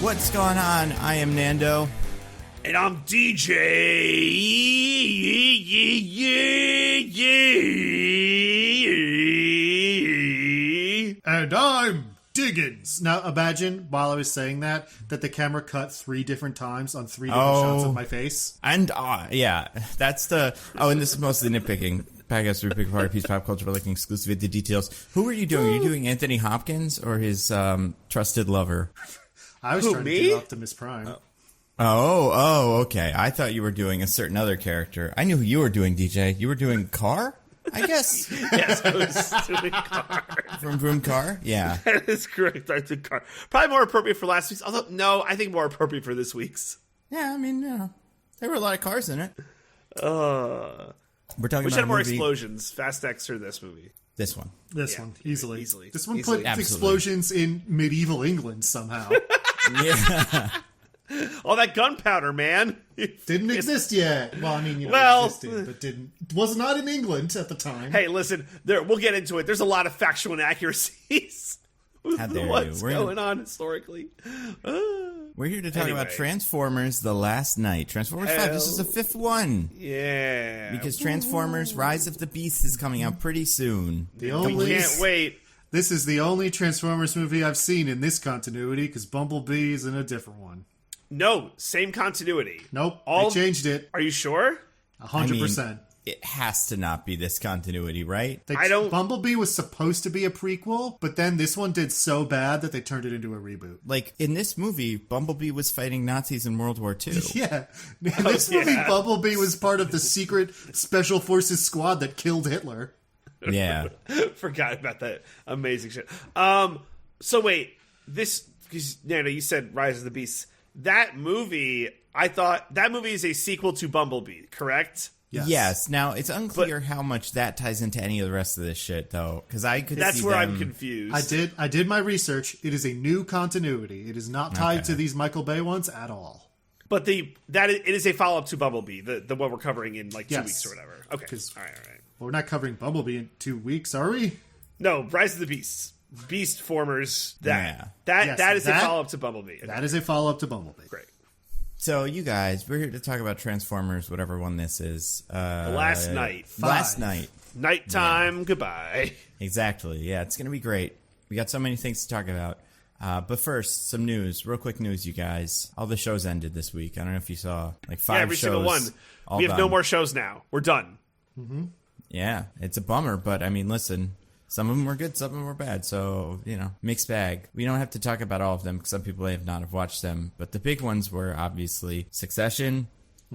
What's going on? I am Nando. And I'm DJ. And I'm Diggins. Now imagine, while I was saying that the camera cut 3 different times on 3 different shots of my face. And, yeah, that's the... Oh, and this is Mostly Nitpicking. Podcast where we pick apart a piece of pop culture by looking exclusively at the details. Who are you doing? Are you doing Anthony Hopkins or his trusted lover? I was trying to do Optimus Prime. Oh, okay. I thought you were doing a certain other character. I knew who you were doing, DJ. You were doing Car, I guess? Yes, I was doing Car. From Vroom Car? Yeah. That is correct. I did Car. Probably more appropriate for last week's. Although, no, I think more appropriate for this week's. Yeah, I mean, there were a lot of cars in it. We're talking Which about had more movie. Explosions, Fast X or this movie? This one. This one, easily. This one Easily. put Absolutely. explosions in medieval England somehow. Yeah. All that gunpowder, man. Didn't exist yet. Well, I mean, Well, existed, but was not in England at the time. Hey, listen, we'll get into it. There's a lot of factual inaccuracies with How dare what's you. going on historically. We're here to talk about Anyway. Transformers The Last Night. Transformers 5, this is the 5th one. Yeah. Because Transformers Rise of the Beast is coming out pretty soon. We can't wait. This is the only Transformers movie I've seen in this continuity, because Bumblebee is in a different one. No, same continuity. Nope, they changed it. Are you sure? 100%. It has to not be this continuity, right? Bumblebee was supposed to be a prequel, but then this one did so bad that they turned it into a reboot. Like, in this movie, Bumblebee was fighting Nazis in World War II. Yeah. In this movie, Bumblebee was part of the secret Special Forces squad that killed Hitler. Yeah. Forgot about that amazing shit. So wait, because Nando, you said Rise of the Beasts. That movie, I thought that movie is a sequel to Bumblebee, correct? Yes. Now, it's unclear how much that ties into any of the rest of this shit, though, because I could That's see where them... I'm confused. I did my research. It is a new continuity. It is not tied to these Michael Bay ones at all. But it is a follow up to Bumblebee, the one we're covering in like 2 weeks or whatever. Okay, all right. Well, we're not covering Bumblebee in 2 weeks, are we? No, Rise of the Beasts, Beast Formers. That is a follow up to Bumblebee. That is a follow up to Bumblebee. Great. So, you guys, we're here to talk about Transformers, whatever one this is. Last Night. Last Night. Nighttime, goodbye. Exactly. Yeah, it's going to be great. We got so many things to talk about. But first, some news. Real quick news, you guys. All the shows ended this week. I don't know if you saw. Like 5 every shows. Single one. We have no more shows now. We're done. Mm-hmm. Yeah, it's a bummer, but I mean, listen. Some of them were good, some of them were bad. So, mixed bag. We don't have to talk about all of them because some people may have not have watched them. But the big ones were obviously Succession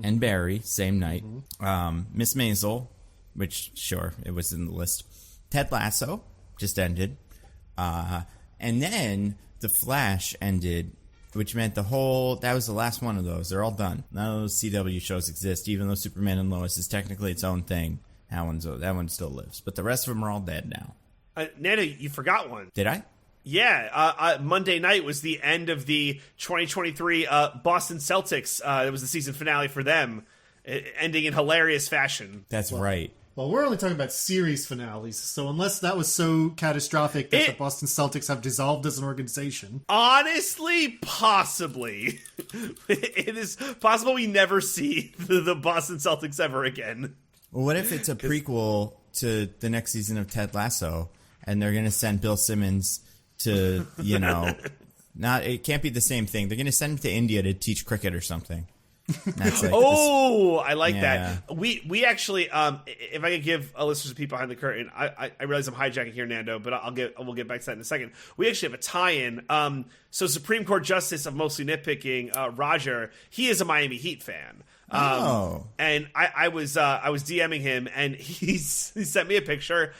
and Barry, same night. Miss Maisel, which, sure, it was in the list. Ted Lasso just ended. And then The Flash ended, which meant that was the last one of those. They're all done. None of those CW shows exist, even though Superman and Lois is technically its own thing. That one still lives. But the rest of them are all dead now. Nando, you forgot one. Did I? Yeah, Monday night was the end of the 2023 Boston Celtics. It was the season finale for them, ending in hilarious fashion. That's right. Well, we're only talking about series finales, so unless that was so catastrophic that the Boston Celtics have dissolved as an organization. Honestly, possibly. It is possible we never see the Boston Celtics ever again. Well, what if it's a prequel to the next season of Ted Lasso, and they're going to send Bill Simmons to, it can't be the same thing. They're going to send him to India to teach cricket or something. That's like I like that. We actually, if I could give listeners a peek behind the curtain, I realize I'm hijacking here, Nando, but we'll get back to that in a second. We actually have a tie-in. So Supreme Court Justice of Mostly Nitpicking, Roger, he is a Miami Heat fan. And I was DMing him, and he sent me a picture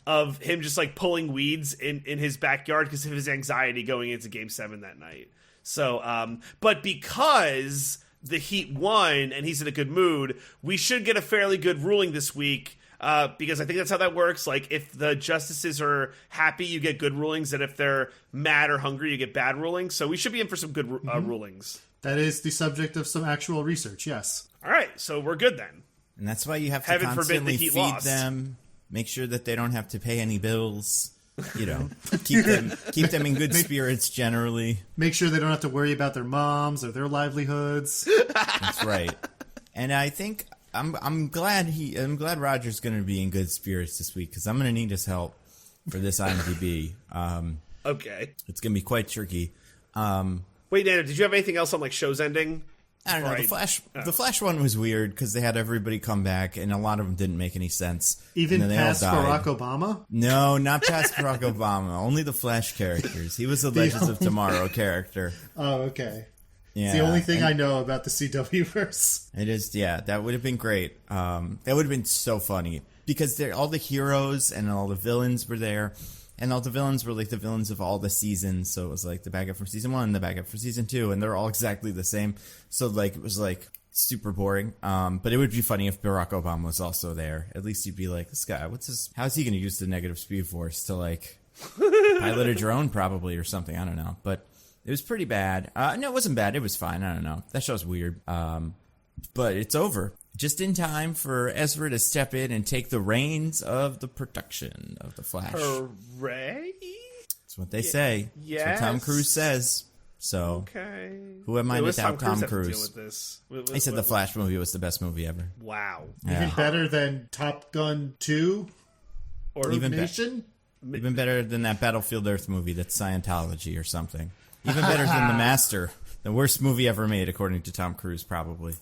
of him just like pulling weeds in his backyard because of his anxiety going into Game 7 that night. So, but because the Heat won and he's in a good mood, we should get a fairly good ruling this week. Because I think that's how that works. Like, if the justices are happy, you get good rulings, and if they're mad or hungry, you get bad rulings. So we should be in for some good rulings. That is the subject of some actual research, yes. All right, so we're good then. And that's why you have to Heaven forbid the constantly Heat feed lost. them, make sure that they don't have to pay any bills. you know, keep them in good spirits generally. Make sure they don't have to worry about their moms or their livelihoods. That's right. And I think I'm glad Roger's going to be in good spirits this week because I'm going to need his help for this IMDb. Okay. It's going to be quite tricky. Wait, Nando, did you have anything else on like shows ending? I don't know. The Flash one was weird because they had everybody come back, and a lot of them didn't make any sense. Even they past all died. Barack Obama? No, not past Barack Obama. Only the Flash characters. He was the Legends of Tomorrow character. Oh, okay. Yeah, it's the only thing I know about the CW-verse. It is, yeah. That would have been great. That would have been so funny because all the heroes and all the villains were there. And all the villains were like the villains of all the seasons. So it was like the backup from season 1, the backup for season 2, and they're all exactly the same. So like it was like super boring. But it would be funny if Barack Obama was also there. At least you'd be like, this guy, how's he going to use the negative speed force to like pilot a drone probably or something? I don't know. But it was pretty bad. No, it wasn't bad. It was fine. I don't know. That show's weird. But it's over. Just in time for Ezra to step in and take the reins of the production of The Flash. Hooray! That's what they say. Yes. That's what Tom Cruise says. So, okay. Who am I without Tom Have Cruise? to deal with this? He said the Flash movie was the best movie ever. Wow. Even better than Top Gun 2? Or even Nation? Even better than that Battlefield Earth movie that's Scientology or something. Even better than The Master. The worst movie ever made, according to Tom Cruise, probably.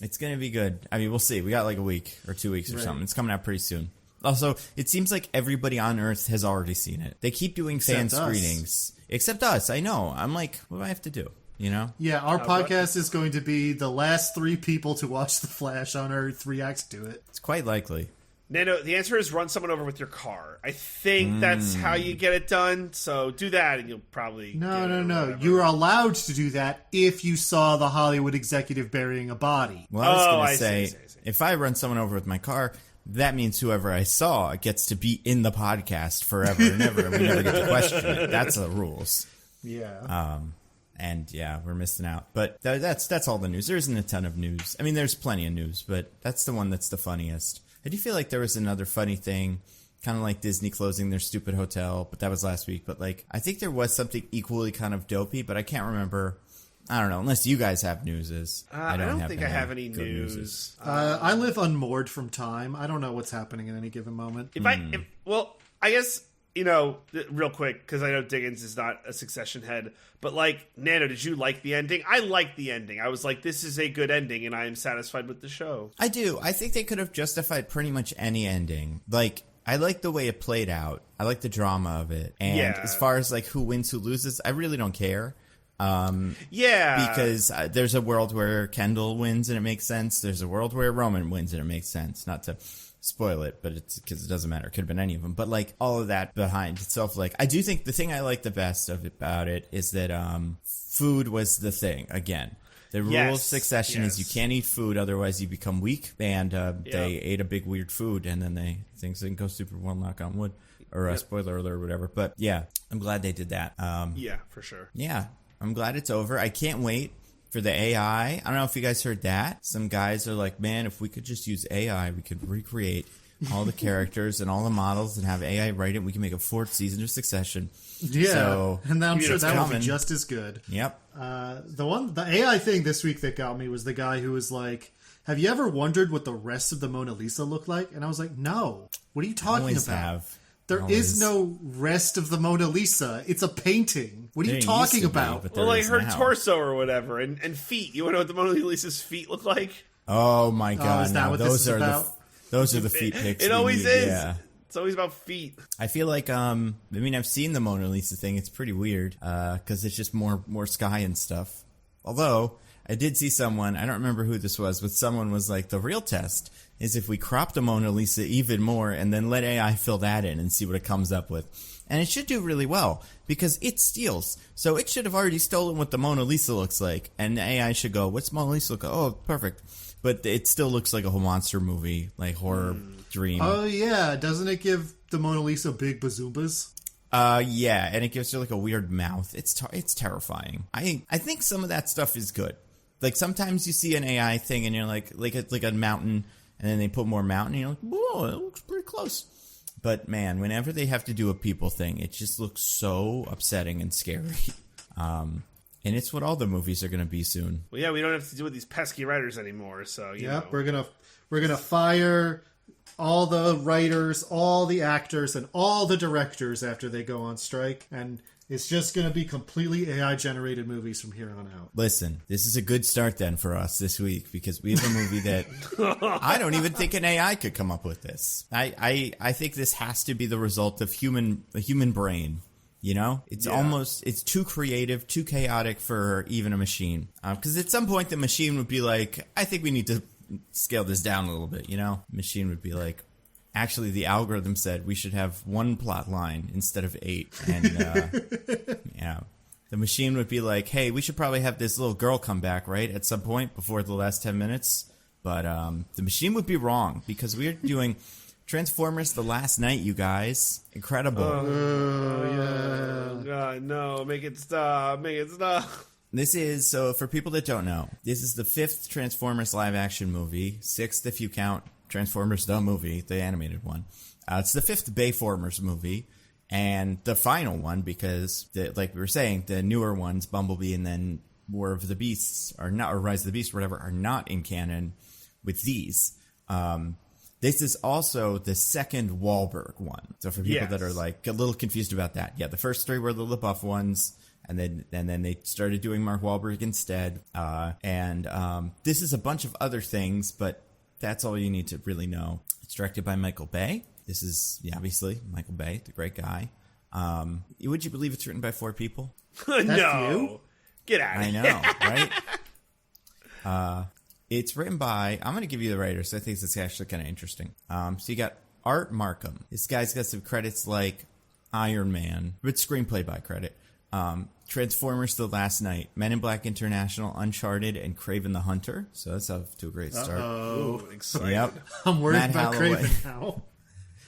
It's going to be good. I mean, we'll see. We got like a week or 2 weeks or something. It's coming out pretty soon. Also, it seems like everybody on Earth has already seen it. They keep doing fan screenings. Except us. I know. I'm like, what do I have to do? You know? Yeah, our podcast is going to be the last 3 people to watch The Flash on Earth react to it. It's quite likely. Nando, the answer is run someone over with your car. I think that's how you get it done. So do that, and you'll probably No. You are allowed to do that if you saw the Hollywood executive burying a body. Well, I was going to say, if I run someone over with my car, that means whoever I saw gets to be in the podcast forever and ever, and we never get to question it. That's the rules. Yeah. And yeah, we're missing out. But that's all the news. There isn't a ton of news. I mean, there's plenty of news, but that's the one that's the funniest. I do feel like there was another funny thing, kind of like Disney closing their stupid hotel, but that was last week. But like, I think there was something equally kind of dopey, but I can't remember. I don't know, unless you guys have newses. I don't think I have any news. I live unmoored from time. I don't know what's happening at any given moment. I guess, you know, real quick, because I know Diggins is not a Succession head, but like, Nando, did you like the ending? I liked the ending. I was like, this is a good ending, and I am satisfied with the show. I do. I think they could have justified pretty much any ending. Like, I like the way it played out. I like the drama of it. And as far as like who wins, who loses, I really don't care. Because there's a world where Kendall wins and it makes sense. There's a world where Roman wins and it makes sense. Not to spoil it, but it's because it doesn't matter. It could have been any of them. But like all of that behind itself, like I do think the thing I like the best about it is that food was the thing again. The rule of Succession is you can't eat food, otherwise you become weak. And they ate a big weird food, and then things didn't go super well. Knock on wood, or spoiler alert, or whatever. But yeah, I'm glad they did that. Yeah, for sure. Yeah, I'm glad it's over. I can't wait for the AI. I don't know if you guys heard that. Some guys are like, man, if we could just use AI, we could recreate all the characters and all the models and have AI write it. We can make a 4th season of Succession. Yeah, so, and I'm sure that will be just as good. Yep. The AI thing this week that got me was the guy who was like, have you ever wondered what the rest of the Mona Lisa looked like? And I was like, no. What are you talking about? There is no rest of the Mona Lisa. It's a painting. What are you talking about? Well, like her torso or whatever, and feet. You want to know what the Mona Lisa's feet look like? Oh my god! Is that what this is about? Those are the feet pics. It always is. Yeah. It's always about feet. I feel like I've seen the Mona Lisa thing. It's pretty weird because it's just more sky and stuff. Although I did see someone, I don't remember who this was, but someone was like, the real test is if we crop the Mona Lisa even more and then let AI fill that in and see what it comes up with. And it should do really well because it steals. So it should have already stolen what the Mona Lisa looks like. And the AI should go, what's Mona Lisa look like? Oh, perfect. But it still looks like a whole monster movie, like horror dream. Oh, yeah. Doesn't it give the Mona Lisa big bazoombas? Yeah, and it gives her like a weird mouth. It's terrifying. I think some of that stuff is good. Like sometimes you see an AI thing and you're like a mountain, and then they put more mountain, and you're like, whoa, it looks pretty close. But man, whenever they have to do a people thing, it just looks so upsetting and scary. And it's what all the movies are going to be soon. Well, yeah, we don't have to deal with these pesky writers anymore. So you know. we're gonna fire all the writers, all the actors, and all the directors after they go on strike, and it's just going to be completely AI-generated movies from here on out. Listen, this is a good start then for us this week, because we have a movie that I don't even think an AI could come up with this. I think this has to be the result of a human brain. You know, it's it's too creative, too chaotic for even a machine. Because at some point the machine would be like, I think we need to scale this down a little bit, you know? Machine would be like, actually, the algorithm said we should have one plot line instead of 8. And, yeah. The machine would be like, hey, we should probably have this little girl come back, right? At some point before the last 10 minutes. But the machine would be wrong, because we're doing Transformers The Last Night, you guys. Incredible. Oh, God, no. Make it stop. Make it stop. This is, so for people that don't know, this is the 5th Transformers live-action movie, 6th if you count Transformers the movie, the animated one. It's the 5th Bayformers movie, and the final one, because, like we were saying, the newer ones, Bumblebee and then War of the Beasts, are not, or Rise of the Beasts, whatever, are not in canon with these. This is also the second Wahlberg one. So for people that are like a little confused about that, yeah, the first 3 were the LaBeouf ones. And then they started doing Mark Wahlberg instead. This is a bunch of other things, but that's all you need to really know. It's directed by Michael Bay. This is, obviously, Michael Bay, the great guy. Would you believe it's written by 4 people? No. You? Get out of here. I know, right? It's written by, I'm going to give you the writers. I think it's actually kind of interesting. So you got Art Markham. This guy's got some credits like Iron Man, with screenplay by credit. Transformers The Last Night, Men in Black International, Uncharted, and Kraven the Hunter. So that's off to a great start. Oh, excited. Yep. I'm worried Matt about Holloway. Kraven now.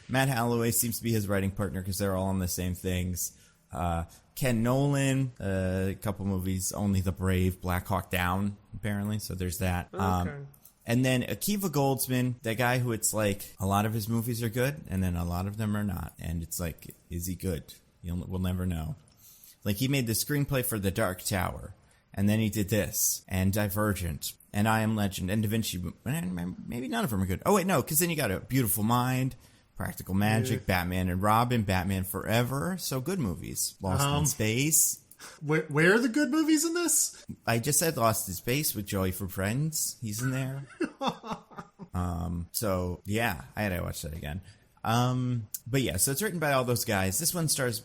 Matt Holloway seems to be his writing partner because they're all on the same things. Ken Nolan, a couple movies, Only the Brave, Black Hawk Down, apparently. So there's that. Okay. And then Akiva Goldsman, that guy who it's like a lot of his movies are good and then a lot of them are not. And it's like, is he good? We'll never know. Like, he made the screenplay for The Dark Tower, and then he did this, and Divergent, and I Am Legend, and Da Vinci. Maybe none of them are good. Oh, wait, no, because then you got A Beautiful Mind, Practical Magic, Batman and Robin, Batman Forever. So good movies. Lost in Space. Where are the good movies in this? I just said Lost in Space with Joey from Friends. He's in there. So, yeah, I had to watch that again. But yeah, so it's written by all those guys. This one stars...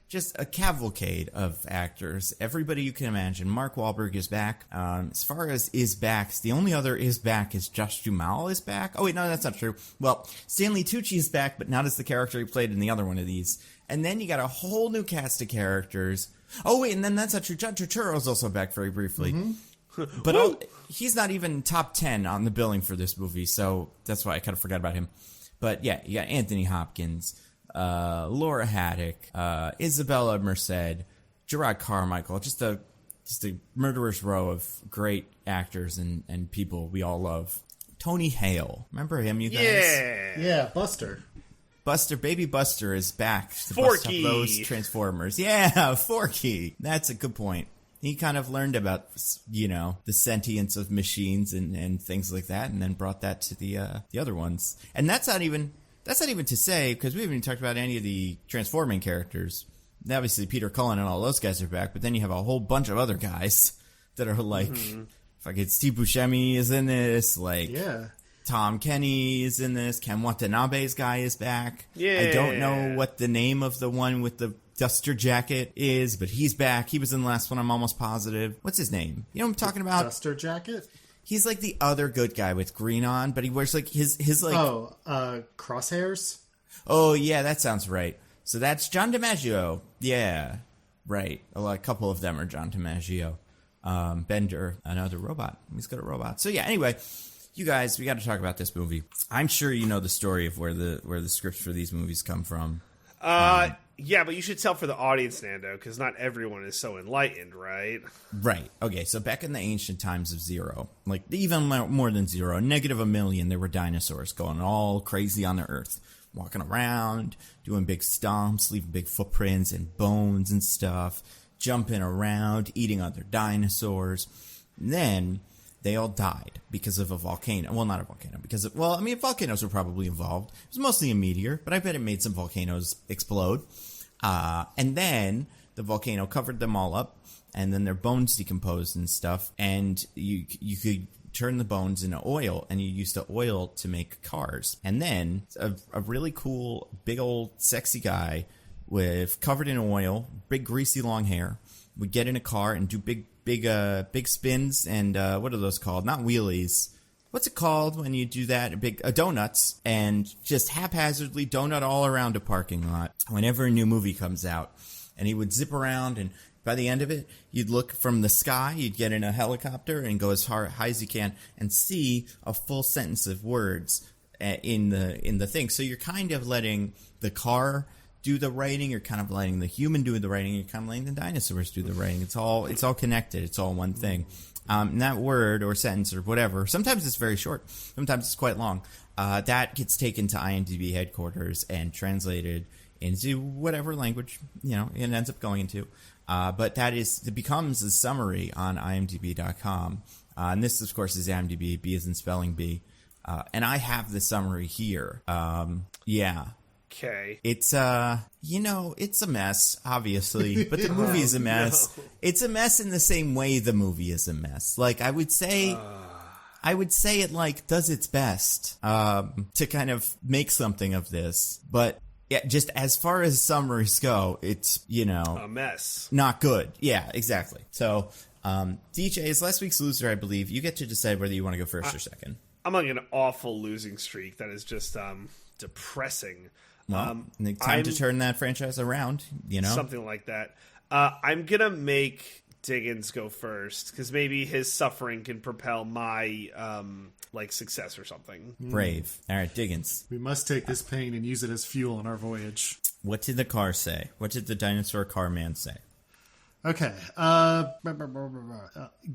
just a cavalcade of actors. Everybody you can imagine. Mark Wahlberg is back. As far as is backs, the only other is back is Josh Duhamel is back. Oh, wait, no, that's not true. Well, Stanley Tucci is back, but not as the character he played in the other one of these. And then you got a whole new cast of characters. Oh, wait, and then that's not true. John Turturro's also back very briefly. Mm-hmm. But he's not even top 10 on the billing for this movie, so that's why I kind of forgot about him. But yeah, you got Anthony Hopkins, Laura Haddock, Isabella Merced, Gerard Carmichael, just a murderer's row of great actors and people we all love. Tony Hale, remember him, you guys? Yeah, Buster. Baby Buster is back to Forky. bust up those Transformers. Yeah, Forky. That's a good point. He kind of learned about, the sentience of machines and things like that, and then brought that to the other ones. And that's not even to say, because we haven't even talked about any of the transforming characters. Obviously, Peter Cullen and all those guys are back, but then you have a whole bunch of other guys that are like, fucking Steve Buscemi is in this, Tom Kenny is in this, Ken Watanabe's guy is back. Yeah. I don't know what the name of the one with the duster jacket is, but he's back. He was in the last one, I'm almost positive. What's his name? You know what I'm talking about? Duster jacket? He's like the other good guy with green on, but he wears like his like... crosshairs? Oh, yeah, that sounds right. So that's John DiMaggio. Yeah, right. A couple of them are John DiMaggio. Bender, another robot. He's got a robot. So yeah, anyway, you guys, we got to talk about this movie. I'm sure you know the story of where the scripts for these movies come from. Yeah, but you should tell for the audience, Nando, because not everyone is so enlightened, right? Right. Okay, so back in the ancient times of Zero, like even more than Zero, -1 million, there were dinosaurs going all crazy on the Earth. walking around, doing big stomps, leaving big footprints and bones and stuff, jumping around, eating other dinosaurs. And then they all died because of a volcano. Well, not a volcano, because of, well, I mean, volcanoes were probably involved. It was mostly a meteor, but I bet it made some volcanoes explode. And then the volcano covered them all up, and then their bones decomposed and stuff, and you could turn the bones into oil, and you used the oil to make cars. And then a really cool, big old sexy guy with covered in oil, big greasy long hair would get in a car and do big spins and what are those called? Not wheelies. What's it called when you do that? Big donuts, and just haphazardly donut all around a parking lot whenever a new movie comes out. And he would zip around, and by the end of it, you'd look from the sky, you'd get in a helicopter and go as high as you can and see a full sentence of words in the thing. So you're kind of letting the car do the writing, you're kind of letting the human do the writing, you're kind of letting the dinosaurs do the writing. It's all connected. It's all one thing. And that word or sentence or whatever, sometimes it's very short, sometimes it's quite long. That gets taken to IMDb headquarters and translated into whatever language, it ends up going into. But it becomes a summary on IMDb.com. And this, of course, is IMDb, B as in spelling bee. And I have the summary here. Yeah. Okay. It's, it's a mess, obviously, but the movie is a mess. No. It's a mess in the same way the movie is a mess. Like, I would say it, does its best to kind of make something of this. But yeah, just as far as summaries go, it's, a mess. Not good. Yeah, exactly. So, DJ is last week's loser, I believe. You get to decide whether you want to go first or second. I'm on an awful losing streak that is just depressing. Well, time to turn that franchise around, Something like that. I'm going to make Diggins go first, because maybe his suffering can propel my success or something. Brave. All right, Diggins. We must take this pain and use it as fuel on our voyage. What did the car say? What did the dinosaur car man say? Okay.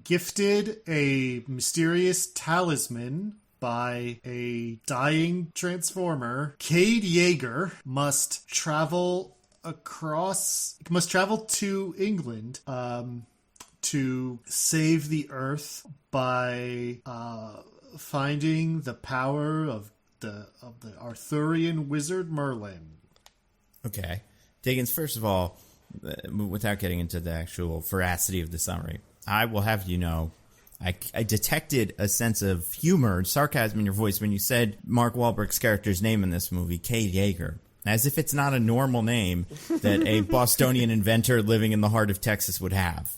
Gifted a mysterious talisman by a dying transformer, Cade Yeager must travel to England to save the Earth by finding the power of the Arthurian wizard Merlyn. Okay. Diggins, first of all, without getting into the actual veracity of the summary, I will have you know, I detected a sense of humor and sarcasm in your voice when you said Mark Wahlberg's character's name in this movie, Cade Yeager, as if it's not a normal name that a Bostonian inventor living in the heart of Texas would have.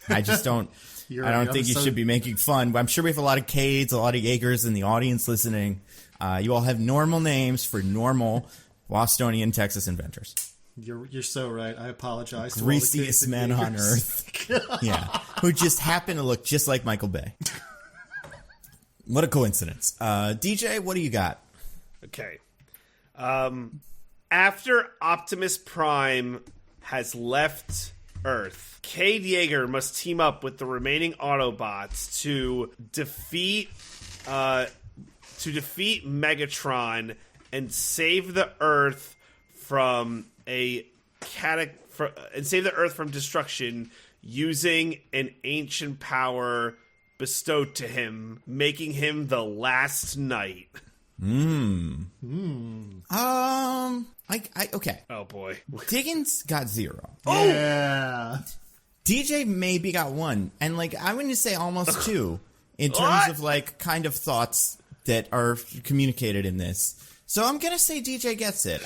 I just don't. I don't think you should be making fun. I'm sure we have a lot of Cades, a lot of Yeagers in the audience listening. You all have normal names for normal Bostonian Texas inventors. You're so right. I apologize. Greasiest men on earth. Yeah. Who just happen to look just like Michael Bay. What a coincidence. DJ, what do you got? Okay. After Optimus Prime has left Earth, Cade Yeager must team up with the remaining Autobots to defeat Megatron and save the Earth from destruction using an ancient power bestowed to him, making him the last knight. Okay. Oh boy. Diggins got 0. Oh yeah. DJ maybe got 1, and I'm going to say almost 2 in terms of kind of thoughts that are communicated in this. So I'm going to say DJ gets it.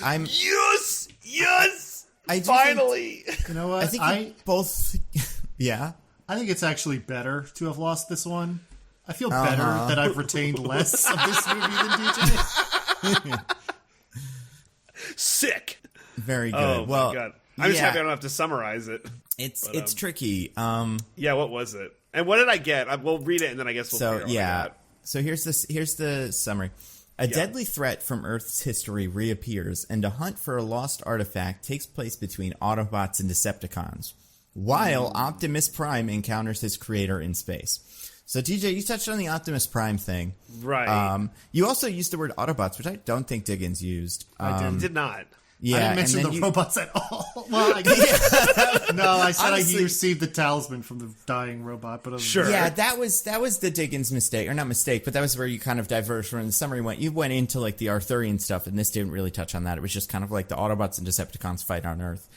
Yes. Finally. You know what? I think both. Yeah. I think it's actually better to have lost this one. I feel better that I've retained less of this movie than DJ. Sick. Very good. Oh, well, my God. I'm just happy I don't have to summarize it. It's tricky. Yeah, what was it? And what did I get? We'll read it and then I guess we'll figure out what I got. So here's the summary. A deadly threat from Earth's history reappears, and a hunt for a lost artifact takes place between Autobots and Decepticons, while Optimus Prime encounters his creator in space. So, TJ, you touched on the Optimus Prime thing. Right. You also used the word Autobots, which I don't think Diggins used. I did not. Yeah, I didn't mention the robots at all. Well, I guess, no, I said honestly, I received the talisman from the dying robot. But sure, yeah, that was the Diggins mistake, or not mistake, but that was where you kind of diverged from the summary. You went into like the Arthurian stuff, and this didn't really touch on that. It was just kind of like the Autobots and Decepticons fight on Earth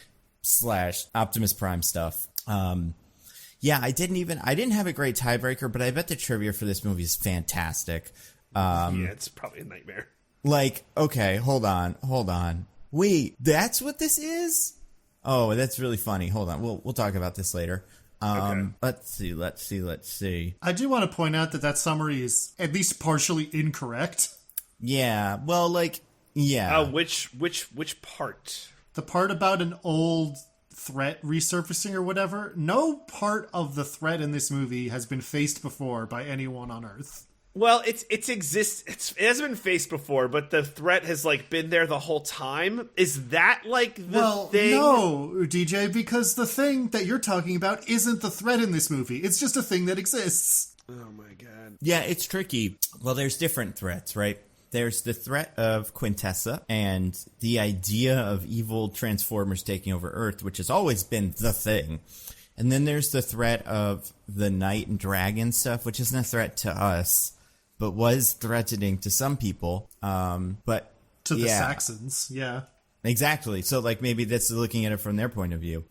/ Optimus Prime stuff. Yeah, I didn't have a great tiebreaker, but I bet the trivia for this movie is fantastic. Yeah, it's probably a nightmare. Like, okay, hold on. Wait, that's what this is? Oh, that's really funny. Hold on. We'll talk about this later. Okay. Let's see. I do want to point out that summary is at least partially incorrect. Yeah. Well, like, yeah. Which part? The part about an old threat resurfacing or whatever. No part of the threat in this movie has been faced before by anyone on Earth. Well, it hasn't been faced before, but the threat has like been there the whole time. Is that like the thing? No, DJ, because the thing that you're talking about isn't the threat in this movie. It's just a thing that exists. Oh my god. Yeah, it's tricky. Well, there's different threats, right? There's the threat of Quintessa and the idea of evil Transformers taking over Earth, which has always been the thing. And then there's the threat of the Knight and Dragon stuff, which isn't a threat to us, but was threatening to some people. But to the Saxons, yeah. Exactly. So, like, maybe that's looking at it from their point of view.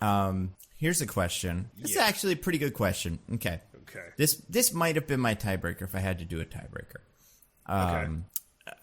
Here's a question. This is actually a pretty good question. Okay. This might have been my tiebreaker if I had to do a tiebreaker. Okay.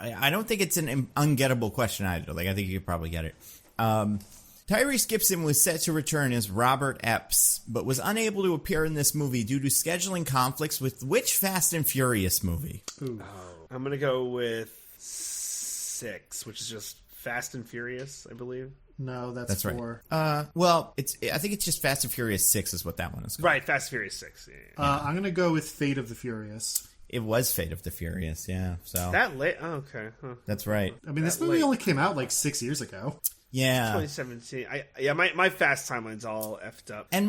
I don't think it's an ungettable question either. Like, I think you could probably get it. Tyrese Gibson was set to return as Robert Epps, but was unable to appear in this movie due to scheduling conflicts with which Fast and Furious movie? Ooh. I'm going to go with 6, which is just Fast and Furious, I believe. No, that's 4. Right. Well, I think it's just Fast and Furious 6 is what that one is called. Right, Fast and Furious 6. Yeah. I'm going to go with Fate of the Furious. It was Fate of the Furious, yeah. So that late? Oh, okay. Huh. That's right. I mean, this movie only came out like 6 years ago. Yeah. 2017. My Fast timeline's all effed up. And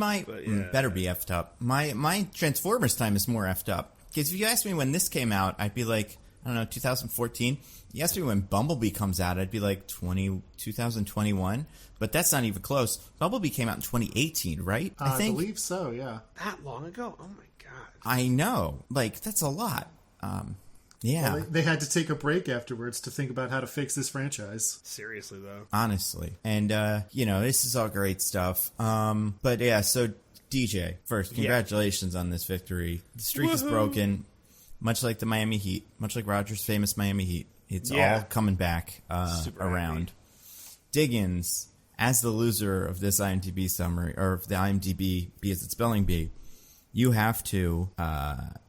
better be effed up. My Transformers time is more effed up. Because if you asked me when this came out, I'd be like, I don't know, 2014. You asked me when Bumblebee comes out, I'd be like 2021. But that's not even close. Bumblebee came out in 2018, right? I believe so, yeah. That long ago? Oh my god. I know. Like, that's a lot. Yeah. Well, they had to take a break afterwards to think about how to fix this franchise. Seriously, though. Honestly. And, this is all great stuff. But yeah, so DJ, first, congratulations on this victory. The streak is broken, much like the Miami Heat, much like Roger's famous Miami Heat. It's all coming back around. Diggins, as the loser of this IMDb summary, or the IMDb, be as its spelling bee, you have to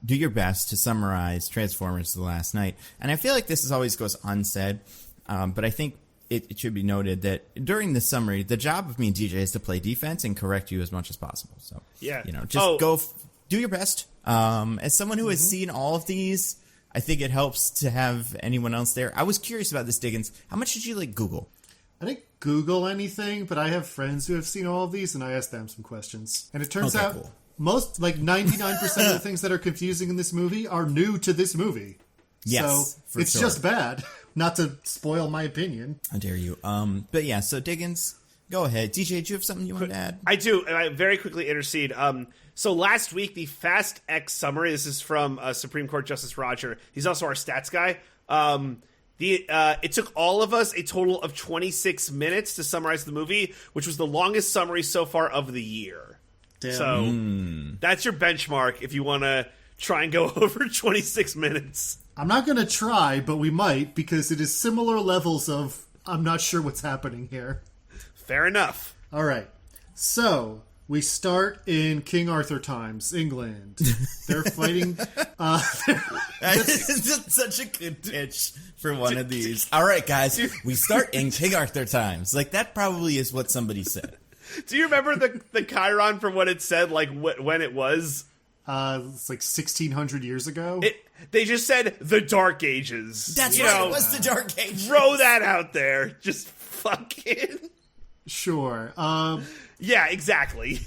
do your best to summarize Transformers The Last Night. And I feel like this always goes unsaid, but I think it should be noted that during the summary, the job of me and DJ is to play defense and correct you as much as possible. So, just go do your best. As someone who has seen all of these, I think it helps to have anyone else there. I was curious about this, Diggins. How much did you, Google? I didn't Google anything, but I have friends who have seen all of these, and I asked them some questions. And it turns out... Cool. Most, 99% of the things that are confusing in this movie are new to this movie. Yes, so it's just bad. Not to spoil my opinion. How dare you? But yeah, so Diggins, go ahead. DJ, do you have something you want to add? I do. And I very quickly intercede. So last week, the Fast X summary, this is from Supreme Court Justice Roger. He's also our stats guy. It took all of us a total of 26 minutes to summarize the movie, which was the longest summary so far of the year. Damn. So that's your benchmark if you want to try and go over 26 minutes. I'm not going to try, but we might, because it is similar levels of I'm not sure what's happening here. Fair enough. All right. So we start in King Arthur times, England. They're fighting. It's such a good pitch for one of these. All right, guys, we start in King Arthur times. That probably is what somebody said. Do you remember the Chiron from what it said, when it was? It's 1,600 years ago. They just said the Dark Ages. That's right, it was the Dark Ages. Throw that out there. Just fucking... Sure. Yeah, exactly.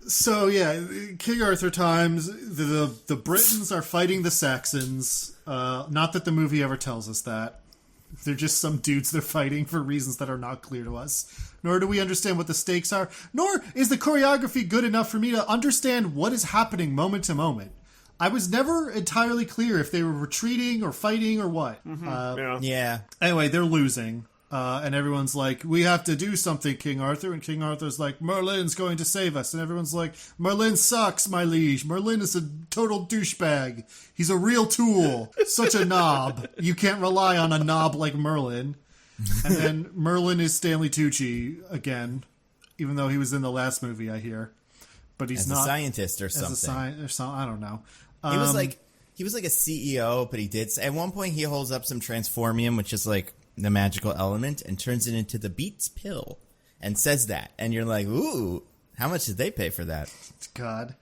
So yeah, King Arthur times. The Britons are fighting the Saxons. Not that the movie ever tells us that. They're just some dudes they're fighting for reasons that are not clear to us. Nor do we understand what the stakes are. Nor is the choreography good enough for me to understand what is happening moment to moment. I was never entirely clear if they were retreating or fighting or what. Yeah. Anyway, they're losing. And everyone's like, we have to do something, King Arthur. And King Arthur's like, Merlyn's going to save us. And everyone's like, Merlyn sucks, my liege. Merlyn is a total douchebag. He's a real tool. Such a knob. You can't rely on a knob like Merlyn. And then Merlyn is Stanley Tucci again, even though he was in the last movie, I hear. But he's not a scientist or something. I don't know. He was like a CEO, but he did. At one point, he holds up some transformium, which is like the magical element, and turns it into the Beats pill and says that. And you're like, ooh, how much did they pay for that? God.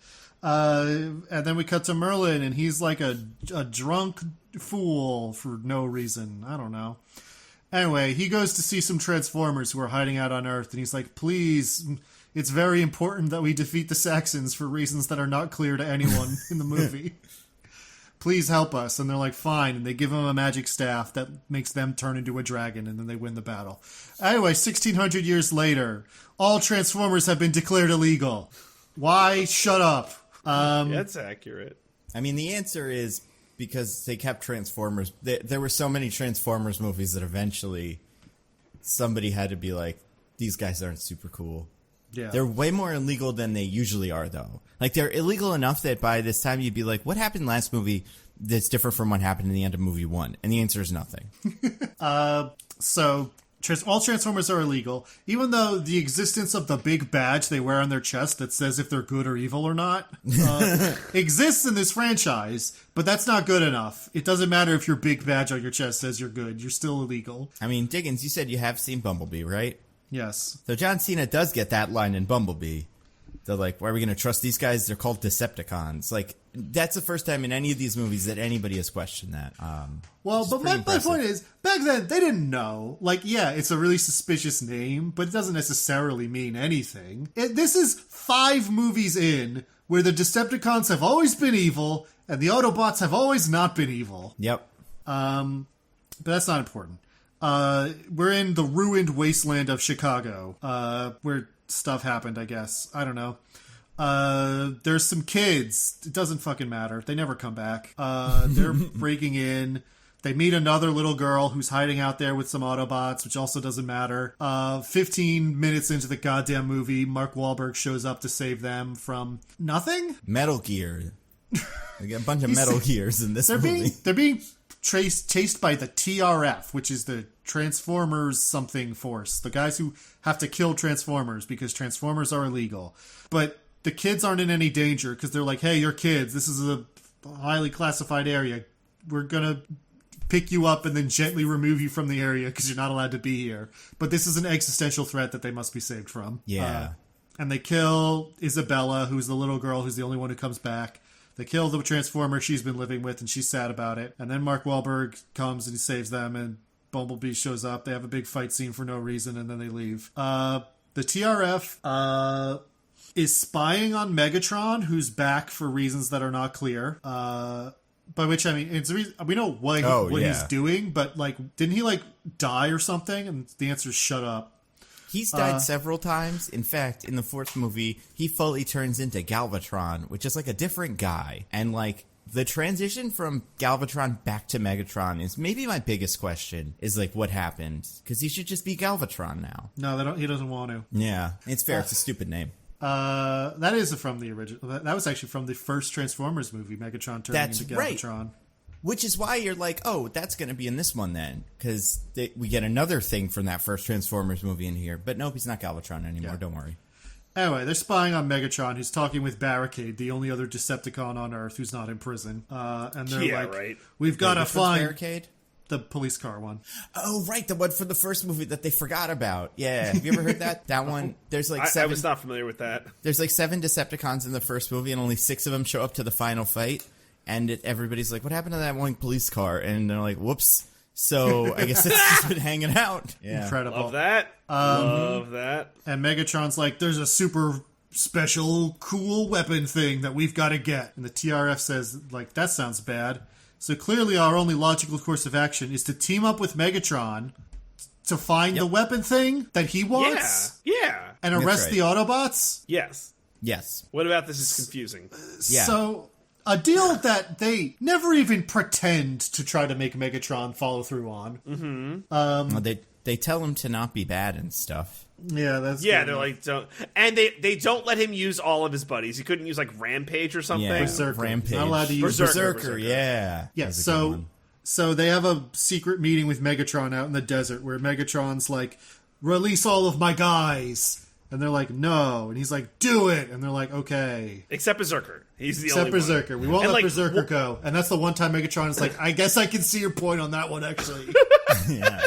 And then we cut to Merlyn, and he's like a drunk fool for no reason. I don't know. Anyway, he goes to see some Transformers who are hiding out on Earth, and he's like, please, it's very important that we defeat the Saxons for reasons that are not clear to anyone in the movie. Please help us. And they're like, fine. And they give him a magic staff that makes them turn into a dragon, and then they win the battle. Anyway, 1,600 years later, all Transformers have been declared illegal. Why? Shut up. That's accurate. I mean, the answer is because they kept Transformers. There were so many Transformers movies that eventually somebody had to be like, these guys aren't super cool. Yeah. They're way more illegal than they usually are, though. Like, they're illegal enough that by this time you'd be like, what happened last movie that's different from what happened in the end of movie 1? And the answer is nothing. So all Transformers are illegal, even though the existence of the big badge they wear on their chest that says if they're good or evil or not exists in this franchise, but that's not good enough. It doesn't matter if your big badge on your chest says you're good. You're still illegal. I mean, Diggins, you said you have seen Bumblebee, right? Yes. So John Cena does get that line in Bumblebee. They're like, why are we going to trust these guys? They're called Decepticons. Like, that's the first time in any of these movies that anybody has questioned that. But my point is, back then, they didn't know. Like, yeah, it's a really suspicious name, but it doesn't necessarily mean anything. This is 5 movies in where the Decepticons have always been evil, and the Autobots have always not been evil. Yep. But that's not important. We're in the ruined wasteland of Chicago, where stuff happened, I guess. I don't know. There's some kids. It doesn't fucking matter. They never come back. They're breaking in. They meet another little girl who's hiding out there with some Autobots, which also doesn't matter. 15 minutes into the goddamn movie, Mark Wahlberg shows up to save them from nothing? Metal Gear. They get a bunch of Metal Gears in this movie. They're being chased by the TRF, which is the Transformers something force. The guys who have to kill Transformers because Transformers are illegal. But the kids aren't in any danger because they're like, hey, you're kids. This is a highly classified area. We're going to pick you up and then gently remove you from the area because you're not allowed to be here. But this is an existential threat that they must be saved from. Yeah. And they kill Isabella, who's the little girl who's the only one who comes back. They kill the Transformer she's been living with, and she's sad about it. And then Mark Wahlberg comes and he saves them, and Bumblebee shows up. They have a big fight scene for no reason, and then they leave. The TRF is spying on Megatron, who's back for reasons that are not clear. By which, I mean, we know what he's doing, but, like, didn't he, like, die or something? And the answer is shut up. He's died several times. In fact, in the 4th movie, he fully turns into Galvatron, which is like a different guy. And like the transition from Galvatron back to Megatron is maybe my biggest question. Is like what happened? Because he should just be Galvatron now. No, he doesn't want to. Yeah, it's fair. It's a stupid name. That is from the original. That was actually from the first Transformers movie. Megatron turning into Galvatron. Right. Which is why you're like, oh, that's going to be in this one then. Because we get another thing from that first Transformers movie in here. But nope, he's not Galvatron anymore. Yeah. Don't worry. Anyway, they're spying on Megatron, who's talking with Barricade, the only other Decepticon on Earth who's not in prison. And they're like, we've got to find... Barricade? The police car one. Oh, right. The one for the first movie that they forgot about. Yeah. Have you ever heard that? That one? There's like 7... I was not familiar with that. There's like 7 Decepticons in the first movie, and only 6 of them show up to the final fight. And everybody's like, what happened to that one police car? And they're like, whoops. So I guess it's just been hanging out. Yeah. Incredible. Love that. Love that. And Megatron's like, there's a super special cool weapon thing that we've got to get. And the TRF says, like, that sounds bad. So clearly our only logical course of action is to team up with Megatron to find the weapon thing that he wants. Yeah. And arrest the Autobots. Yes. What about this is confusing? Yeah. So a deal that they never even pretend to try to make Megatron follow through on. Mm-hmm. Well, they tell him to not be bad and stuff. Yeah, that's they're like don't, and they don't let him use all of his buddies. He couldn't use like Rampage or something. Yeah, Berserker. Rampage. Not allowed to use Berserker. Yeah. Yeah. So they have a secret meeting with Megatron out in the desert where Megatron's like, release all of my guys. And they're like, no. And he's like, do it. And they're like, okay. Except Berserker. He's the Except only Berserker. one. We won't And let Berserker go. And that's the one time Megatron is like, I guess I can see your point on that one, actually. Yeah.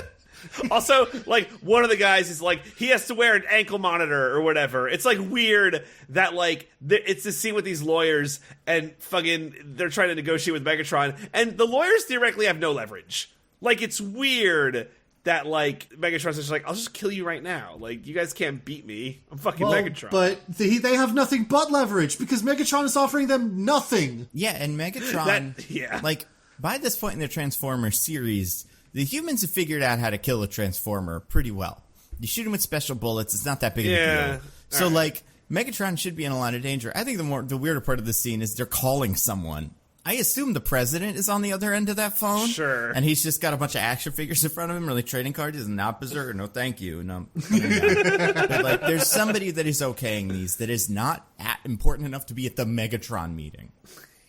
Also, like, one of the guys is like, he has to wear an ankle monitor or whatever. It's like weird that like it's the scene with these lawyers and fucking they're trying to negotiate with Megatron, and the lawyers theoretically have no leverage. Like, it's weird that like Megatron's just like, I'll just kill you right now. Like, you guys can't beat me. I'm fucking Megatron. But they have nothing but leverage because Megatron is offering them nothing. Yeah, and Megatron, like, by this point in the Transformers series, the humans have figured out how to kill a Transformer pretty well. You shoot him with special bullets, it's not that big of a deal. So, like, Megatron should be in a lot of danger. I think the weirder part of the scene is they're calling someone. I assume the president is on the other end of that phone. Sure. And he's just got a bunch of action figures in front of him, really trading cards. He's not Berserker, no thank you. No. But, like, there's somebody that is okaying these that is not important enough to be at the Megatron meeting.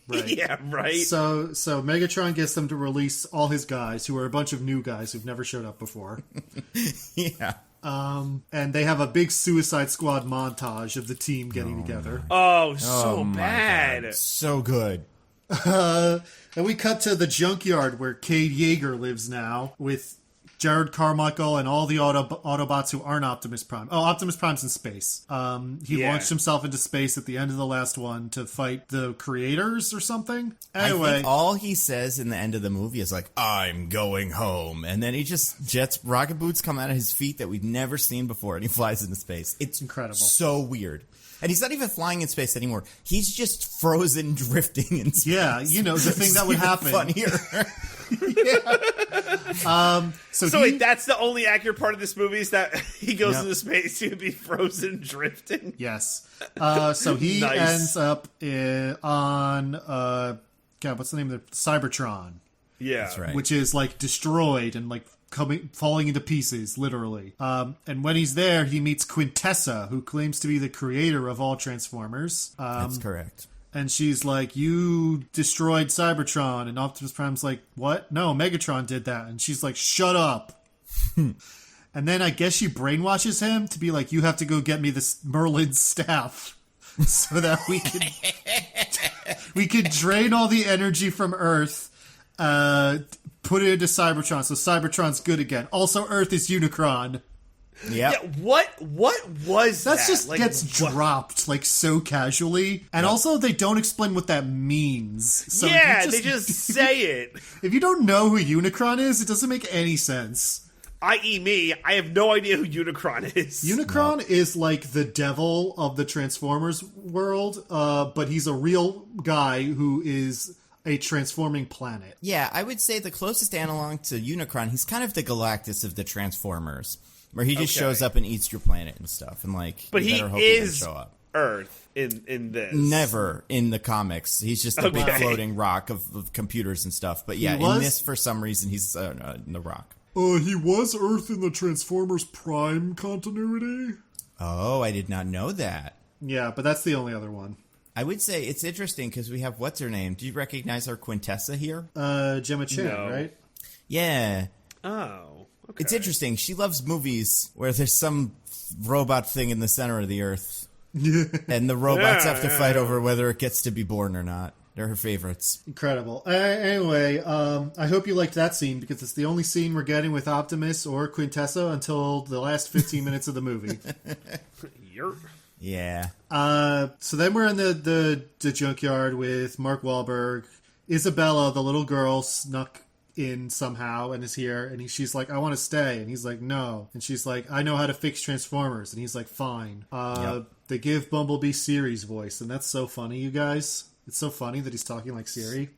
Right. Yeah, right. So Megatron gets them to release all his guys, who are a bunch of new guys who've never showed up before. Yeah. And they have a big Suicide Squad montage of the team getting together. Oh, so bad. So good. And we cut to the junkyard where Cade Yeager lives now with Jared Carmichael and all the Autobots who aren't Optimus Prime. Oh, Optimus Prime's in space. He launched himself into space at the end of the last one to fight the creators or something. Anyway, I think all he says in the end of the movie is like, I'm going home. And then he just jets, rocket boots come out of his feet that we've never seen before, and he flies into space. It's incredible. So weird. And he's not even flying in space anymore. He's just frozen drifting in space. Yeah, you know, the thing that would happen. Funnier. So wait, that's the only accurate part of this movie is that he goes into space to be frozen drifting? Yes. So he ends up on, God, what's the name of the Cybertron? Yeah. That's right. Which is, like, destroyed and, like, falling into pieces, literally. And when he's there, he meets Quintessa, who claims to be the creator of all Transformers. That's correct. And she's like, you destroyed Cybertron. And Optimus Prime's like, what? No, Megatron did that. And she's like, shut up. And then I guess she brainwashes him to be like, you have to go get me this Merlyn staff so that we can drain all the energy from Earth, put it into Cybertron, so Cybertron's good again. Also, Earth is Unicron. Yep. Yeah. What was that? That just like, gets dropped like so casually, and also they don't explain what that means. So they just say it. If you don't know who Unicron is, it doesn't make any sense. I.e. me, I have no idea who Unicron is. Unicron is like the devil of the Transformers world, but he's a real guy who is a transforming planet. Yeah, I would say the closest analog to Unicron, he's kind of the Galactus of the Transformers, where he just shows up and eats your planet and stuff, and like, but he is show up. Earth in this. Never in the comics. He's just a big floating rock of computers and stuff. But yeah, in this, for some reason, he's in the rock. He was Earth in the Transformers Prime continuity. Oh, I did not know that. Yeah, but that's the only other one. I would say it's interesting because we have, what's her name? Do you recognize our Quintessa here? Gemma Chan, right? Yeah. Oh, okay. It's interesting. She loves movies where there's some robot thing in the center of the Earth. And the robots have to fight over whether it gets to be born or not. They're her favorites. Incredible. Anyway, I hope you liked that scene because it's the only scene we're getting with Optimus or Quintessa until the last 15 minutes of the movie. Yeah. So then we're in the junkyard with Mark Wahlberg. Isabella, the little girl, snuck in somehow and is here, and she's like, I want to stay, and he's like, no, and she's like, I know how to fix Transformers, and he's like, fine. They give Bumblebee Siri's voice, and that's so funny, you guys. It's so funny that he's talking like Siri.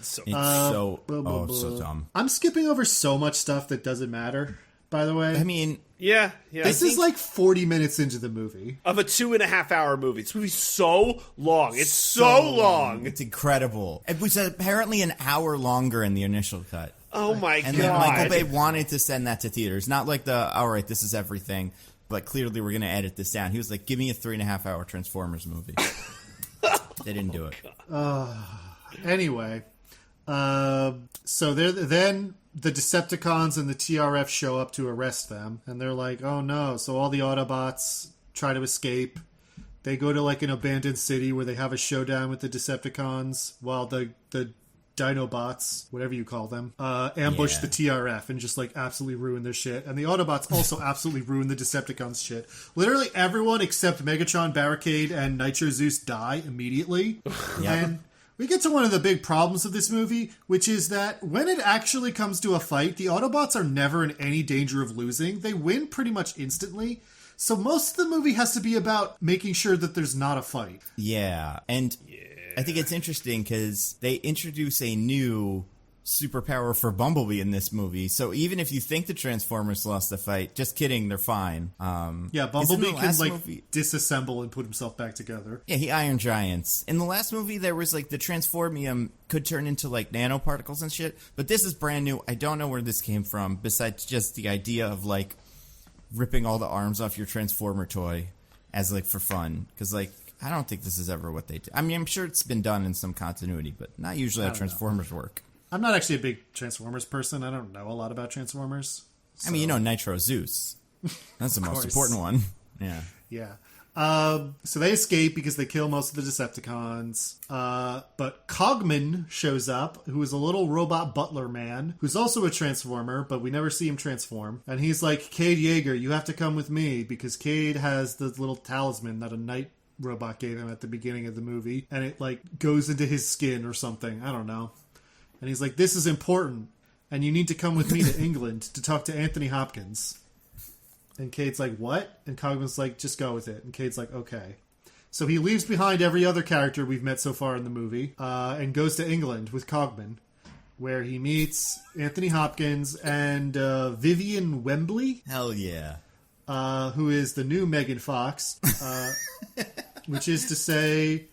So dumb. I'm skipping over so much stuff that doesn't matter, by the way. I mean, yeah. This is like 40 minutes into the movie. Of a 2.5 hour movie. This movie's so long. It's so long. It's incredible. It was apparently an hour longer in the initial cut. Oh my God. And then Michael Bay wanted to send that to theaters. Not like all right, this is everything, but clearly we're going to edit this down. He was like, give me a 3.5 hour Transformers movie. They didn't do it. Anyway, so then the Decepticons and the TRF show up to arrest them, and they're like, oh no. So all the Autobots try to escape. They go to like an abandoned city where they have a showdown with the Decepticons while the Dinobots, whatever you call them, ambush the TRF and just like absolutely ruin their shit. And the Autobots also absolutely ruin the Decepticons' shit. Literally everyone except Megatron, Barricade, and Nitro Zeus die immediately. And we get to one of the big problems of this movie, which is that when it actually comes to a fight, the Autobots are never in any danger of losing. They win pretty much instantly. So most of the movie has to be about making sure that there's not a fight. Yeah, and I think it's interesting because they introduce a new superpower for Bumblebee in this movie. So even if you think the Transformers lost the fight, just kidding, they're fine. Bumblebee can disassemble and put himself back together. Yeah, he Iron Giants. In the last movie, there was like the Transformium could turn into like nanoparticles and shit, but this is brand new. I don't know where this came from, besides just the idea of like ripping all the arms off your Transformer toy as like for fun. Because like, I don't think this is ever what they do. I mean, I'm sure it's been done in some continuity, but not usually how Transformers work. I'm not actually a big Transformers person. I don't know a lot about Transformers. So. I mean, you know Nitro Zeus. That's the most important one. Yeah. Yeah. So they escape because they kill most of the Decepticons. But Cogman shows up, who is a little robot butler man, who's also a Transformer, but we never see him transform. And he's like, Cade Yeager, you have to come with me, because Cade has the little talisman that a night robot gave him at the beginning of the movie, and it like goes into his skin or something. I don't know. And he's like, this is important, and you need to come with me to England to talk to Anthony Hopkins. And Cade's like, what? And Cogman's like, just go with it. And Cade's like, okay. So he leaves behind every other character we've met so far in the movie, and goes to England with Cogman, where he meets Anthony Hopkins and Vivian Wembley. Hell yeah. Who is the new Megan Fox, which is to say,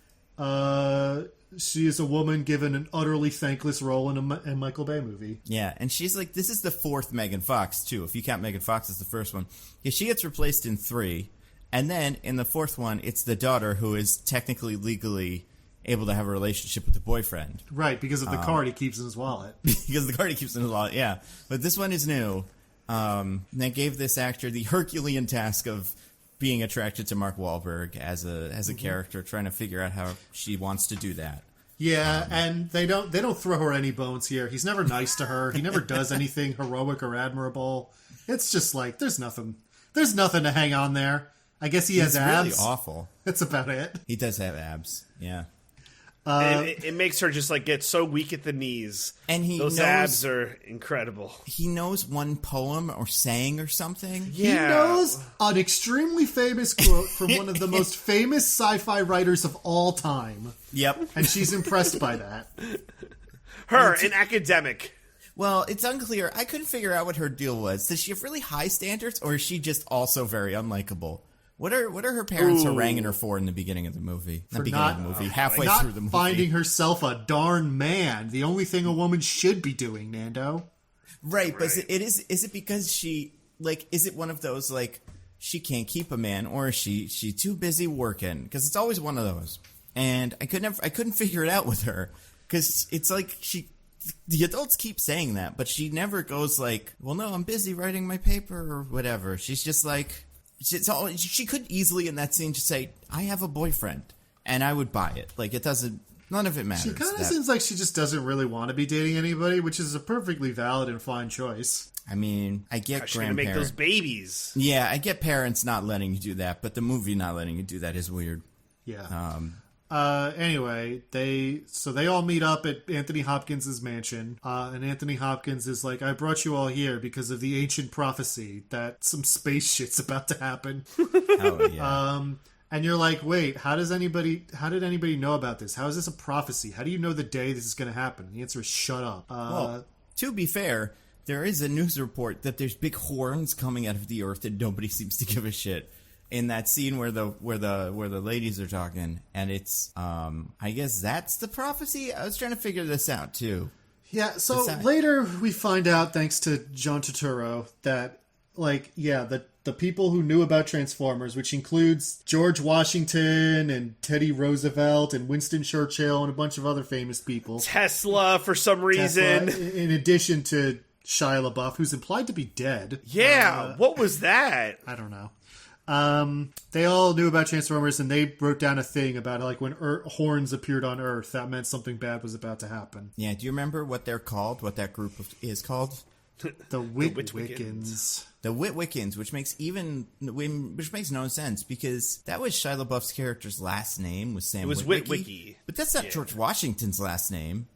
she is a woman given an utterly thankless role in a Michael Bay movie. Yeah, and she's like, this is the fourth Megan Fox, too, if you count Megan Fox as the first one. Yeah, she gets replaced in 3, and then in the fourth one, it's the daughter who is technically legally able to have a relationship with the boyfriend. Right, because of the card he keeps in his wallet. Because the card he keeps in his wallet, yeah. But this one is new. They gave this actor the Herculean task of being attracted to Mark Wahlberg as a character, trying to figure out how she wants to do that. Yeah, and they don't throw her any bones here. He's never nice to her. He never does anything heroic or admirable. It's just like there's nothing to hang on there. I guess he has abs. Really awful. That's about it. He does have abs. Yeah. And it makes her just like get so weak at the knees. And those abs are incredible. He knows one poem or saying or something. Yeah. He knows an extremely famous quote from one of the most famous sci-fi writers of all time. Yep. And she's impressed by that. An academic. Well, it's unclear. I couldn't figure out what her deal was. Does she have really high standards, or is she just also very unlikable? What are her parents haranguing her for in the beginning of the movie? Halfway through the movie. Finding herself a darn man. The only thing a woman should be doing, Nando. Right, but is it because she, like, is it one of those, like, she can't keep a man, or is she too busy working? Because it's always one of those. And I couldn't figure it out with her. Because it's like the adults keep saying that, but she never goes like, well, no, I'm busy writing my paper or whatever. She's just like, she could easily in that scene just say, I have a boyfriend, and I would buy it. Like, none of it matters. She kind of seems like she just doesn't really want to be dating anybody, which is a perfectly valid and fine choice. I mean, I get grandparents. She's gonna make those babies. Yeah, I get parents not letting you do that, but the movie not letting you do that is weird. Yeah. Anyway, they all meet up at Anthony Hopkins' mansion, and Anthony Hopkins is like, I brought you all here because of the ancient prophecy that some space shit's about to happen. Oh, yeah. And you're like, wait, how did anybody know about this? How is this a prophecy? How do you know the day this is going to happen? The answer is shut up. Well, to be fair, there is a news report that there's big horns coming out of the earth and nobody seems to give a shit. In that scene where the ladies are talking, and it's I guess that's the prophecy. I was trying to figure this out too. Yeah, so later we find out, thanks to John Turturro, that the people who knew about Transformers, which includes George Washington and Teddy Roosevelt and Winston Churchill and a bunch of other famous people. Tesla, for some reason. In addition to Shia LaBeouf, who's implied to be dead. Yeah, what was that? I don't know. They all knew about Transformers, and they wrote down a thing about like when horns appeared on Earth, that meant something bad was about to happen. Yeah, do you remember what they're called? What that group is called? The Witwickens. The Witwickens, which makes no sense because that was Shia LaBeouf's character's last name was Sam. It was Witwicky, but that's not George Washington's last name,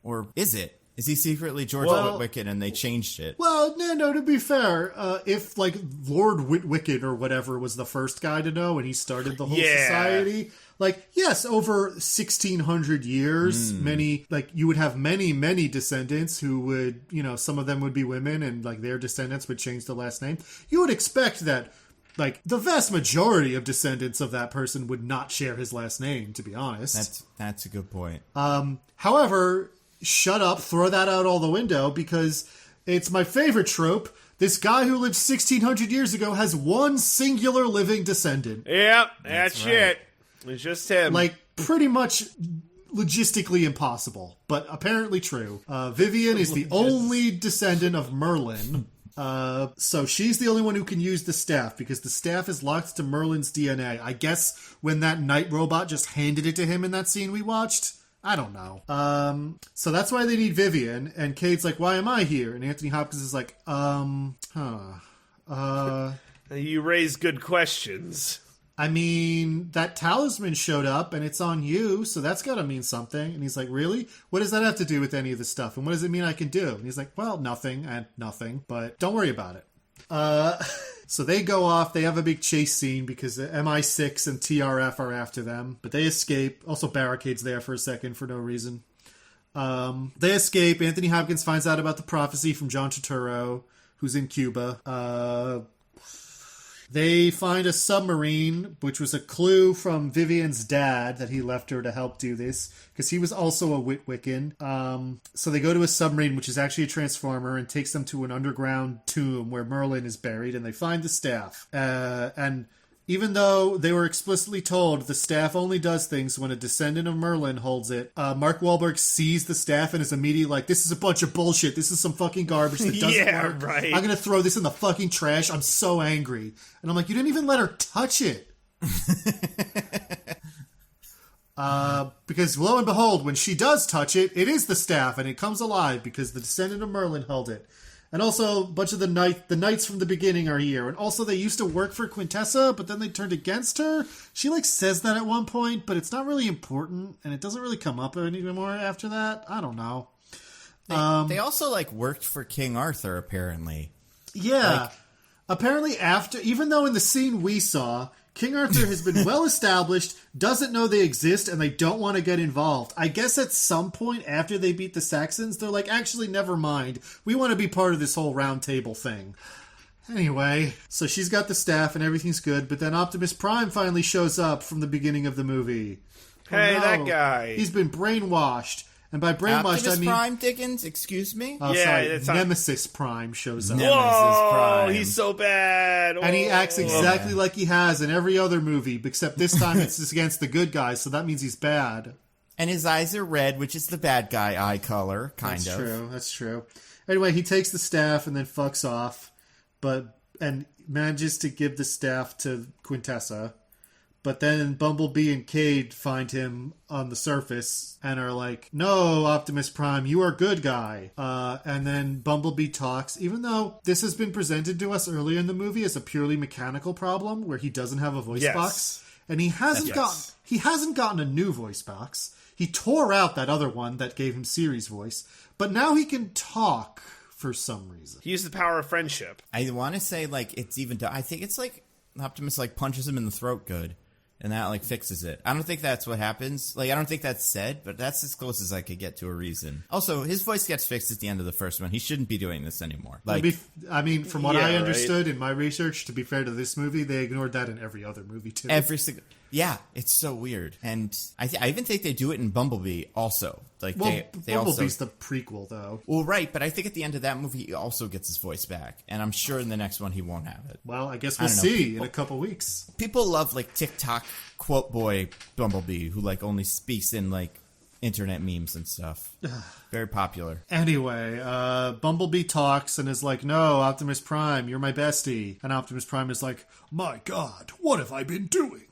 or is it? Is he secretly George Witwicken and they changed it? Well, no, to be fair, if like Lord Witwicken or whatever was the first guy to know and he started the whole society, like, yes, over 1,600 years, you would have many descendants who would, some of them would be women and like their descendants would change the last name. You would expect that like the vast majority of descendants of that person would not share his last name, to be honest. That's a good point. However, shut up, throw that out all the window, because it's my favorite trope. This guy who lived 1,600 years ago has one singular living descendant. Yep, that's right. It. It's just him. Like, pretty much logistically impossible, but apparently true. Vivian is the only descendant of Merlyn. So she's the only one who can use the staff, because the staff is locked to Merlyn's DNA. I guess when that night robot just handed it to him in that scene we watched. I don't know. So that's why they need Vivian, and Cade's like, why am I here? And Anthony Hopkins is like, You raise good questions. I mean, that talisman showed up, and it's on you, so that's gotta mean something. And he's like, really? What does that have to do with any of this stuff? And what does it mean I can do? And he's like, well, nothing, but don't worry about it. So they go off, they have a big chase scene because the MI6 and TRF are after them, but they escape. Also, Barricade's there for a second for no reason. They escape. Anthony Hopkins finds out about the prophecy from John Turturro, who's in Cuba. They find a submarine, which was a clue from Vivian's dad that he left her to help do this, because he was also a Witwicken. So they go to a submarine, which is actually a transformer, and takes them to an underground tomb where Merlyn is buried, and they find the staff. And even though they were explicitly told the staff only does things when a descendant of Merlyn holds it, Mark Wahlberg sees the staff and is immediately like, this is a bunch of bullshit. This is some fucking garbage that doesn't work. Right. I'm going to throw this in the fucking trash. I'm so angry. And I'm like, you didn't even let her touch it. Because lo and behold, when she does touch it, it is the staff and it comes alive because the descendant of Merlyn held it. And also, a bunch of the knights from the beginning are here. And also, they used to work for Quintessa, but then they turned against her. She, says that at one point, but it's not really important. And it doesn't really come up anymore after that. I don't know. They also, worked for King Arthur, apparently. Yeah. Apparently even though in the scene we saw, King Arthur has been well established, doesn't know they exist, and they don't want to get involved. I guess at some point after they beat the Saxons, they're like, actually, never mind. We want to be part of this whole round table thing. Anyway, so she's got the staff and everything's good, but then Optimus Prime finally shows up from the beginning of the movie. Hey, that guy. He's been brainwashed. And by brainwashed, Optimus I mean... Prime, Diggins? Excuse me? Oh, yeah, sorry. Nemesis Prime shows up. Whoa, he's so bad. And he acts exactly like he has in every other movie, except this time it's just against the good guys, so that means he's bad. And his eyes are red, which is the bad guy eye color, kind of. That's true. Anyway, he takes the staff and then fucks off, and manages to give the staff to Quintessa. But then Bumblebee and Cade find him on the surface and are like, no, Optimus Prime, you are good guy. And then Bumblebee talks, even though this has been presented to us earlier in the movie as a purely mechanical problem where he doesn't have a voice box. and he hasn't gotten a new voice box. He tore out that other one that gave him Siri's voice, but now he can talk for some reason. He used the power of friendship. I want to say, like, it's even... I think it's like Optimus, like, punches him in the throat good, and that, like, fixes it. I don't think that's what happens. Like, I don't think that's said, but that's as close as I could get to a reason. Also, his voice gets fixed at the end of the first one. He shouldn't be doing this anymore. Like, I mean, from what I understood in my research, to be fair to this movie, they ignored that in every other movie, too. Every single... Yeah, it's so weird. And I even think they do it in Bumblebee also. Like, they Bumblebee's the prequel, though. Well, right, but I think at the end of that movie, he also gets his voice back. And I'm sure in the next one, he won't have it. Well, I guess we'll see in a couple weeks. People love, like, TikTok quote boy Bumblebee, who, like, only speaks in, like, internet memes and stuff. Very popular. Anyway, Bumblebee talks and is like, no, Optimus Prime, you're my bestie. And Optimus Prime is like, my God, what have I been doing?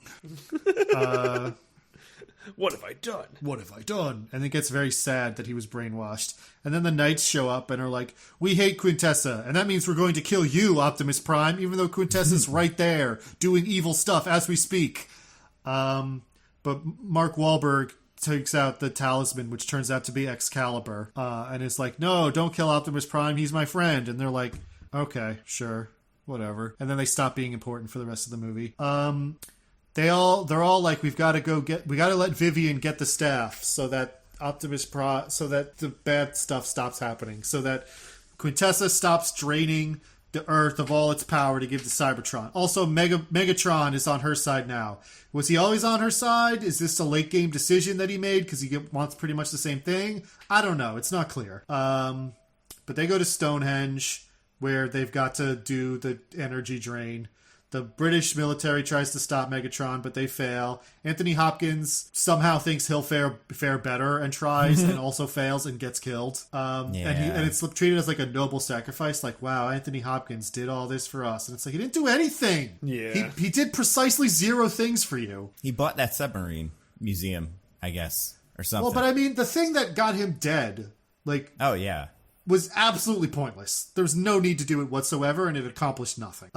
What have I done? What have I done? And it gets very sad that he was brainwashed. And then the Knights show up and are like, we hate Quintessa, and that means we're going to kill you, Optimus Prime, even though Quintessa's right there doing evil stuff as we speak. But Mark Wahlberg takes out the talisman, which turns out to be Excalibur, and is like, no, don't kill Optimus Prime, he's my friend. And they're like, okay, sure, whatever. And then they stop being important for the rest of the movie. They're all like, we got to let Vivian get the staff so that so that the bad stuff stops happening, so that Quintessa stops draining the Earth of all its power to give to Cybertron. Also, Megatron is on her side now. Was he always on her side? Is this a late game decision that he made because he wants pretty much the same thing? I don't know. It's not clear. But they go to Stonehenge, where they've got to do the energy drain. The British military tries to stop Megatron, but they fail. Anthony Hopkins somehow thinks he'll fare better and tries, and also fails and gets killed. And it's treated as like a noble sacrifice. Like, wow, Anthony Hopkins did all this for us, and it's like, he didn't do anything. Yeah, he did precisely 0 things for you. He bought that submarine museum, I guess, or something. Well, but I mean, the thing that got him dead, like, oh yeah, was absolutely pointless. There was no need to do it whatsoever, and it accomplished nothing.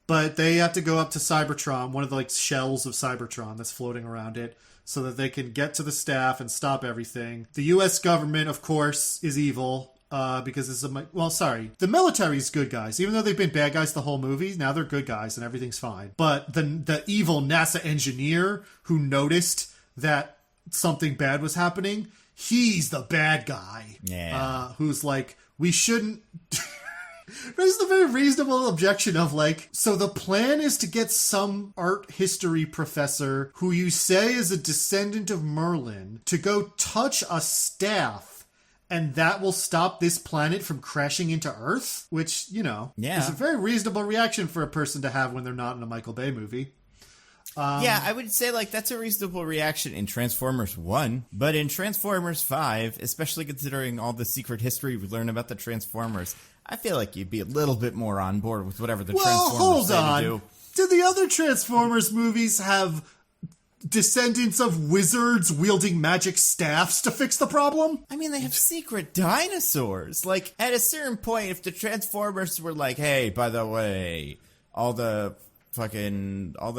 But they have to go up to Cybertron, one of the, like, shells of Cybertron that's floating around it, so that they can get to the staff and stop everything. The U.S. government, of course, is evil, because it's the military's good guys. Even though they've been bad guys the whole movie, now they're good guys and everything's fine. But the evil NASA engineer who noticed that something bad was happening, he's the bad guy. Yeah. Who's like, we shouldn't... Raised a very reasonable objection of like, so the plan is to get some art history professor who you say is a descendant of Merlyn to go touch a staff, and that will stop this planet from crashing into Earth? Which, is a very reasonable reaction for a person to have when they're not in a Michael Bay movie. Yeah, I would say, like, that's a reasonable reaction in Transformers 1, but in Transformers 5, especially considering all the secret history we learn about the Transformers, I feel like you'd be a little bit more on board with whatever the Transformers say to do. Did the other Transformers movies have descendants of wizards wielding magic staffs to fix the problem? I mean, they have secret dinosaurs. Like, at a certain point, if the Transformers were like, hey, by the way, all the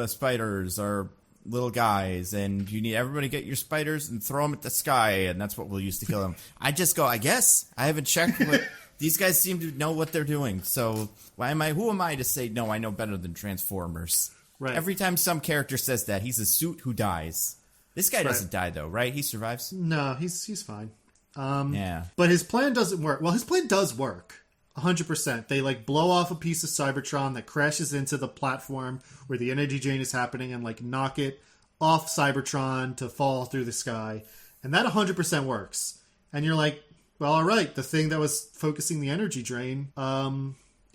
spiders are little guys, and you need everybody to get your spiders and throw them at the sky, and that's what we'll use to kill them. I just go, I guess. I haven't checked what... These guys seem to know what they're doing, so who am I to say, no, I know better than Transformers? Right. Every time some character says that, he's a suit who dies. This guy doesn't die, though, right? He survives? No, he's fine. Yeah. But his plan doesn't work. Well, his plan does work. 100%. They, like, blow off a piece of Cybertron that crashes into the platform where the energy drain is happening and, like, knock it off Cybertron to fall through the sky. And that 100% works. And you're like, well, all right, the thing that was focusing the energy drain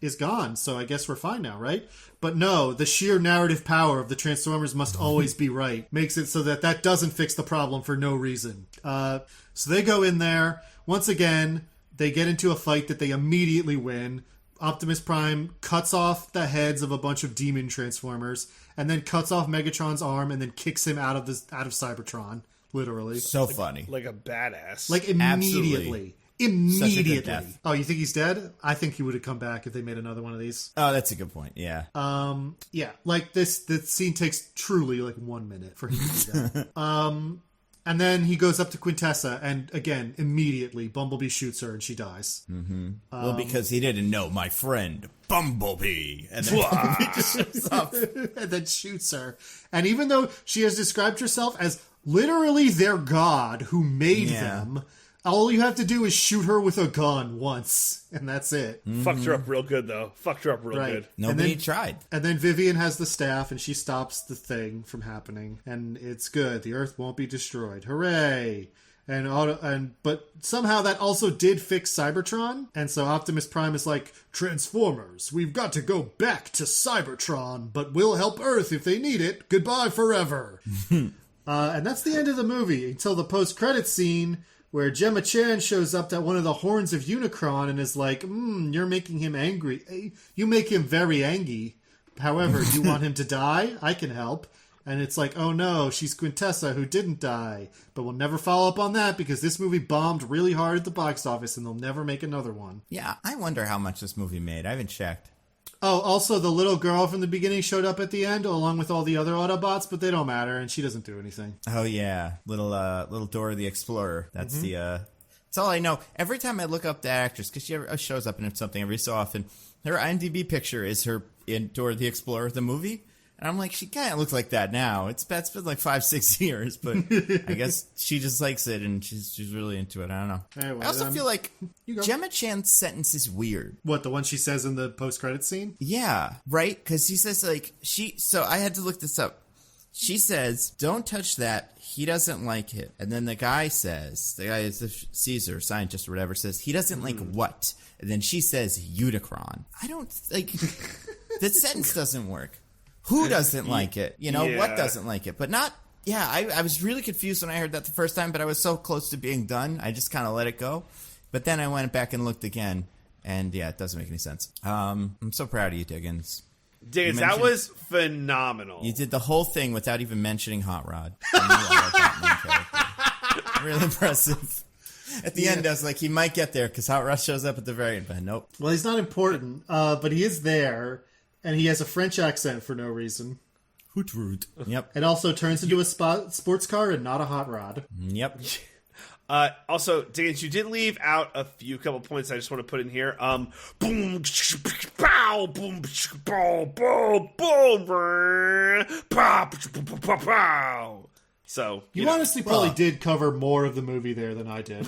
is gone, so I guess we're fine now, right? But no, the sheer narrative power of the Transformers must always be right. Makes it so that doesn't fix the problem for no reason. So they go in there. Once again, they get into a fight that they immediately win. Optimus Prime cuts off the heads of a bunch of demon Transformers, and then cuts off Megatron's arm, and then kicks him out of Cybertron. Literally. So funny. Like a badass. Like, immediately. immediately. Oh, you think he's dead? I think he would have come back if they made another one of these. Oh, that's a good point. Yeah. Yeah. Like this scene takes truly like 1 minute for him to do that. And then he goes up to Quintessa, and again, immediately, Bumblebee shoots her, and she dies. Mm-hmm. Well, because he didn't know my friend, Bumblebee. And then Bumblebee just shows up. And then shoots her. And even though she has described herself as literally their god who made them, all you have to do is shoot her with a gun once, and that's it. Mm-hmm. Fucked her up real good, though. Fucked her up real good. Nobody tried. And then Vivian has the staff, and she stops the thing from happening, and it's good. The Earth won't be destroyed. Hooray! But somehow that also did fix Cybertron, and so Optimus Prime is like, Transformers, we've got to go back to Cybertron, but we'll help Earth if they need it. Goodbye forever. And that's the end of the movie, until the post-credits scene, where Gemma Chan shows up at one of the horns of Unicron and is like, you're making him angry. You make him very angry. However, you want him to die? I can help. And it's like, oh no, she's Quintessa who didn't die. But we'll never follow up on that because this movie bombed really hard at the box office and they'll never make another one. Yeah, I wonder how much this movie made. I haven't checked. Oh, also the little girl from the beginning showed up at the end along with all the other Autobots, but they don't matter, and she doesn't do anything. Oh yeah, little Dora the Explorer. That's that's all I know. Every time I look up the actress, because she shows up in something every so often, her IMDb picture is her in Dora the Explorer, the movie. And I'm like, she kind of looks like that now. It's been like 5-6 years, but I guess she just likes it and she's really into it. I don't know. Anyway, I also feel like Gemma Chan's sentence is weird. What, the one she says in the post-credits scene? Yeah, right? Because he says like, so I had to look this up. She says, don't touch that. He doesn't like it. And then the guy is the Caesar, scientist or whatever, says, he doesn't like what? And then she says, Unicron. I don't, like, the sentence doesn't work. Who doesn't like it? You know, what doesn't like it? But not, I was really confused when I heard that the first time, but I was so close to being done, I just kind of let it go. But then I went back and looked again, and it doesn't make any sense. I'm so proud of you, Diggins. Diggins, that was phenomenal. You did the whole thing without even mentioning Hot Rod. Really impressive. At the end, I was like, he might get there, because Hot Rod shows up at the very end, but nope. Well, he's not important, but he is there. And he has a French accent for no reason. Hoot root. Yep. It also turns into a sports car and not a hot rod. Yep. Also, Diggins, you did leave out a couple points I just want to put in here. Boom, pow, boom, pow, boom, boom, pow, pow. So you honestly probably did cover more of the movie there than I did.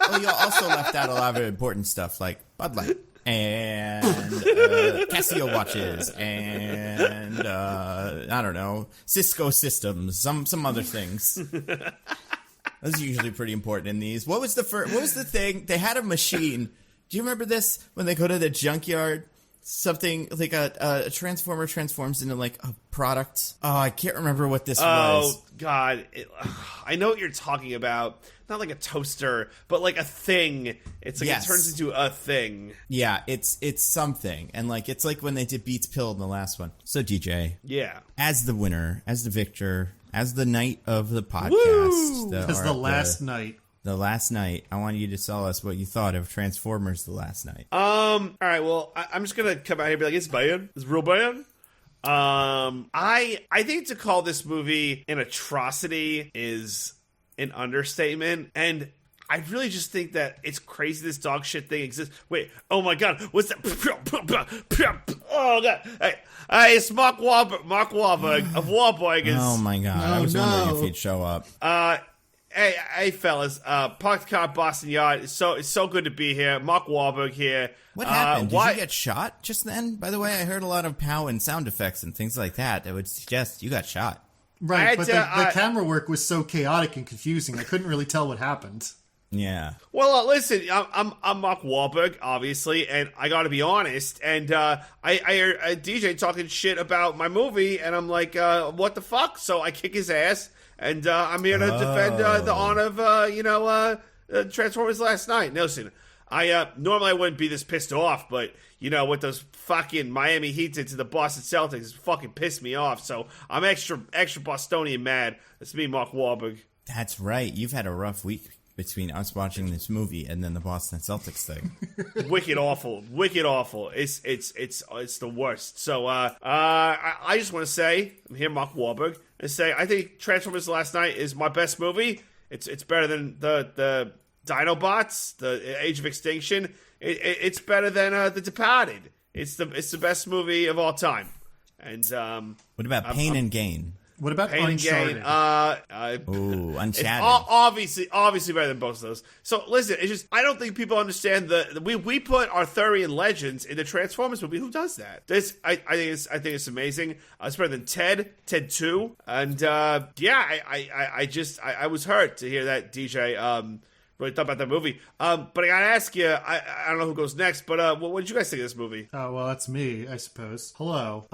Well, you also left out a lot of important stuff like Bud Light. And Casio watches, and I don't know, Cisco systems, some other things. Those are usually pretty important in these. What was the thing? They had a machine. Do you remember this? When they go to the junkyard, something like a transformer transforms into like a product. Oh, I can't remember what this was. Oh God, I know what you're talking about. Not like a toaster, but like a thing. It's like it turns into a thing. Yeah, it's something. And like it's like when they did Beats Pill in the last one. So DJ. Yeah. As the winner, as the victor, as the night of the podcast. As the last night. The last night. I want you to tell us what you thought of Transformers the last night. All right, well, I'm just gonna come out here and be like, it's bad. It's real bad. I think to call this movie an atrocity is an understatement, and I really just think that it's crazy this dog shit thing exists. Wait, oh my God, what's that? Oh God, hey, it's Mark Wahlberg of Wahlberg. Oh my God, I was wondering if he'd show up. Hey, fellas, parked car, Boston Yard. It's so good to be here. Mark Wahlberg here. What happened? Did you get shot just then? By the way, I heard a lot of pow and sound effects and things like that would suggest you got shot. Right, but the camera work was so chaotic and confusing, I couldn't really tell what happened. Yeah. Well, listen, I'm Mark Wahlberg, obviously, and I got to be honest. And I hear a DJ talking shit about my movie, and I'm like, what the fuck? So I kick his ass, and I'm here to defend the honor of Transformers last night. Now, listen, normally I wouldn't be this pissed off, but what those fucking Miami Heat did to the Boston Celtics fucking pissed me off. So I'm extra Bostonian mad. That's me, Mark Wahlberg. That's right. You've had a rough week between us watching this movie and then the Boston Celtics thing. Wicked awful. It's the worst. So I just want to say, I'm here, Mark Wahlberg, and say I think Transformers Last Night is my best movie. It's better than the Dinobots, the Age of Extinction. It's better than The Departed. It's the best movie of all time. And what about Pain and Gain? What about Pain Uncharted? And Gain? Uncharted. Obviously better than both of those. So listen, it's just I don't think people understand we put Arthurian legends in the Transformers movie. Who does that? I think it's amazing. It's better than Ted 2, and I was hurt to hear that DJ really thought about that movie. But I gotta ask you, I don't know who goes next, but what did you guys think of this movie? Oh, well, that's me, I suppose. Hello.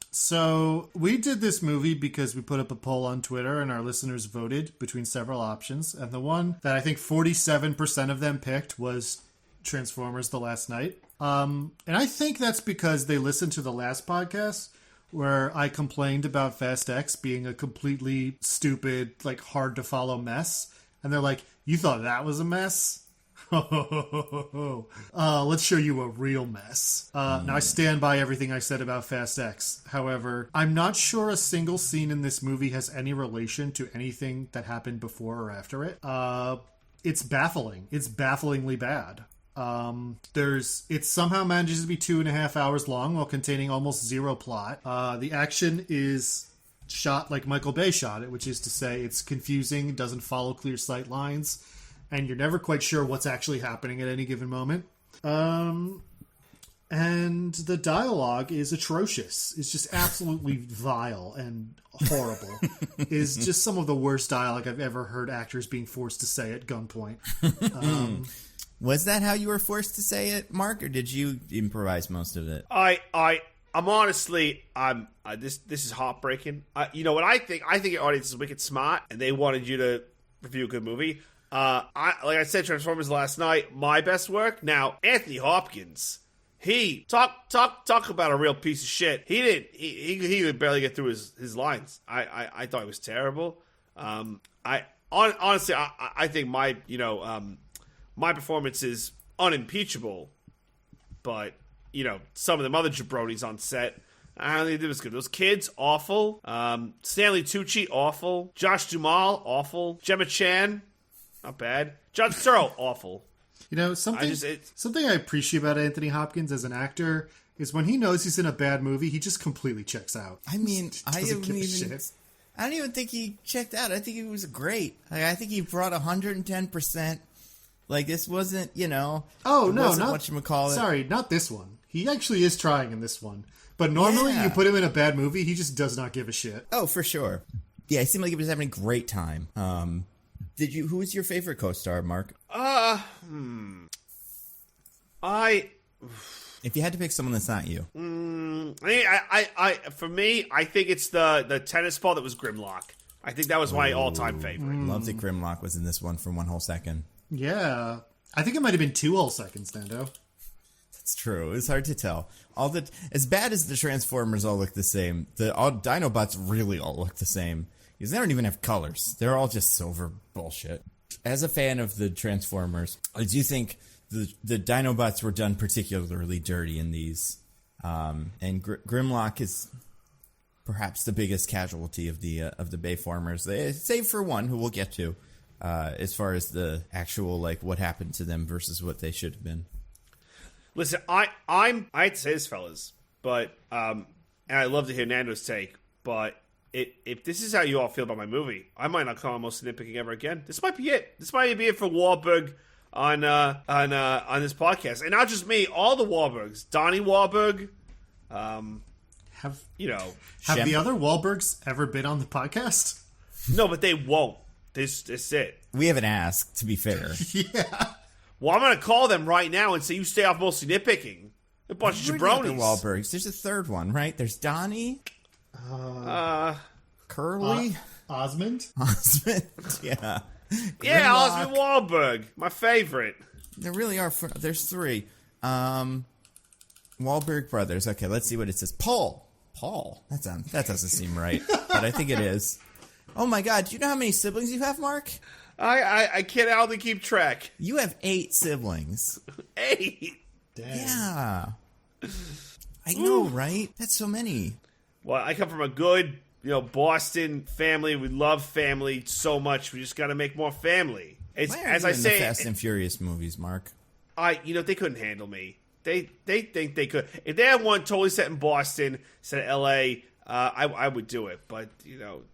So we did this movie because we put up a poll on Twitter and our listeners voted between several options. And the one that I think 47% of them picked was Transformers The Last Night. And I think that's because they listened to the last podcast where I complained about Fast X being a completely stupid, like hard to follow mess. And they're like, you thought that was a mess? Let's show you a real mess. Now, I stand by everything I said about Fast X. However, I'm not sure a single scene in this movie has any relation to anything that happened before or after it. It's baffling. It's bafflingly bad. It somehow manages to be 2.5 hours long while containing almost zero plot. The action is shot like Michael Bay shot it, which is to say it's confusing, doesn't follow clear sight lines, and you're never quite sure what's actually happening at any given moment. And the dialogue is atrocious. It's just absolutely vile and horrible. It's just some of the worst dialogue I've ever heard actors being forced to say at gunpoint. Was that how you were forced to say it, Mark, or did you improvise most of it? I'm honestly, this is heartbreaking. You know what I think? I think your audience is wicked smart, and they wanted you to review a good movie. Like I said, Transformers Last Night, my best work. Now, Anthony Hopkins, he talk about a real piece of shit. He could barely get through his lines. I thought it was terrible. Honestly, I think my performance is unimpeachable, but some of them other jabronis on set, I don't think it was good. Those kids, awful. Stanley Tucci, awful. Josh Duhamel, awful. Gemma Chan, not bad. John Turturro, awful. Something I appreciate about Anthony Hopkins as an actor is when he knows he's in a bad movie, he just completely checks out. I mean, I don't even think he checked out. I think he was great. I think he brought 110%. Like, this wasn't, Oh, no, not whatchamacallit. Sorry, not this one. He actually is trying in this one. But normally you put him in a bad movie, he just does not give a shit. Oh, for sure. Yeah, it seemed like he was having a great time. Who was your favorite co-star, Mark? If you had to pick someone that's not you. For me, I think it's the tennis ball that was Grimlock. I think that was my all-time favorite. Love that Grimlock was in this one for one whole second. Yeah. I think it might have been 2 whole seconds, Nando. That's true. It's hard to tell. As bad as the Transformers all look the same, the Dinobots really all look the same. Because they don't even have colors. They're all just silver bullshit. As a fan of the Transformers, I do think the Dinobots were done particularly dirty in these. And Grimlock is perhaps the biggest casualty of the Bayformers. Save for one, who we'll get to. As far as the actual, what happened to them versus what they should have been. Listen, I hate to say this, fellas, but, and I'd love to hear Nando's take, but if this is how you all feel about my movie, I might not call Mostly Nitpicking ever again. This might be it. This might be it for Wahlberg on this podcast. And not just me, all the Wahlbergs. Donnie Wahlberg, Have the other Wahlbergs ever been on the podcast? No, but they won't. This is it. We haven't asked, to be fair. Yeah. Well, I'm going to call them right now and say you stay off Mostly Nitpicking. A bunch of jabronis. The Wahlbergs. There's a third one, right? There's Donnie. Curly. Osmond. Yeah. Yeah, Osmond Wahlberg. My favorite. There really are. There's 3. Wahlberg brothers. Okay, let's see what it says. Paul. That doesn't seem right, but I think it is. Oh my God! Do you know how many siblings you have, Mark? I can't hardly keep track. You have 8 siblings. 8? Dang. Yeah. I know, right? That's so many. Well, I come from a good, Boston family. We love family so much. We just got to make more family. It's Why are as you I in say, the Fast and Furious movies, Mark. they couldn't handle me. They think they could. If they had one totally set in Boston, set in L.A., I would do it. But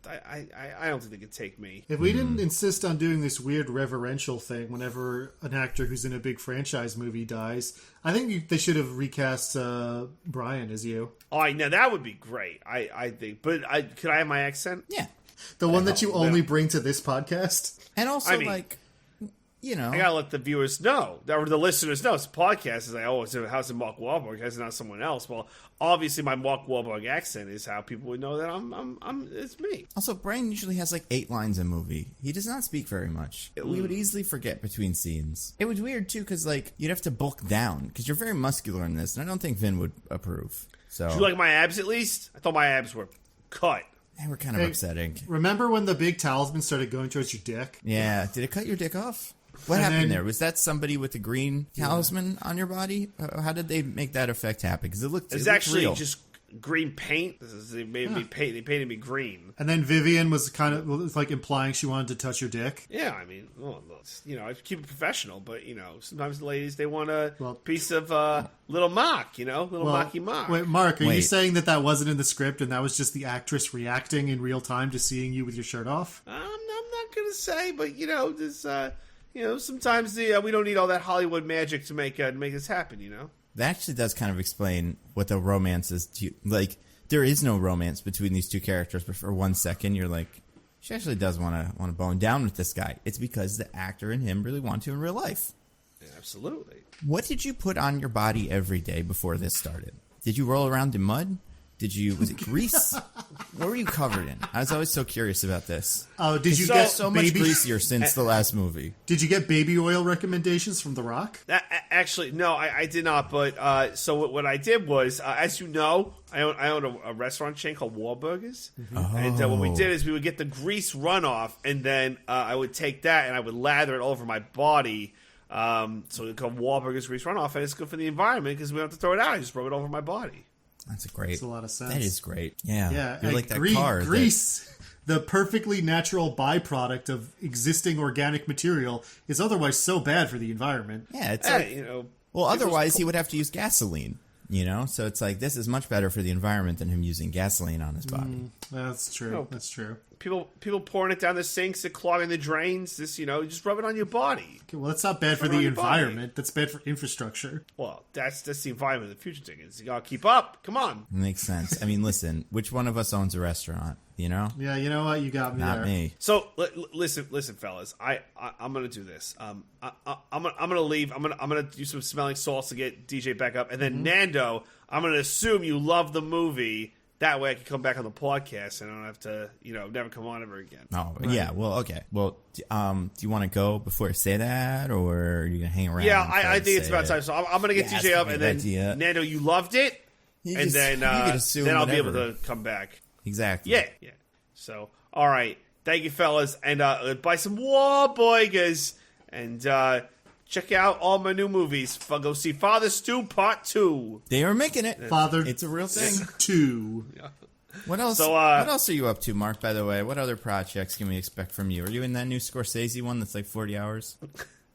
I don't think they could take me. If we didn't insist on doing this weird reverential thing whenever an actor who's in a big franchise movie dies, I think they should have recast Brian as you. Oh, now that would be great. I think. But could I have my accent? Yeah. The one that you only bring to this podcast? And also, I gotta let the viewers know, or the listeners know. It's a podcast. Is like, how's the Mark Wahlberg? It's not someone else. Well, obviously, my Mark Wahlberg accent is how people would know that it's me. Also, Brian usually has 8 lines a movie. He does not speak very much. We would easily forget between scenes. It was weird too, because you'd have to bulk down because you're very muscular in this, and I don't think Vin would approve. So, do you like my abs at least? I thought my abs were cut. They were kind of upsetting. Remember when the big talisman started going towards your dick? Yeah. Did it cut your dick off? What happened there? Was that somebody with a green talisman on your body? How did they make that effect happen? Because it looked actually real. just green paint. They painted me green. And then Vivian was kind of implying she wanted to touch your dick. Yeah, I mean, I keep it professional, but sometimes the ladies they want a piece of little mock, mocky mock. Wait, Mark, are you saying that wasn't in the script and that was just the actress reacting in real time to seeing you with your shirt off? I'm not gonna say, but there's sometimes we don't need all that Hollywood magic to make this happen. That actually does kind of explain what the romance is. There is no romance between these two characters, but for 1 second, you're like, she actually does want to bone down with this guy. It's because the actor and him really want to in real life. Yeah, absolutely. What did you put on your body every day before this started? Did you roll around in mud? Was it grease? What were you covered in? I was always so curious about this. Oh, did you get so much greasier since the last movie? Did you get baby oil recommendations from The Rock? Actually, no, I did not. But so what I did was, as you know, I own a restaurant chain called Wahlburgers, and what we did is we would get the grease runoff, and then I would take that and I would lather it all over my body. So it's called Wahlburgers grease runoff, and it's good for the environment because we don't have to throw it out. I just rub it over my body. That's great. Makes a lot of sense. That is great. Yeah. You're like that car. Grease, the perfectly natural byproduct of existing organic material, is otherwise so bad for the environment. Yeah, it's well, otherwise he would have to use gasoline. So it's this is much better for the environment than him using gasoline on his body. That's true. That's true. People pouring it down the sinks and clogging the drains. This, just rub it on your body. Okay, well, that's not bad for the environment. That's bad for infrastructure. Well, that's the environment of the future tickets. You gotta keep up. Come on. Makes sense. I mean, listen, which one of us owns a restaurant? Yeah, you know what? You got me. Not there. me. So listen, fellas. I'm gonna do this. I'm gonna leave. I'm gonna do some smelling salts to get DJ back up, and then Nando, I'm gonna assume you love the movie. That way I can come back on the podcast and I don't have to, never come on ever again. Oh, right. Yeah. Well, okay. Well, do you want to go before I say that, or are you going to hang around? Yeah, I think it's about time. So I'm going to get DJ up, and then Nando, you loved it, then I'll be able to come back. Exactly. Yeah. So, all right. Thank you, fellas. And buy some Wahlburgers and check out all my new movies. Go see Father Stew Part 2. They are making it. It's a real thing. 2. Yeah. What else? What else are you up to, Mark? By the way, what other projects can we expect from you? Are you in that new Scorsese one that's 40 hours?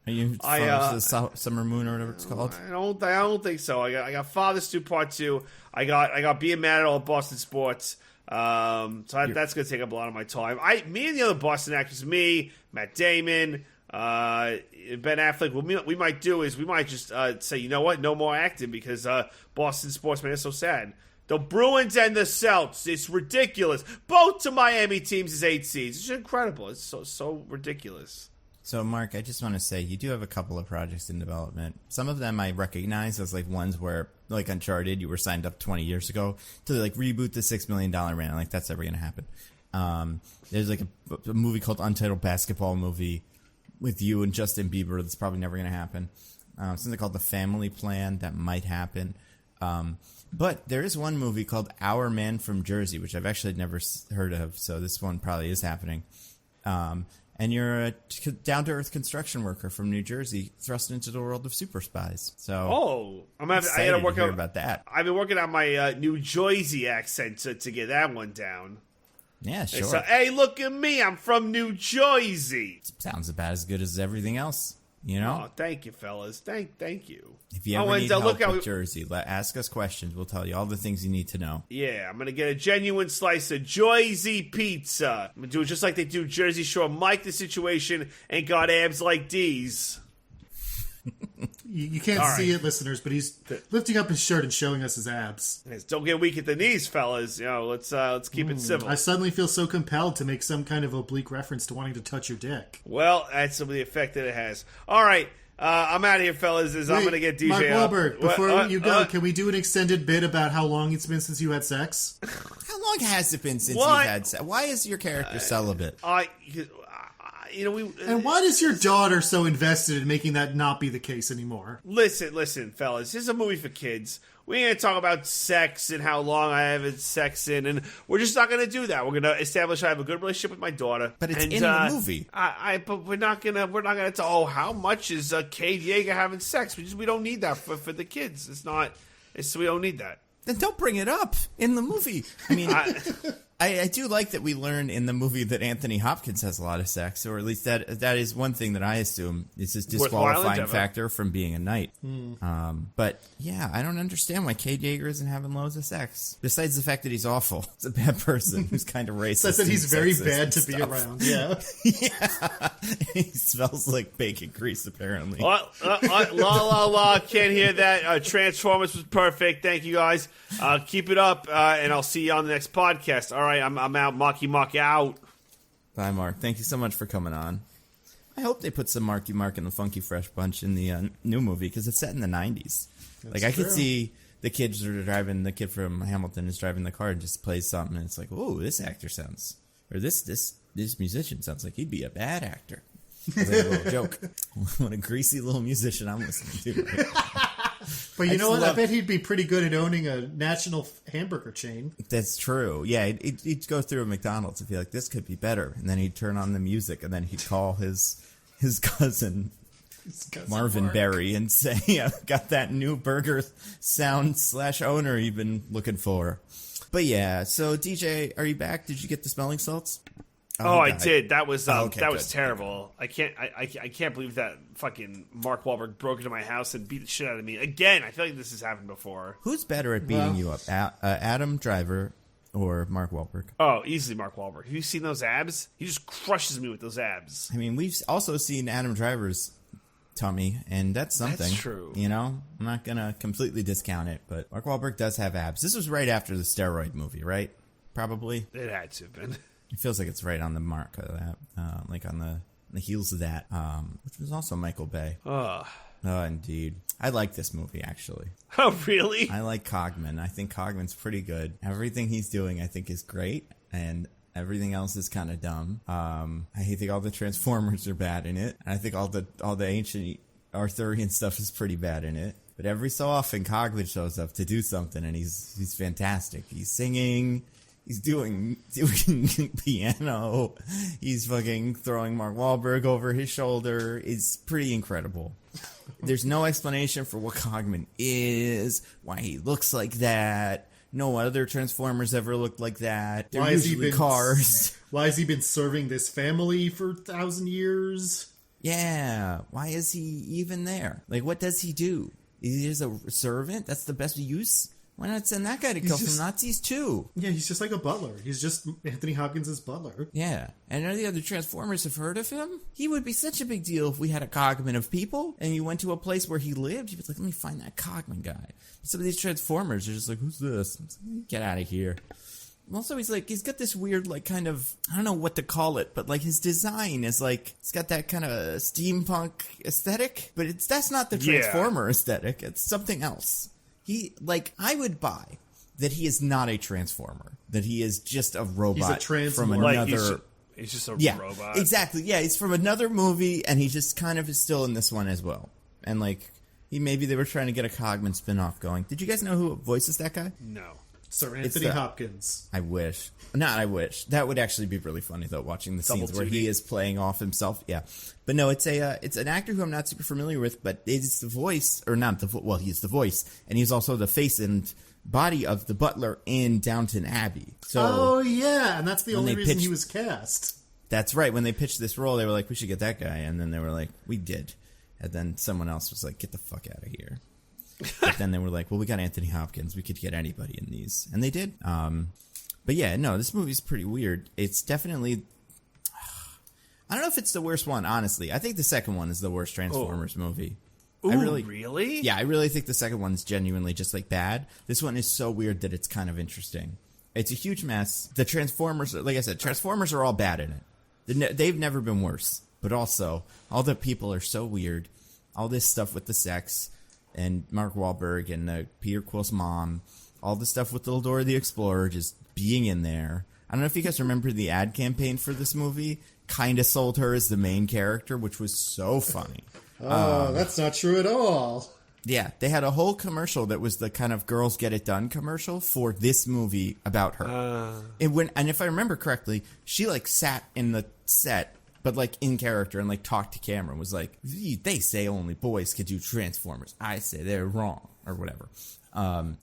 Are you the Summer Moon or whatever it's called? I don't think so. I got Father Stew Part 2. I got Being Mad at All Boston Sports. That's gonna take up a lot of my time. Me and the other Boston actors, Matt Damon, Ben Affleck, what we might do is we might just say, you know what, no more acting because Boston sportsmen is so sad. The Bruins and the Celts, it's ridiculous. Both to Miami teams is 8 seeds. It's incredible. It's so ridiculous. So, Mark, I just want to say you do have a couple of projects in development. Some of them I recognize as ones where, Uncharted, you were signed up 20 years ago to reboot the $6 million rant. That's never going to happen. There's a movie called Untitled Basketball Movie with you and Justin Bieber that's probably never going to happen. Something called The Family Plan that might happen. But there is one movie called Our Man from Jersey, which I've actually never heard of, so this one probably is happening. and you're a down-to-earth construction worker from New Jersey thrust into the world of super spies. So, I gotta work out about that. I've been working on my New Jersey accent to get that one down. Yeah, sure. So, hey, look at me! I'm from New Jersey. Sounds about as good as everything else. You know? Oh, thank you, fellas. Thank you. If you ever need help with Jersey, ask us questions. We'll tell you all the things you need to know. Yeah, I'm going to get a genuine slice of Jersey pizza. I'm going to do it just like they do Jersey Shore. Mike the situation ain't got abs like these. You can't see it, listeners, but he's lifting up his shirt and showing us his abs. Don't get weak at the knees, fellas. Let's keep it civil. I suddenly feel so compelled to make some kind of oblique reference to wanting to touch your dick. Well, that's some of the effect that it has. All right, I'm out of here, fellas. I'm going to get DJ Mark Wahlberg, before you go, can we do an extended bit about how long it's been since you had sex? How long has it been since you've had sex? Why is your character celibate? And why is your daughter so invested in making that not be the case anymore? Listen, fellas. This is a movie for kids. We ain't going to talk about sex and how long I have had sex in, and we're just not going to do that. We're going to establish I have a good relationship with my daughter. But it's in the movie. But we're not going to tell, how much is Cade Yeager having sex? We don't need that for the kids. We don't need that. Then don't bring it up in the movie. I mean, I do like that we learn in the movie that Anthony Hopkins has a lot of sex, or at least that is one thing that I assume is his disqualifying factor from being a knight. But yeah, I don't understand why Cade Yeager isn't having loads of sex. Besides the fact that he's awful. He's a bad person who's kind of racist. Says that he's very bad to be around. Yeah. Yeah. He smells like bacon grease, apparently. La, can't hear that. Transformers was perfect. Thank you, guys. Keep it up, and I'll see you on the next podcast. All right, I'm out. Marky out. Bye, Mark. Thank you so much for coming on. I hope they put some Marky Mark and the Funky Fresh Bunch in the new movie, because it's set in the 90s. I could see the kids that are driving, the kid from Hamilton is driving the car and just plays something, and it's like, oh, this actor sounds, or this musician sounds like he'd be a bad actor. That's a little joke. What a greasy little musician I'm listening to. Right? But you know what? I bet he'd be pretty good at owning a national hamburger chain. That's true. Yeah, he'd go through a McDonald's and be like, this could be better. And then he'd turn on the music, and then he'd call his cousin Marvin Mark Berry and say, I've got that new burger sound / owner you've been looking for. But yeah, so DJ, are you back? Did you get the smelling salts? Oh, I did. That was okay, was terrible. I can't believe that fucking Mark Wahlberg broke into my house and beat the shit out of me again. I feel like this has happened before. Who's better at beating you up, Adam Driver or Mark Wahlberg? Oh, easily Mark Wahlberg. Have you seen those abs? He just crushes me with those abs. I mean, we've also seen Adam Driver's tummy, and that's something. That's true. You know, I'm not gonna completely discount it, but Mark Wahlberg does have abs. This was right after the steroid movie, right? Probably. It had to have been. It feels like it's right on the mark of that, like on the heels of that, which was also Michael Bay. Oh, indeed. I like this movie, actually. Oh, really? I like Cogman. I think Cogman's pretty good. Everything he's doing, I think, is great, and everything else is kind of dumb. I think all the Transformers are bad in it, and I think all the ancient Arthurian stuff is pretty bad in it. But every so often, Cogman shows up to do something, and he's fantastic. He's singing. He's doing piano. He's fucking throwing Mark Wahlberg over his shoulder. It's pretty incredible. There's no explanation for what Cogman is, why he looks like that. No other Transformers ever looked like that. They're usually cars. Why has he been serving this family for 1,000 years? Yeah. Why is he even there? Like, what does he do? Is he just a servant? That's the best use? Why not send that guy to kill some Nazis, too? Yeah, he's just like a butler. He's just Anthony Hopkins' butler. Yeah. And none of the other Transformers have heard of him? He would be such a big deal if we had a Cogman of people, and you went to a place where he lived. You'd be like, let me find that Cogman guy. Some of these Transformers are just like, who's this? Get out of here. Also, he's got this weird, like, kind of, I don't know what to call it, but, like, his design is, like, it's got that kind of steampunk aesthetic, but that's not the Transformer aesthetic. It's something else. I would buy that he is not a Transformer, that he is just a robot from another... He's just a robot. Exactly, yeah, he's from another movie, and he just kind of is still in this one as well. And, like, maybe they were trying to get a Cogman spinoff going. Did you guys know who voices that guy? No. Sir Anthony Hopkins. I wish. Not I wish. That would actually be really funny, though, watching the scenes where he is playing off himself. Yeah. But no, it's an actor who I'm not super familiar with, but it's the voice, or not the well, he's the voice, and he's also the face and body of the butler in Downton Abbey. So, and that's the only reason he was cast. That's right. When they pitched this role, they were like, we should get that guy, and then they were like, we did. And then someone else was like, get the fuck out of here. But then they were like, well, we got Anthony Hopkins. We could get anybody in these. And they did. But yeah, no, this movie's pretty weird. It's definitely... I don't know if it's the worst one, honestly. I think the second one is the worst Transformers movie. Ooh, really? Yeah, I really think the second one's genuinely just, like, bad. This one is so weird that it's kind of interesting. It's a huge mess. The Transformers, like I said, Transformers are all bad in it. They've never been worse. But also, all the people are so weird. All this stuff with the sex... and Mark Wahlberg and Peter Quill's mom, all the stuff with Little Dora the Explorer just being in there. I don't know if you guys remember the ad campaign for this movie. Kind of sold her as the main character, which was so funny. That's not true at all. Yeah, they had a whole commercial that was the kind of Girls Get It Done commercial for this movie about her. And if I remember correctly, she like sat in the set, but like in character and like talked to camera, was like, they say only boys could do Transformers. I say they're wrong or whatever. I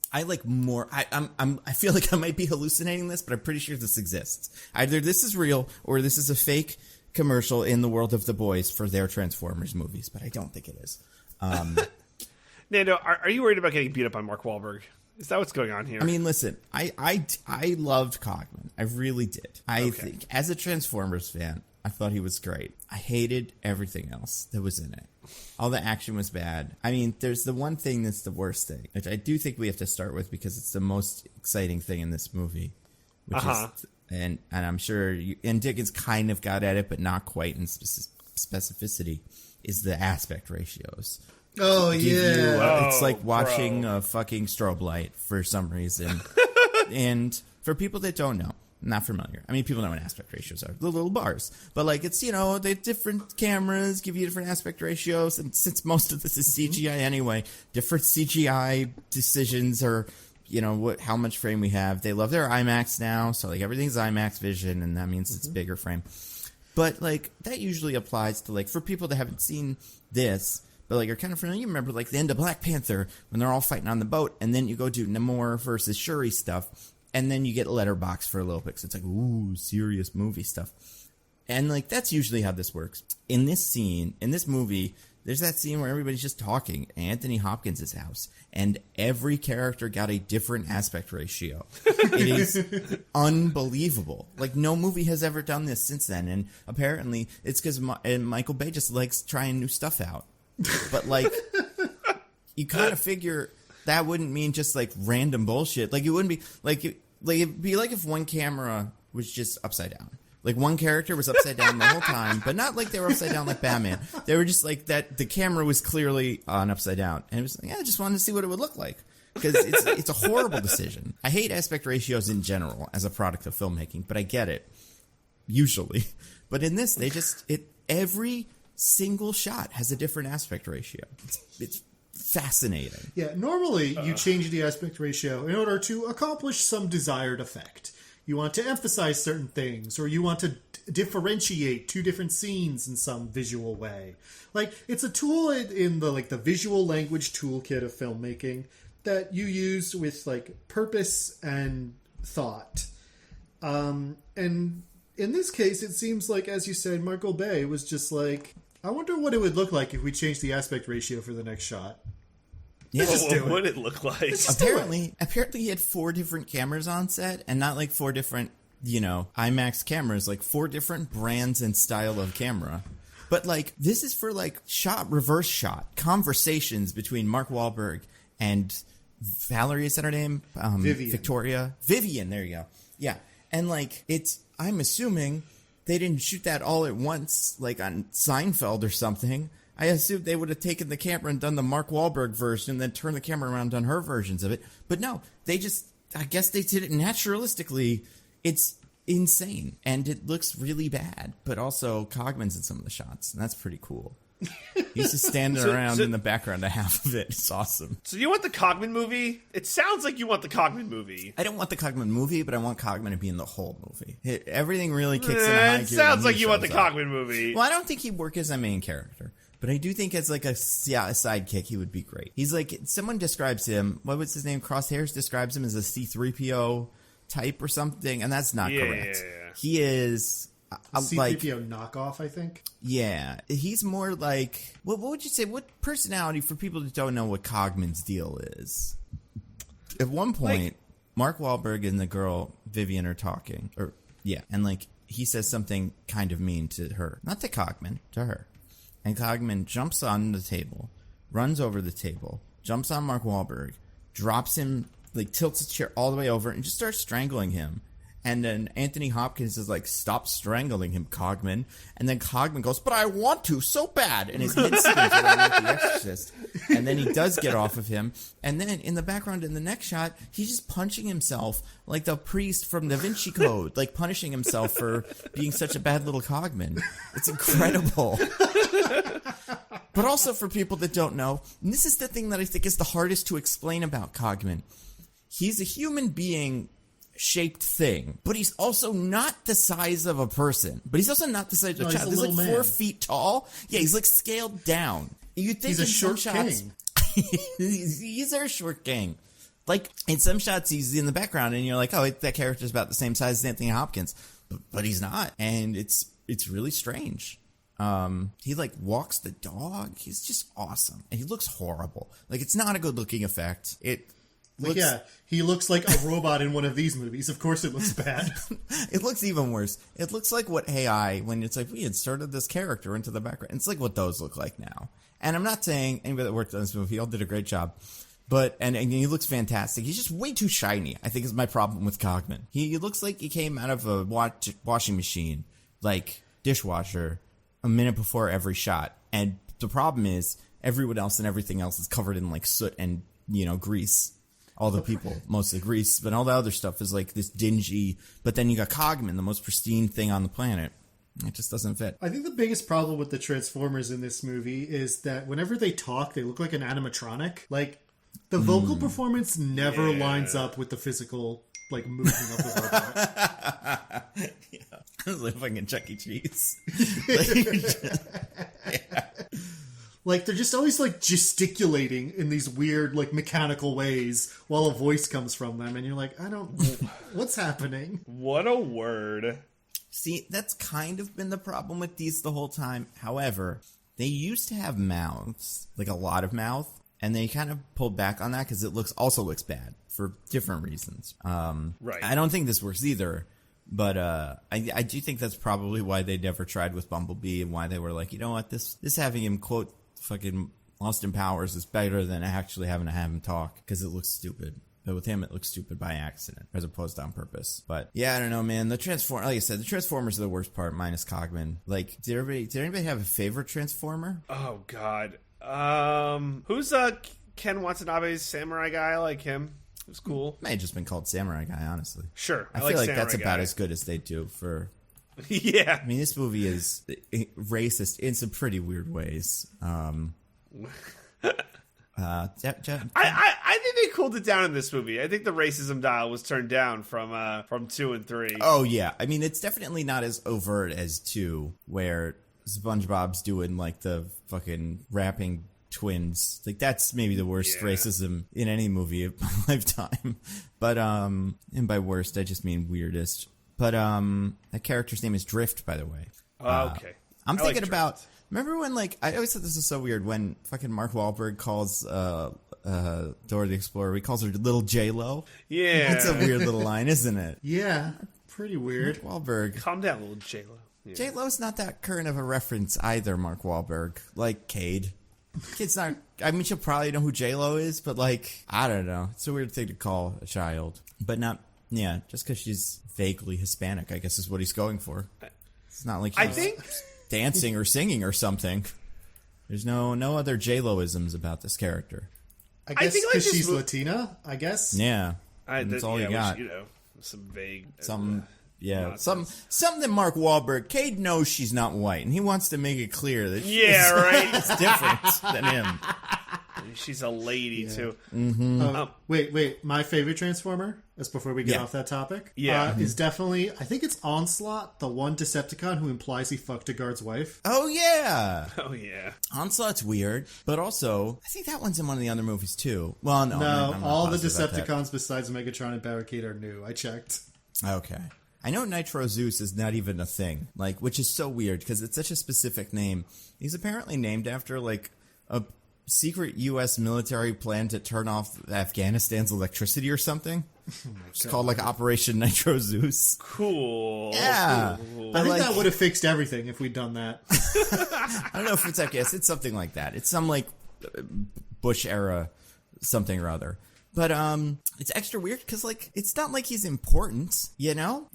feel like I might be hallucinating this, but I'm pretty sure this exists. Either this is real or this is a fake commercial in the world of the boys for their Transformers movies, but I don't think it is. Nando, are you worried about getting beat up by Mark Wahlberg? Is that what's going on here? I mean, listen, I loved Cogman. I really did. I think as a Transformers fan, I thought he was great. I hated everything else that was in it. All the action was bad. I mean, there's the one thing that's the worst thing, which I do think we have to start with because it's the most exciting thing in this movie. Which is, and I'm sure and Diggins kind of got at it, but not quite in specificity, is the aspect ratios. Oh, yeah. It's like watching a fucking strobe light for some reason. And for people that don't know, not familiar. I mean, people know what aspect ratios are. The little bars. But, like, it's, they different cameras give you different aspect ratios. And since most of this is CGI anyway, different CGI decisions are, how much frame we have. They love their IMAX now. So, like, everything's IMAX vision. And that means it's bigger frame. But, like, that usually applies to, like, for people that haven't seen this, but, like, you're kind of familiar. You remember, like, the end of Black Panther when they're all fighting on the boat. And then you go do Namor versus Shuri stuff. And then you get Letterboxd for a little bit. So it's like, ooh, serious movie stuff. And, like, that's usually how this works. In this scene, in this movie, there's that scene where everybody's just talking at Anthony Hopkins' house. And every character got a different aspect ratio. It is unbelievable. Like, no movie has ever done this since then. And apparently, it's because Michael Bay just likes trying new stuff out. But, like, you kind of figure that wouldn't mean just, like, random bullshit. Like, it wouldn't be, like, it'd be like if one camera was just upside down. Like, one character was upside down the whole time, but not like they were upside down like Batman. They were just like that. The camera was clearly on upside down. And it was like, I just wanted to see what it would look like. Because it's a horrible decision. I hate aspect ratios in general as a product of filmmaking, but I get it. Usually. But in this, every single shot has a different aspect ratio. It's fascinating. Yeah, normally you change the aspect ratio in order to accomplish some desired effect. You want to emphasize certain things, or you want to differentiate two different scenes in some visual way. Like, it's a tool in the visual language toolkit of filmmaking that you use with, like, purpose and thought. And in this case, it seems like, as you said, Michael Bay was just like, I wonder what it would look like if we changed the aspect ratio for the next shot. Yeah, what would it look like? Apparently he had 4 different cameras on set, and not like 4 different, IMAX cameras, like 4 different brands and style of camera. But, like, this is for, like, reverse shot conversations between Mark Wahlberg and Valerie, is that her name? Vivian. Vivian, there you go. Yeah. And, like, I'm assuming they didn't shoot that all at once, like on Seinfeld or something. I assumed they would have taken the camera and done the Mark Wahlberg version and then turned the camera around and done her versions of it. But no, I guess they did it naturalistically. It's insane. And it looks really bad. But also, Cogman's in some of the shots, and that's pretty cool. He's just standing around in the background of half of it. It's awesome. So you want the Cogman movie? It sounds like you want the Cogman movie. I don't want the Cogman movie, but I want Cogman to be in the whole movie. Everything really kicks in high gear. It sounds like you want the Cogman movie. Well, I don't think he'd work as a main character. But I do think as like a sidekick, he would be great. He's like, someone describes him, what was his name? Crosshairs describes him as a C-3PO type or something, and that's not correct. Yeah. He is... C-3PO knockoff, I think. Yeah. He's more like... What would you say? What personality, for people that don't know what Cogman's deal is? At one point, Mark Wahlberg and the girl, Vivian, are talking. And like, he says something kind of mean to her. Not to Cogman, to her. And Cogman jumps on the table, runs over the table, jumps on Mark Wahlberg, drops him, like tilts his chair all the way over, and just starts strangling him. And then Anthony Hopkins is like, stop strangling him, Cogman. And then Cogman goes, but I want to so bad. And his head spins around like The Exorcist. And then he does get off of him. And then in the background, in the next shot, he's just punching himself like the priest from Da Vinci Code, like punishing himself for being such a bad little Cogman. It's incredible. But also for people that don't know, and this is the thing that I think is the hardest to explain about Cogman. He's a human being shaped thing, but he's also not the size of a person, but he's also not the size of a child. He's like man. 4 feet tall. Yeah, he's like scaled down. You think he's a short king. He's a short king. Like in some shots he's in the background and you're like, oh, that character's about the same size as Anthony Hopkins, but he's not, and it's really strange. He like walks the dog. He's just awesome, and he looks horrible. Like, it's not a good looking effect. He looks like a robot in one of these movies. Of course it looks bad. It looks even worse. It looks like what AI, when it's like, we inserted this character into the background. It's like what those look like now. And I'm not saying anybody that worked on this movie all did a great job. But, and he looks fantastic. He's just way too shiny, I think, is my problem with Cogman. He looks like he came out of a washing machine, like dishwasher, a minute before every shot. And the problem is, everyone else and everything else is covered in like soot and, grease. All the people, mostly grease, but all the other stuff is like this dingy. But then you got Cogman, the most pristine thing on the planet. It just doesn't fit. I think the biggest problem with the Transformers in this movie is that whenever they talk, they look like an animatronic. Like, the vocal performance never lines up with the physical, like, movement of the robot. Yeah. It's like fucking Chuck E. Cheese. Like, they're just always, like, gesticulating in these weird, like, mechanical ways while a voice comes from them. And you're like, what's happening? What a word. See, that's kind of been the problem with these the whole time. However, they used to have mouths, like a lot of mouth. And they kind of pulled back on that because it also looks bad for different reasons. Right. I don't think this works either. But I do think that's probably why they never tried with Bumblebee and why they were like, you know what, this having him quote fucking Austin Powers is better than actually having to have him talk because it looks stupid. But with him, it looks stupid by accident as opposed to on purpose. But yeah, I don't know, man. Like I said, the Transformers are the worst part, minus Cogman. Like, did anybody have a favorite Transformer? Oh God, who's Ken Watanabe's samurai guy? I like him. It was cool. May have just been called Samurai Guy, honestly. Sure, I feel like that's about as good as they do for. Yeah, I mean, this movie is racist in some pretty weird ways. I think they cooled it down in this movie. I think the racism dial was turned down from 2 and 3. Oh yeah, I mean, it's definitely not as overt as 2, where SpongeBob's doing like the fucking rapping twins. Like, that's maybe the worst racism in any movie of my lifetime. But and by worst, I just mean weirdest. But that character's name is Drift, by the way. Okay. I'm thinking about. Remember when, like, I always thought this was so weird when fucking Mark Wahlberg calls Dora the Explorer, he calls her Little J-Lo. Yeah. That's a weird little line, isn't it? Yeah, pretty weird. Mark Wahlberg. Calm down, Little J-Lo. Yeah. J-Lo's not that current of a reference either, Mark Wahlberg. Like, Cade. Kid's not. I mean, she'll probably know who J-Lo is, but, like, I don't know. It's a weird thing to call a child. But not, yeah, just because she's vaguely Hispanic, I guess is what he's going for. It's not like he's dancing or singing or something. There's no other J-Lo-isms about this character. I guess because she's Latina, I guess. Yeah. That's all you got. Some vague... Yeah, something that Mark Wahlberg, Cade knows she's not white, and he wants to make it clear that it's different than him. She's a lady, too. Mm-hmm. Wait. My favorite Transformer, just before we get off that topic, is definitely, I think it's Onslaught, the one Decepticon who implies he fucked a guard's wife. Oh, yeah. Onslaught's weird, but also, I think that one's in one of the other movies, too. Well, no. I'm all the Decepticons besides Megatron and Barricade are new. I checked. Okay. I know Nitro Zeus is not even a thing, which is so weird, because it's such a specific name. He's apparently named after, a secret U.S. military plan to turn off Afghanistan's electricity or something. It's called Operation Nitro Zeus. Cool. Yeah. I think that would have fixed everything if we'd done that. I don't know if it's it's something like that. It's some Bush era something or other. But it's extra weird because it's not like he's important, you know?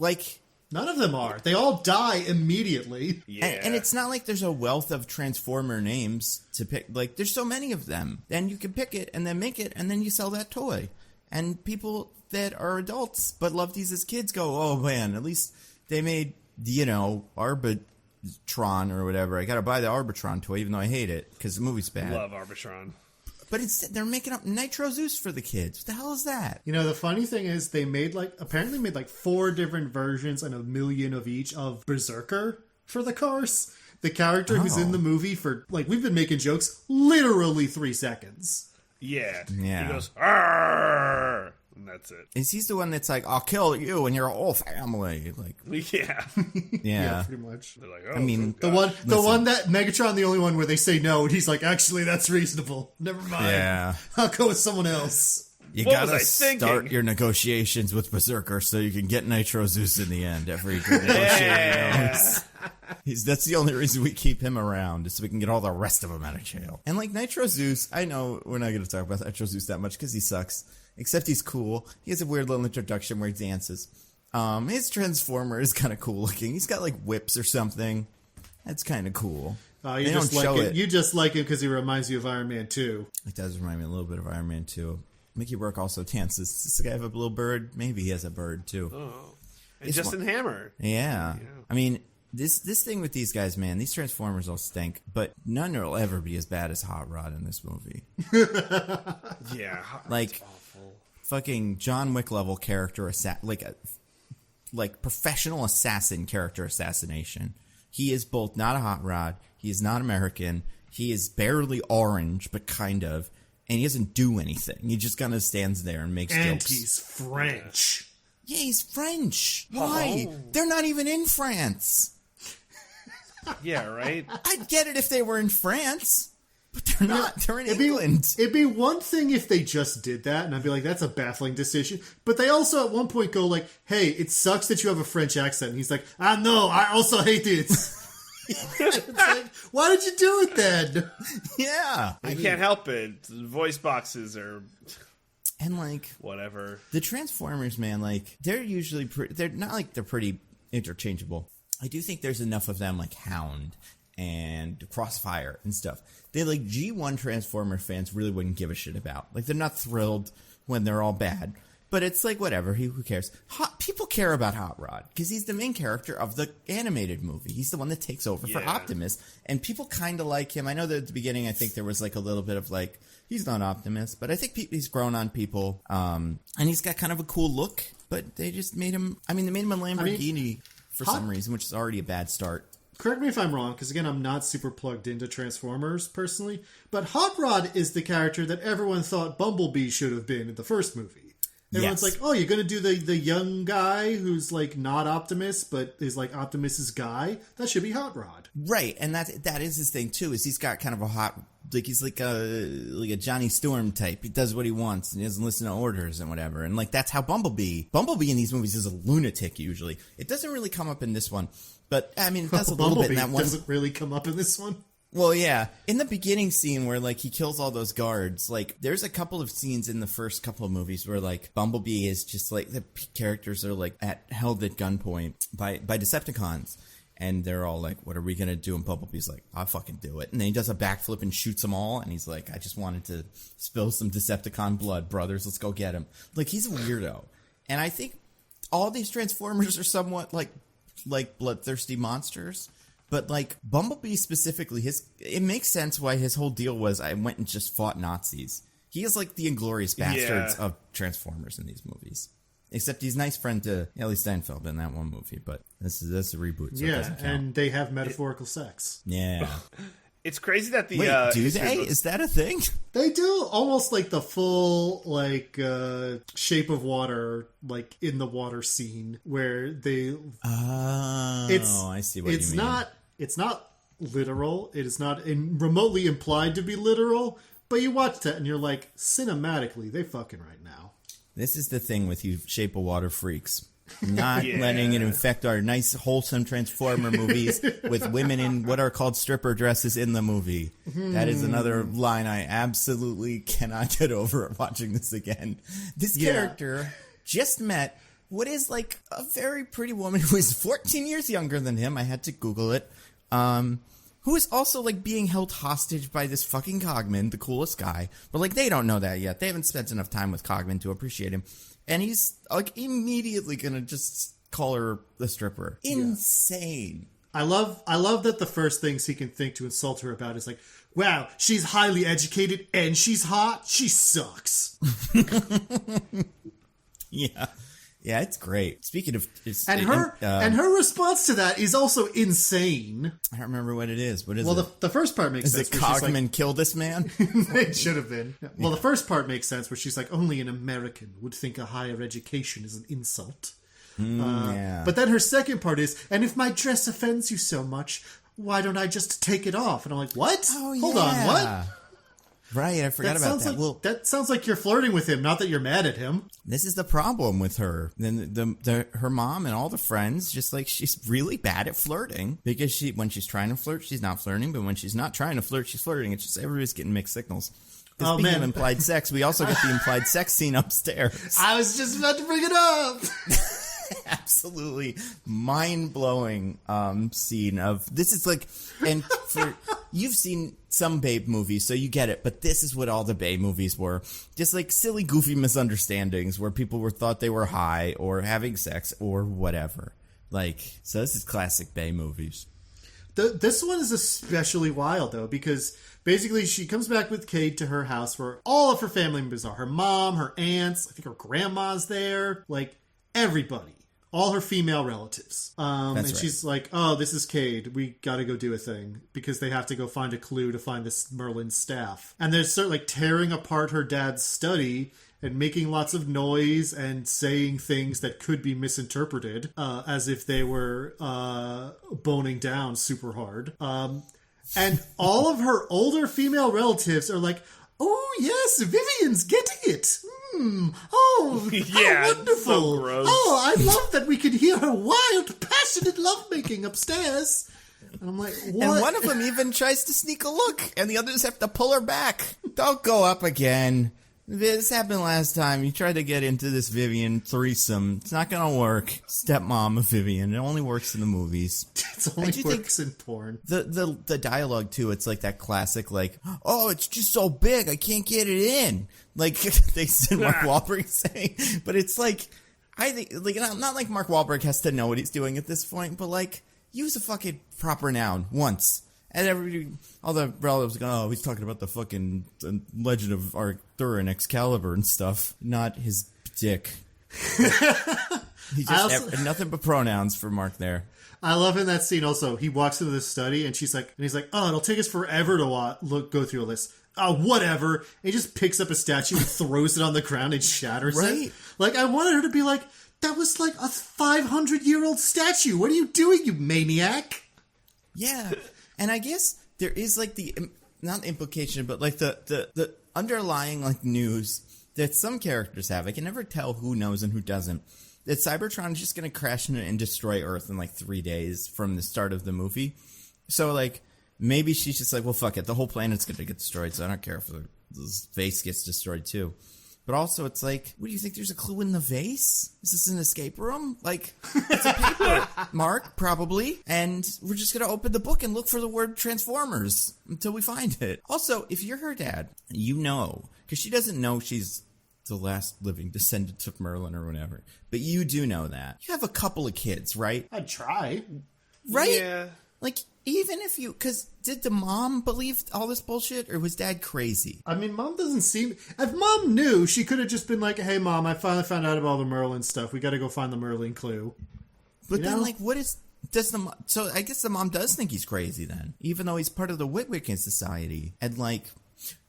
None of them are. They all die immediately. Yeah. And it's not like there's a wealth of Transformer names to pick. There's so many of them. Then you can pick it and then make it and then you sell that toy. And people that are adults but love these as kids go, oh man, at least they made, Arbitron or whatever. I gotta buy the Arbitron toy even though I hate it because the movie's bad. Love Arbitron. But instead, they're making up Nitro Zeus for the kids. What the hell is that? The funny thing is they apparently made 4 different versions and 1 million of each of Berserker for the cars. The character who's in the movie for, we've been making jokes, literally 3 seconds. Yeah. Yeah. He goes, "Arr!" And that's it. Is he the one that's I'll kill you and your whole family? Yeah. Yeah. Pretty much. They're like, the one that Megatron, the only one where they say no, and he's like, actually, that's reasonable. Never mind. Yeah. I'll go with someone else. You gotta start your negotiations with Berserker so you can get Nitro Zeus in the end. Every good negotiator knows. That's the only reason we keep him around, is so we can get all the rest of them out of jail. And Nitro Zeus, I know we're not going to talk about Nitro Zeus that much because he sucks. Except he's cool. He has a weird little introduction where he dances. His Transformer is kind of cool looking. He's got whips or something. That's kind of cool. You just like it. You just like him because he reminds you of Iron Man 2. It does remind me a little bit of Iron Man 2. Mickey Rourke also dances. Does this guy have a little bird? Maybe he has a bird too. Oh, and Justin Hammer. Yeah. I mean, this thing with these guys, man. These Transformers all stink, but none will ever be as bad as Hot Rod in this movie. Yeah, awful. Fucking John Wick level character professional assassin character assassination. He is both not a hot rod, he is not American, he is barely orange, but kind of, and he doesn't do anything. He just kind of stands there and makes jokes. And he's French. Yeah, he's French. Why? Oh. They're not even in France. Yeah, right? I'd get it if they were in France. But they're not. They're in England. It'd be one thing if they just did that, and I'd be like, that's a baffling decision. But they also at one point go hey, it sucks that you have a French accent. And he's like, no, I also hate it. It's why did you do it then? Yeah. I can't help it. Voice boxes are... And whatever. The Transformers, man, they're usually... they're not they're pretty interchangeable. I do think there's enough of them Hound and Crossfire and stuff. They G1 Transformer fans really wouldn't give a shit about. They're not thrilled when they're all bad. But it's whatever. Who cares? People care about Hot Rod because he's the main character of the animated movie. He's the one that takes over for Optimus. And people kind of like him. I know that at the beginning I think there was a little bit of he's not Optimus. But I think he's grown on people. And he's got kind of a cool look. But they just made him... they made him a Lamborghini for some reason, which is already a bad start. Correct me if I'm wrong, because again, I'm not super plugged into Transformers personally, but Hot Rod is the character that everyone thought Bumblebee should have been in the first movie. Everyone's you're going to do the young guy who's not Optimus, but is Optimus's guy? That should be Hot Rod. Right, and that is his thing too, is he's got kind of a hot... he's like a Johnny Storm type. He does what he wants, and he doesn't listen to orders and whatever. And that's how Bumblebee in these movies is a lunatic usually. It doesn't really come up in this one. But, it does a little bit in that one. Doesn't really come up in this one. Well, yeah. In the beginning scene where, he kills all those guards, there's a couple of scenes in the first couple of movies where, Bumblebee is just, the characters are, held at gunpoint by Decepticons. And they're all what are we going to do? And Bumblebee's I'll fucking do it. And then he does a backflip and shoots them all. And he's I just wanted to spill some Decepticon blood. Brothers, let's go get him. He's a weirdo. And I think all these Transformers are somewhat like bloodthirsty monsters. But, like, Bumblebee specifically, it makes sense why his whole deal was I went and just fought Nazis. He is like the Inglourious Bastards of Transformers in these movies. Except he's nice friend to Ellie Steinfeld in that one movie, but this is a reboot, so it doesn't count. And they have metaphorical sex. Yeah. It's crazy that the... Wait, do they? Is that a thing? They do almost like the full, like, Shape of Water, like, in the water scene, where they... Oh, I see what you mean. It's not literal. It is not remotely implied to be literal, but you watch that and you're like, cinematically, they fucking right now. This is the thing with you Shape of Water freaks. Not letting it infect our nice, wholesome Transformer movies with women in what are called stripper dresses in the movie. That is another line I absolutely cannot get over watching this again. This character just met what is like a very pretty woman who is 14 years younger than him. I had to Google it. Who is also like being held hostage by this fucking Cogman, the coolest guy. But like they don't know that yet. They haven't spent enough time with Cogman to appreciate him. And he's like immediately gonna just call her the stripper. Insane. I love that the first things he can think to insult her about is like, wow, she's highly educated and she's hot. She sucks. Yeah, it's great. Speaking of... her response to that is also insane. I don't remember what it is. What is it? Well, the first part makes sense. Is it Cogman kill this man? It should have been. Well, the first part makes sense where she's like, only an American would think a higher education is an insult. But then her second part is, and if my dress offends you so much, why don't I just take it off? And I'm like, what? Oh, yeah. Hold on, what? Right, I forgot about that. That sounds like you're flirting with him, not that you're mad at him. This is the problem with her. Then her mom and all the friends, just like she's really bad at flirting because when she's trying to flirt, she's not flirting, but when she's not trying to flirt, she's flirting. It's just everybody's getting mixed signals. Speaking of implied sex, we also get the implied sex scene upstairs. I was just about to bring it up. Absolutely mind-blowing scene of this is like, and for you've seen some Babe movies, so you get it, but this is what all the Babe movies were. Just like silly, goofy misunderstandings where people thought they were high or having sex or whatever. Like, so this is classic Babe movies. This one is especially wild, though, because basically she comes back with Cade to her house where all of her family members are. Her mom, her aunts, I think her grandma's there, like everybody. All her female relatives. Right. She's like, oh, this is Cade. We gotta go do a thing. Because they have to go find a clue to find this Merlyn staff. And they're sort of like tearing apart her dad's study and making lots of noise and saying things that could be misinterpreted as if they were boning down super hard. And all of her older female relatives are like, oh, yes, Vivian's getting it. Oh, yeah, how wonderful. So gross. Oh, I love that we could hear her wild, passionate lovemaking upstairs. And I'm like, what? And one of them even tries to sneak a look, and the others have to pull her back. Don't go up again. This happened last time. You tried to get into this Vivian threesome. It's not going to work. Stepmom of Vivian. It only works in the movies. It only works in porn. The dialogue, too, it's like that classic, like, oh, it's just so big, I can't get it in. Like, they said Mark Wahlberg saying. But it's like, I think, like, not like Mark Wahlberg has to know what he's doing at this point, but, like, use a fucking proper noun once. And everybody, all the relatives go, oh, he's talking about the fucking Legend of Arthur and Excalibur and stuff, not his dick. He just nothing but pronouns for Mark there. I love in that scene also, he walks into the study and he's like, oh, it'll take us forever to go through all this. Oh, whatever. And he just picks up a statue and throws it on the ground and shatters it. Like, I wanted her to be like, that was like a 500-year-old statue. What are you doing, you maniac? Yeah. And I guess there is like not implication, but like the underlying like news that some characters have. I can never tell who knows and who doesn't. That Cybertron is just going to crash into and destroy Earth in like 3 days from the start of the movie. So like maybe she's just like, well, fuck it. The whole planet's going to get destroyed. So I don't care if the vase gets destroyed too. But also, it's like, what do you think? There's a clue in the vase? Is this an escape room? Like, it's a paper mark, probably. And we're just going to open the book and look for the word Transformers until we find it. Also, if you're her dad, you know, because she doesn't know she's the last living descendant of Merlyn or whatever. But you do know that. You have a couple of kids, right? I'd try. Right? Yeah. Like, even if you... Because did the mom believe all this bullshit, or was dad crazy? I mean, mom doesn't seem... If mom knew, she could have just been like, hey, mom, I finally found out about all the Merlyn stuff. We got to go find the Merlyn clue. But then, like, what is... So I guess the mom does think he's crazy then, even though he's part of the Witwicky Society. And, like...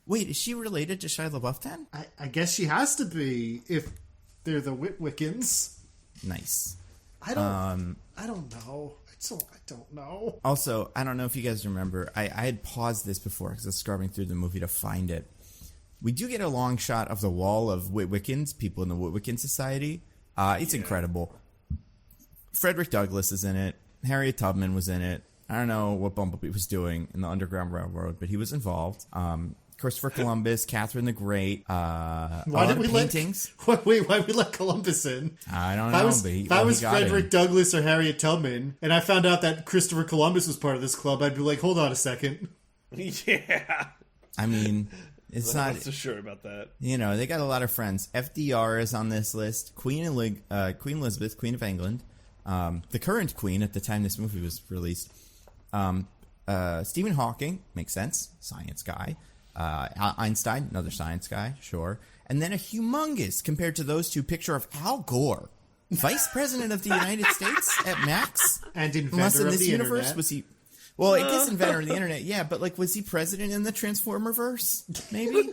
Wait, is she related to Shia LaBeouf then? I guess she has to be if they're the Witwickens. Nice. I don't know. I don't know. Also, I don't know if you guys remember. I had paused this before because I was scrubbing through the movie to find it. We do get a long shot of the wall of Witwickens, people in the Witwicky Society. It's incredible. Frederick Douglass is in it. Harriet Tubman was in it. I don't know what Bumblebee was doing in the Underground Railroad, but he was involved. Christopher Columbus, Catherine the Great, why did we paintings. Why we let Columbus in? I don't know. If I was Frederick Douglass or Harriet Tubman, and I found out that Christopher Columbus was part of this club, I'd be like, hold on a second. Yeah. I mean, it's not so sure about that. You know, they got a lot of friends. FDR is on this list. Queen Elizabeth, Queen of England, the current queen at the time this movie was released. Stephen Hawking, makes sense, science guy. Einstein, another science guy, sure. And then a humongous, compared to those two, picture of Al Gore, Vice President of the United States at max. And inventor Unless in of this the universe, internet. was he... Well, I guess inventor of the internet, yeah, but, like, was he president in the Transformer-verse? Maybe?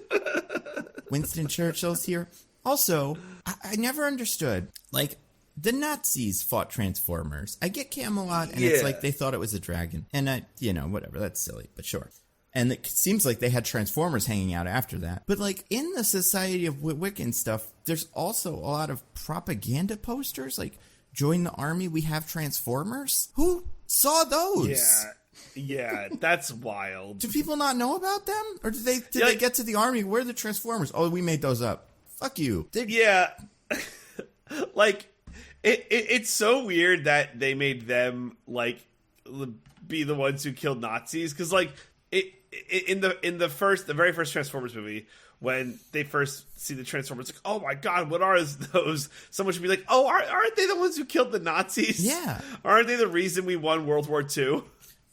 Winston Churchill's here. Also, I never understood, like, the Nazis fought Transformers. I get Camelot, and it's like they thought it was a dragon. And, whatever, that's silly, but sure. And it seems like they had Transformers hanging out after that. But, like, in the Society of Witwicky stuff, there's also a lot of propaganda posters. Like, join the army, we have Transformers. Who saw those? Yeah, that's wild. Do people not know about them? Or did they get to the army? Where are the Transformers? Oh, we made those up. Fuck you. Yeah. Like, it's so weird that they made them, like, be the ones who killed Nazis. Because, like... In the very first Transformers movie, when they first see the Transformers, like, oh my god, what are those? Someone should be like, oh, aren't they the ones who killed the Nazis? Yeah. Aren't they the reason we won World War II?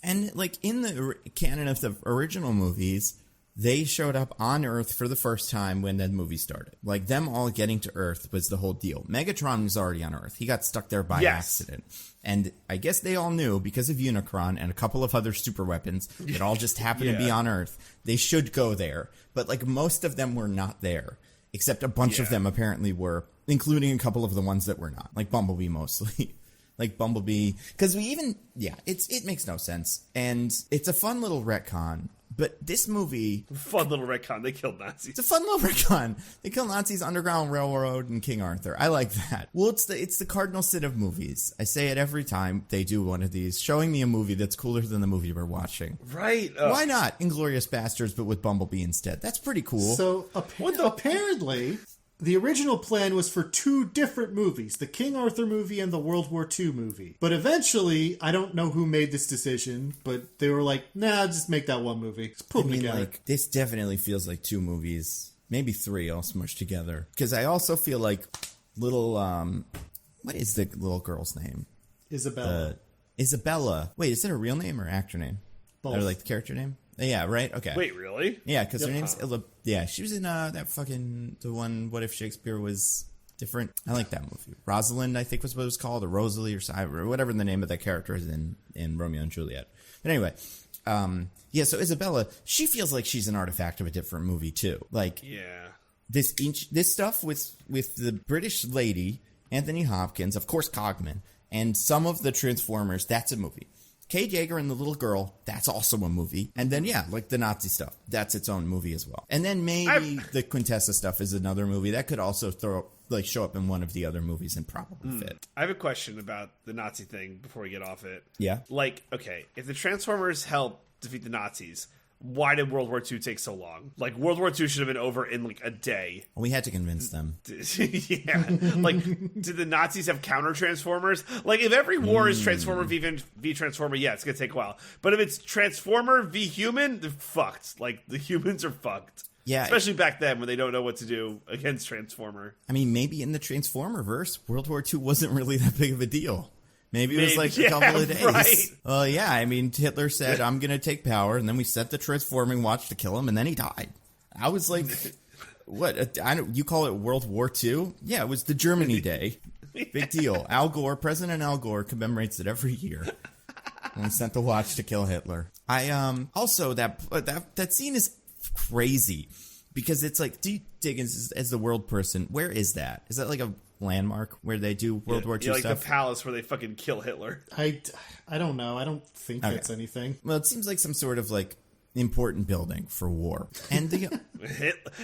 And, like, in the canon of the original movies, they showed up on Earth for the first time when that movie started. Like, them all getting to Earth was the whole deal. Megatron was already on Earth. He got stuck there by accident. And I guess they all knew, because of Unicron and a couple of other super weapons that all just happened to be on Earth, they should go there. But, like, most of them were not there. Except a bunch of them apparently were, including a couple of the ones that were not. Like Bumblebee mostly. Like Bumblebee. Because it makes no sense. And it's a fun little retcon. But this movie... Fun little retcon. They killed Nazis. It's a fun little retcon. They killed Nazis, Underground Railroad, and King Arthur. I like that. Well, it's the cardinal sin of movies. I say it every time they do one of these, showing me a movie that's cooler than the movie we're watching. Right. Why not Inglourious Basterds, but with Bumblebee instead? That's pretty cool. So, apparently... The original plan was for two different movies, the King Arthur movie and the World War II movie. But eventually, I don't know who made this decision, but they were like, nah, just make that one movie. Just put them together. Like, this definitely feels like two movies, maybe three all smushed together. Because I also feel like little, what is the little girl's name? Isabella. Isabella. Wait, is that a real name or actor name? Both. Or like the character name? Yeah, right? Okay. Wait, really? Yeah, because her name's she was in that fucking, the one, What If Shakespeare Was Different? I like that movie. Rosalind, I think was what it was called, or Rosalie, or whatever the name of that character is in Romeo and Juliet. But anyway, so Isabella, she feels like she's an artifact of a different movie too. Like, this stuff with the British lady, Anthony Hopkins, of course Cogman, and some of the Transformers, that's a movie. Kay Jaeger and the little girl, that's also a movie. And then, like the Nazi stuff, that's its own movie as well. And then maybe the Quintessa stuff is another movie. That could also show up in one of the other movies and probably fit. I have a question about the Nazi thing before we get off it. Yeah. Like, okay, if the Transformers help defeat the Nazis, why did World War II take so long? Like, World War II should have been over in, like, a day. We had to convince them. Like, did the Nazis have counter-Transformers? Like, if every war is Transformer v Transformer, it's going to take a while. But if it's Transformer v Human, they're fucked. Like, the humans are fucked. Yeah. Especially back then when they don't know what to do against Transformer. I mean, maybe in the Transformer verse, World War II wasn't really that big of a deal. Maybe it was like a couple of days. Right. Well, yeah, I mean, Hitler said, I'm going to take power, and then we set the transforming watch to kill him, and then he died. I was like, what? You call it World War II? Yeah, it was the Germany Day. Big deal. Al Gore, President Al Gore commemorates it every year. And sent the watch to kill Hitler. Also, that scene is crazy. Because it's like, Diggins, as the world person, where is that? Is that like a landmark where they do World War II like stuff? the palace where they fucking kill Hitler. I don't know. I don't think that's anything. Well, it seems like some sort of like important building for war. And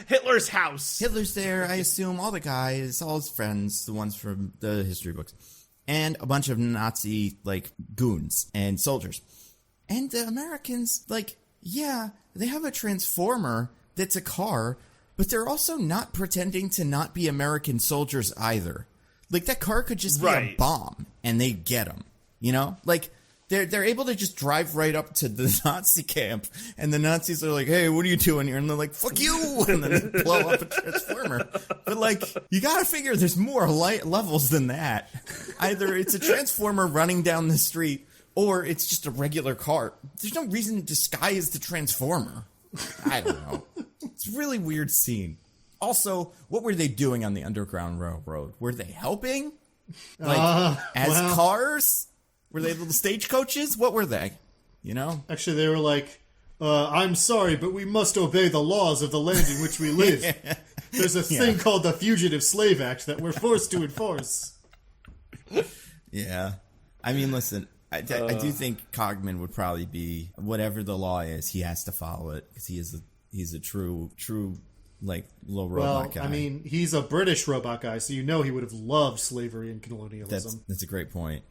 Hitler's house. Hitler's there, I assume, all the guys, all his friends, the ones from the history books, and a bunch of Nazi like goons and soldiers. And the Americans, like, yeah, they have a transformer that's a car, but they're also not pretending to not be American soldiers either. Like, that car could just be a bomb, and they'd get them. You know? Like, they're able to just drive right up to the Nazi camp, and the Nazis are like, hey, what are you doing here? And they're like, fuck you! And then they blow up a transformer. But, like, you gotta figure there's more levels than that. Either it's a transformer running down the street, or it's just a regular car. There's no reason to disguise the transformer. I don't know. It's a really weird scene. Also, what were they doing on the Underground Railroad? Were they helping? Like, cars? Were they little stagecoaches? What were they? You know? Actually, they were like, I'm sorry, but we must obey the laws of the land in which we live. Yeah. There's a thing called the Fugitive Slave Act that we're forced to enforce. Yeah. I mean, listen, I do think Cogman would probably be, whatever the law is, he has to follow it, because he's a true, like, little robot guy. I mean, he's a British robot guy, so you know he would have loved slavery and colonialism. That's a great point.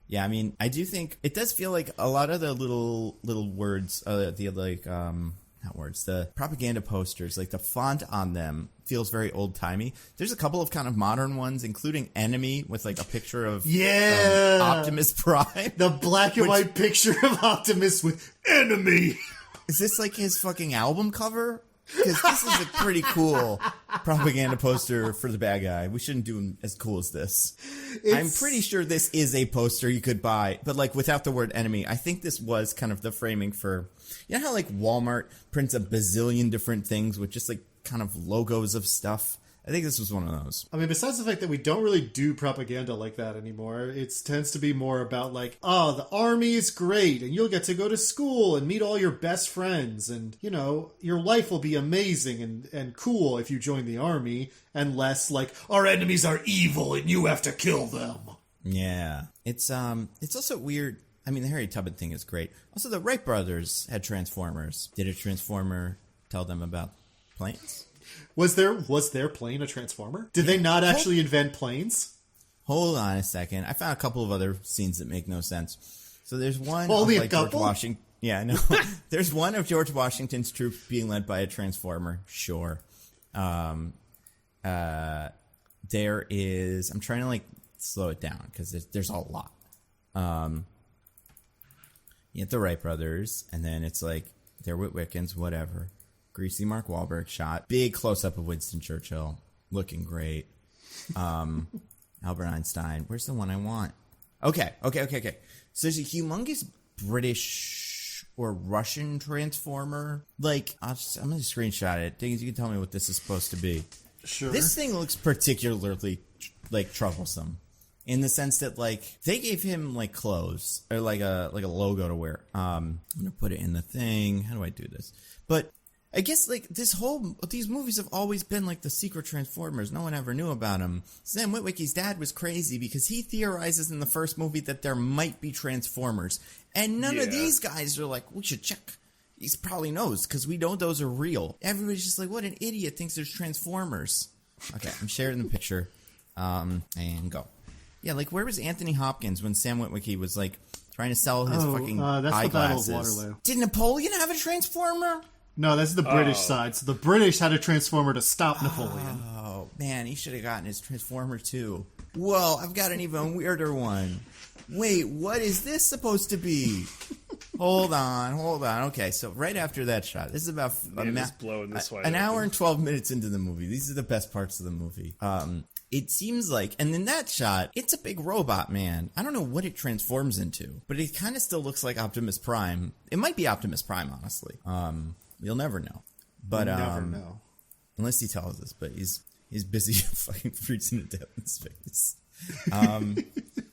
Yeah, I mean, I do think it does feel like a lot of the little words, the propaganda posters, like the font on them feels very old timey. There's a couple of kind of modern ones, including Enemy with like a picture of Optimus Prime. The black and white picture of Optimus with Enemy. Is this like his fucking album cover? Because this is a pretty cool propaganda poster for the bad guy. We shouldn't do him as cool as this. I'm pretty sure this is a poster you could buy, but like without the word enemy. I think this was kind of the framing for, you know how like Walmart prints a bazillion different things with just like kind of logos of stuff? I think this was one of those. I mean, besides the fact that we don't really do propaganda like that anymore, it tends to be more about like, oh, the army is great, and you'll get to go to school and meet all your best friends, and, you know, your life will be amazing and cool if you join the army, and less like, our enemies are evil and you have to kill them. Yeah. It's also weird. I mean, the Harry Tubman thing is great. Also, the Wright brothers had Transformers. Did a Transformer tell them about planes? Was their plane a transformer? Did they not actually invent planes? Hold on a second. I found a couple of other scenes that make no sense. So there's one Only of like a couple? George Washington. Yeah, no. There's one of George Washington's troops being led by a transformer. Sure. There is. I'm trying to like slow it down because there's a lot. You have the Wright brothers, and then it's like they're Witwickens, whatever. Greasy Mark Wahlberg shot. Big close-up of Winston Churchill. Looking great. Albert Einstein. Where's the one I want? Okay. So there's a humongous British or Russian transformer. Like, I'm going to screenshot it. Diggins, you can tell me what this is supposed to be. Sure. This thing looks particularly, like, troublesome. In the sense that, like, they gave him, like, clothes. Or, like a logo to wear. I'm going to put it in the thing. How do I do this? But I guess, like, these movies have always been, like, the secret Transformers. No one ever knew about them. Sam Witwicky's dad was crazy because he theorizes in the first movie that there might be Transformers. And none of these guys are like, we should check. He probably knows because we know those are real. Everybody's just like, what an idiot thinks there's Transformers. Okay, I'm sharing the picture. And go. Yeah, like, where was Anthony Hopkins when Sam Witwicky was, like, trying to sell his fucking that's eyeglasses? The Battle of Waterloo. Did Napoleon have a Transformer? No, that's the British side. So the British had a Transformer to stop Napoleon. Oh, man, he should have gotten his Transformer, too. Whoa, I've got an even weirder one. Wait, what is this supposed to be? Hold on. Okay, so right after that shot, this is about blowing this way. An hour and 12 minutes into the movie. These are the best parts of the movie. It seems like, and in that shot, it's a big robot man. I don't know what it transforms into, but it kind of still looks like Optimus Prime. It might be Optimus Prime, honestly. You'll never know. But never know. Unless he tells us, but he's busy fucking freezing to death in space.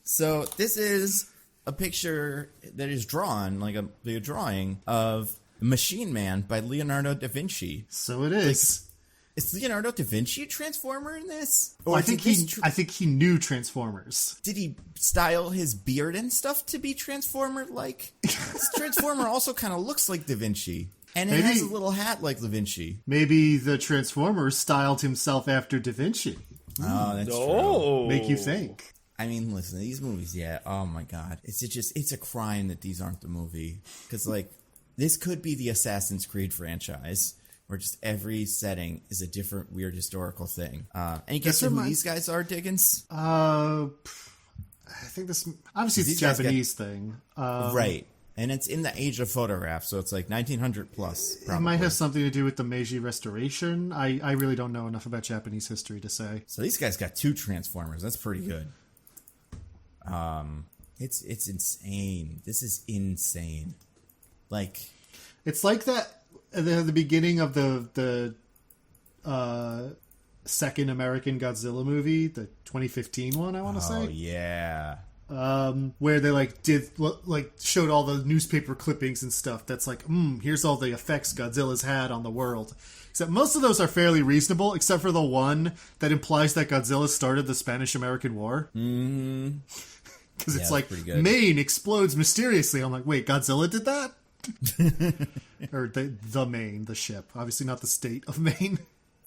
So this is a picture that is drawn, like a drawing of Machine Man by Leonardo da Vinci. So it is. Is Leonardo da Vinci a Transformer in this? Or I think he knew Transformers. Did he style his beard and stuff to be Transformer-like? This Transformer also kind of looks like Da Vinci. And it has a little hat like Da Vinci. Maybe the Transformer styled himself after Da Vinci. Oh, that's true. Make you think. I mean, listen, these movies, oh my god. It's a crime that these aren't the movie. Because, like, this could be the Assassin's Creed franchise, where just every setting is a different weird historical thing. And you guess who these guys are, Diggins? I think this, obviously it's a Japanese thing. Right. And it's in the age of photograph, so it's like 1900 plus, probably. It might have something to do with the Meiji Restoration. I really don't know enough about Japanese history to say. So these guys got 2 Transformers. That's pretty good. It's insane. This is insane. Like, it's like that at the beginning of the second American Godzilla movie, the 2015 one, I want to say. Oh yeah. Where they showed all the newspaper clippings and stuff. That's like, here's all the effects Godzilla's had on the world. Except most of those are fairly reasonable, except for the one that implies that Godzilla started the Spanish-American War. Mm-hmm. Because it's like, Maine explodes mysteriously. I'm like, wait, Godzilla did that? Or the Maine, the ship. Obviously not the state of Maine.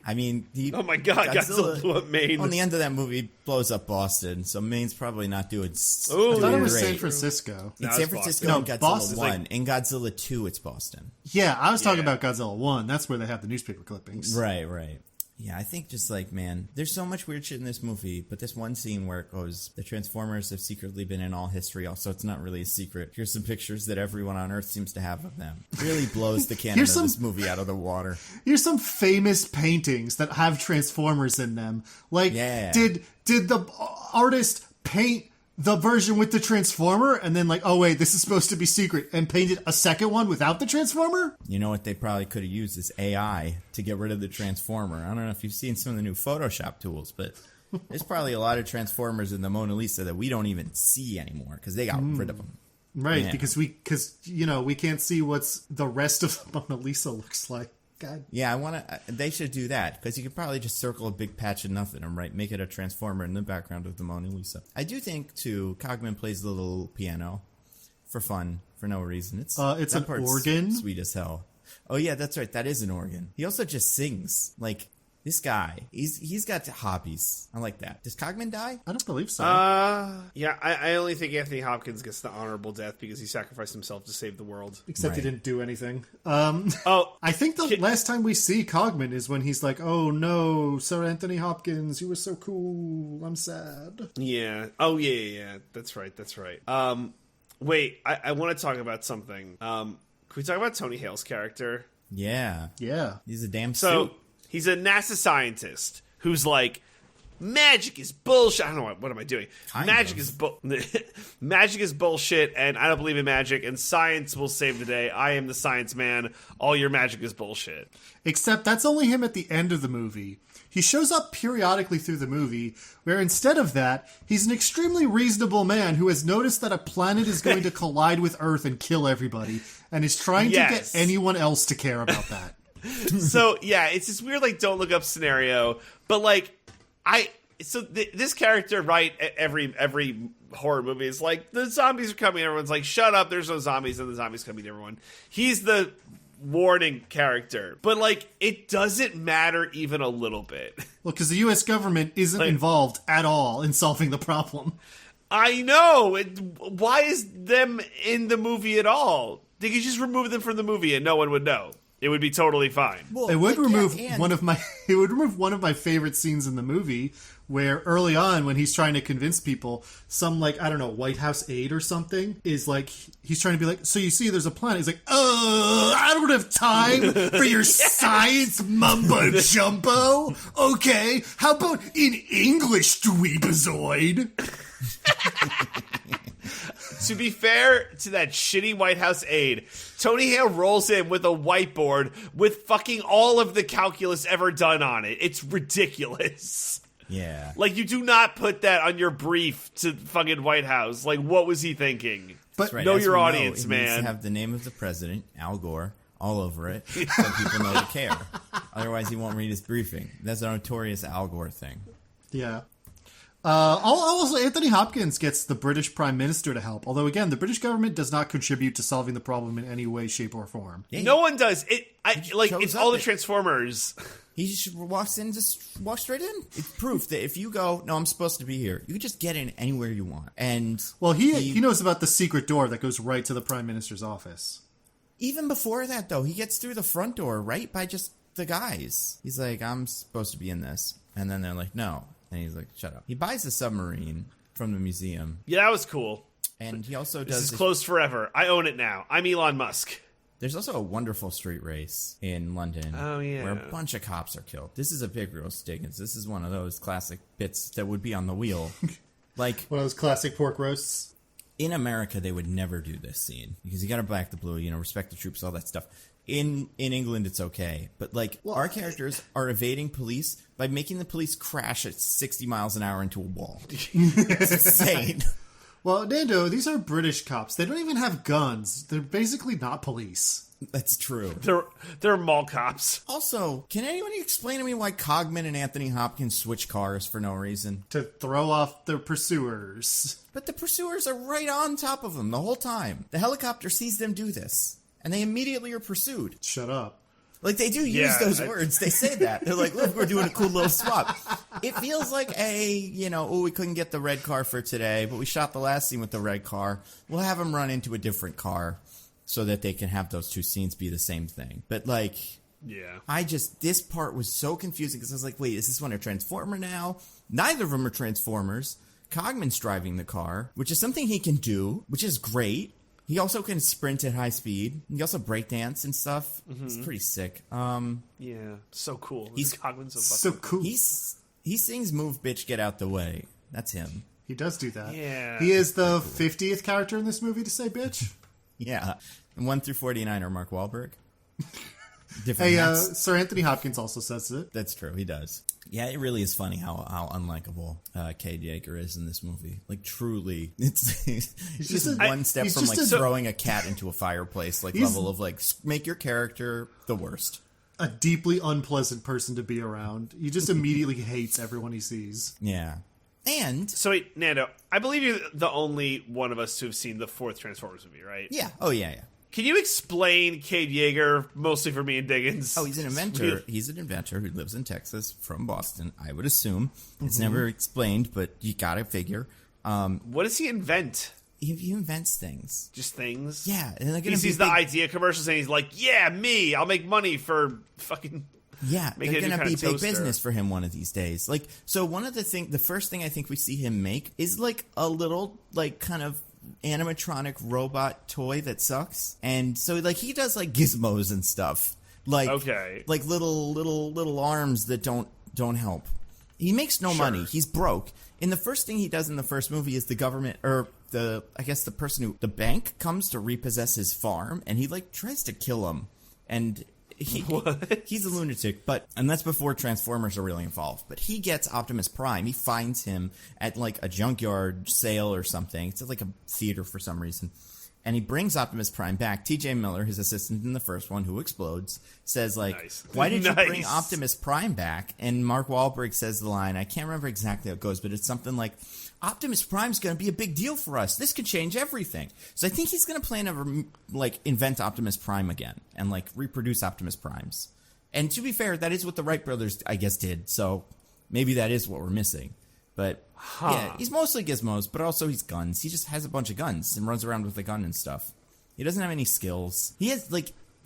I mean, oh my god, Godzilla blew up Maine. On the end of that movie, blows up Boston, so Maine's probably not doing. I thought it was San Francisco. It's San Francisco and Godzilla Boston. 1. In Godzilla 2, it's Boston. Yeah, I was talking about Godzilla 1. That's where they have the newspaper clippings. Right. Yeah, I think just like, man, there's so much weird shit in this movie, but this one scene where it goes, the Transformers have secretly been in all history, also it's not really a secret. Here's some pictures that everyone on Earth seems to have of them. It really blows the canon of this movie out of the water. Here's some famous paintings that have Transformers in them. Like, did the artist paint the version with the Transformer and then like, oh wait, this is supposed to be secret, and painted a second one without the Transformer? You know what they probably could have used is AI to get rid of the Transformer. I don't know if you've seen some of the new Photoshop tools, but there's probably a lot of Transformers in the Mona Lisa that we don't even see anymore because they got rid of them. Right, yeah. because we can't see what's the rest of the Mona Lisa looks like. God. Yeah, they should do that, because you could probably just circle a big patch of nothing and make it a Transformer in the background of the Mona Lisa. I do think, too, Cogman plays the little piano for fun, for no reason. It's an organ? Sweet as hell. Oh, yeah, that's right. That is an organ. He also just sings. Like, this guy, he's got hobbies. I like that. Does Cogman die? I don't believe so. Yeah, I only think Anthony Hopkins gets the honorable death because he sacrificed himself to save the world. Except he didn't do anything. I think the last time we see Cogman is when he's like, oh no, Sir Anthony Hopkins, you were so cool. I'm sad. Yeah. Oh, yeah. That's right. Wait, I want to talk about something. Can we talk about Tony Hale's character? Yeah. He's a damn suit. He's a NASA scientist who's like, magic is bullshit. I don't know what am I doing. Magic is bullshit, and I don't believe in magic, and science will save the day. I am the science man. All your magic is bullshit. Except that's only him at the end of the movie. He shows up periodically through the movie, where instead of that, he's an extremely reasonable man who has noticed that a planet is going to collide with Earth and kill everybody, and is trying to get anyone else to care about that. So, yeah, it's this weird, like, don't look up scenario. But, like, this character, right, every horror movie is like, the zombies are coming. Everyone's like, shut up, there's no zombies, and the zombies coming to everyone. He's the warning character. But, like, it doesn't matter even a little bit. Well, because the U.S. government isn't involved at all in solving the problem. I know. Why is them in the movie at all? They could just remove them from the movie and no one would know. It would be totally fine. Well, it would remove one of my favorite scenes in the movie, where early on when he's trying to convince people, some like, I don't know, White House aide or something is like, he's trying to be like, so you see there's a planet. He's like, I don't have time for your science mumbo jumbo. Okay, how about in English, dweebazoid? To be fair to that shitty White House aide, Tony Hale rolls in with a whiteboard with fucking all of the calculus ever done on it. It's ridiculous. Yeah. Like, you do not put that on your brief to fucking White House. Like, what was he thinking? But right. Know your audience, it man. Needs to have the name of the president, Al Gore, all over it, so people know to care. Otherwise, he won't read his briefing. That's a notorious Al Gore thing. Yeah. Also, Anthony Hopkins gets the British Prime Minister to help. Although, again, the British government does not contribute to solving the problem in any way, shape, or form. Yeah, no one does. It's all the Transformers. He just walks straight in. It's proof that if you go, no, I'm supposed to be here, you can just get in anywhere you want. And well, he knows about the secret door that goes right to the Prime Minister's office. Even before that, though, he gets through the front door right by just the guys. He's like, I'm supposed to be in this. And then they're like, no. And he's like, shut up. He buys a submarine from the museum. Yeah, that was cool. And he also does... This is closed forever. I own it now. I'm Elon Musk. There's also a wonderful street race in London. Oh, yeah. Where a bunch of cops are killed. This is a big roast, Diggins. This is one of those classic bits that would be on the wheel. Like... one of those classic pork roasts. In America, they would never do this scene. Because you gotta black the blue, respect the troops, all that stuff. In England, it's okay. But, our characters are evading police by making the police crash at 60 miles an hour into a wall. It's insane. Well, Nando, these are British cops. They don't even have guns. They're basically not police. That's true. They're mall cops. Also, can anyone explain to me why Cogman and Anthony Hopkins switch cars for no reason? To throw off their pursuers. But the pursuers are right on top of them the whole time. The helicopter sees them do this. And they immediately are pursued. Shut up. Like, they do use those words. They say that. They're like, look, we're doing a cool little swap. It feels like we couldn't get the red car for today, but we shot the last scene with the red car. We'll have them run into a different car so that they can have those two scenes be the same thing. But, yeah. This part was so confusing because I was like, wait, is this one a Transformer now? Neither of them are Transformers. Cogman's driving the car, which is something he can do, which is great. He also can sprint at high speed. He also breakdance and stuff. Mm-hmm. It's pretty sick. Yeah, so cool. Cogman's so cool. He sings "Move, Bitch, Get Out the Way." That's him. He does do that. Yeah, he is the 50th character in this movie to say "bitch." Yeah, and 1 through 49 are Mark Wahlberg. Sir Anthony Hopkins also says it. That's true. He does. Yeah, it really is funny how unlikable Cade Yeager is in this movie. Like, truly, it's he's just one step from throwing a cat into a fireplace. Level of make your character the worst. A deeply unpleasant person to be around. He just immediately hates everyone he sees. Yeah. And so wait, Nando, I believe you're the only one of us to have seen the fourth Transformers movie, right? Yeah. Oh yeah. Can you explain Cade Yeager, mostly for me and Diggins? Oh, he's an inventor. He's an inventor who lives in Texas from Boston, I would assume. It's never explained, but you gotta figure. What does he invent? He invents things. Just things? Yeah. And he sees the idea commercials and he's like, yeah, me, I'll make money for fucking... Yeah, they're going to be big business for him one of these days. So one of the first thing I think we see him make is a little, kind of animatronic robot toy that sucks. And so he does gizmos and stuff. Little arms that don't help. He makes no money. He's broke. And the first thing he does in the first movie is the government, or the bank comes to repossess his farm, and he tries to kill him. And he's a lunatic, and that's before Transformers are really involved. But he gets Optimus Prime. He finds him at a junkyard sale or something. It's at a theater for some reason. And he brings Optimus Prime back. T.J. Miller, his assistant in the first one, who explodes, says, nice. Why did you bring Optimus Prime back? And Mark Wahlberg says the line, I can't remember exactly how it goes, but it's something like, Optimus Prime's going to be a big deal for us. This could change everything. So I think he's going to plan to, invent Optimus Prime again and, reproduce Optimus Primes. And to be fair, that is what the Wright brothers, I guess, did. So maybe that is what we're missing. But, yeah, he's mostly gizmos, but also he's guns. He just has a bunch of guns and runs around with a gun and stuff. He doesn't have any skills. He has,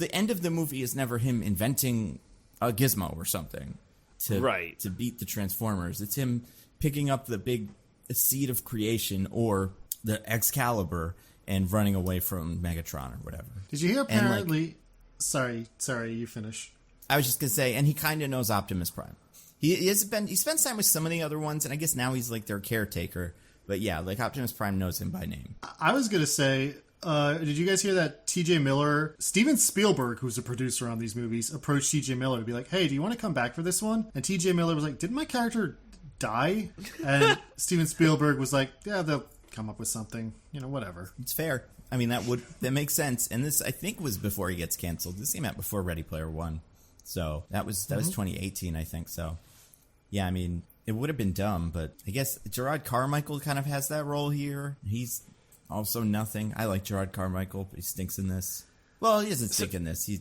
the end of the movie is never him inventing a gizmo or something to beat the Transformers. It's him picking up the big seed of creation or the Excalibur and running away from Megatron or whatever. Did you hear apparently... Sorry, you finish. I was just going to say, and he kind of knows Optimus Prime. He spends time with some of the other ones, and I guess now he's like their caretaker. But yeah, like Optimus Prime knows him by name. I was going to say... did you guys hear that T.J. Miller, Steven Spielberg, who's a producer on these movies, approached T.J. Miller to be like, hey, do you want to come back for this one? And T.J. Miller was like, didn't my character die? And Steven Spielberg was like, yeah, they'll come up with something, whatever. It's fair. I mean, that makes sense. And this, I think, was before he gets canceled. This came out before Ready Player One. So that was 2018, I think. So yeah, I mean, it would have been dumb, but I guess Gerard Carmichael kind of has that role here. He's also nothing. I like Gerard Carmichael, but he stinks in this. Well, he doesn't stink in this. He,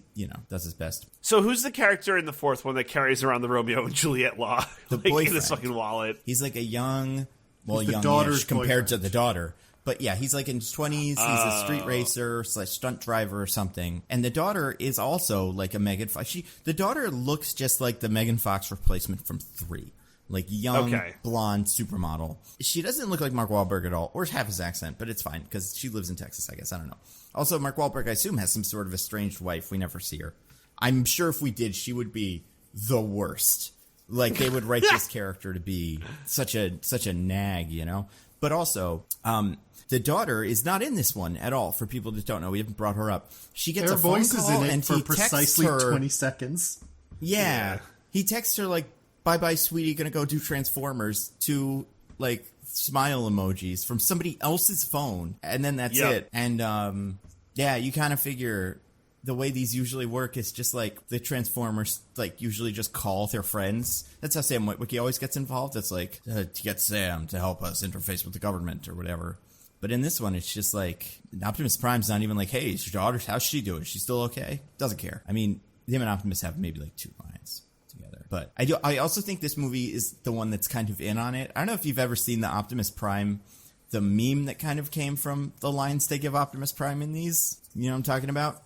does his best. So who's the character in the fourth one that carries around the Romeo and Juliet law? The boyfriend. In his fucking wallet. He's like a young-ish compared to the daughter. But yeah, he's like in his 20s. He's a street racer / stunt driver or something. And the daughter is also like a Megan Fox. The daughter looks just like the Megan Fox replacement from 3. Like young, blonde supermodel. She doesn't look like Mark Wahlberg at all, or half his accent, but it's fine because she lives in Texas, I guess. I don't know. Also, Mark Wahlberg, I assume, has some sort of estranged wife. We never see her. I'm sure if we did, she would be the worst. Like they would write this character to be such a nag, But also, the daughter is not in this one at all. For people that don't know, we haven't brought her up. She gets a phone call and for precisely 20 seconds. Yeah, he texts her like, bye-bye, sweetie, gonna go do Transformers, to, like, smile emojis from somebody else's phone, and then that's it. And, yeah, you kind of figure the way these usually work is just, like, the Transformers, like, usually just call their friends. That's how Sam Witwicky always gets involved. It's like, to get Sam to help us interface with the government or whatever. But in this one, it's just like, Optimus Prime's not even like, hey, is your daughter, how's she doing? Is she still okay? Doesn't care. I mean, him and Optimus have maybe, like, 2 lines together. But I also think this movie is the one that's kind of in on it. I don't know if you've ever seen the Optimus Prime, the meme that kind of came from the lines they give Optimus Prime in these. You know what I'm talking about?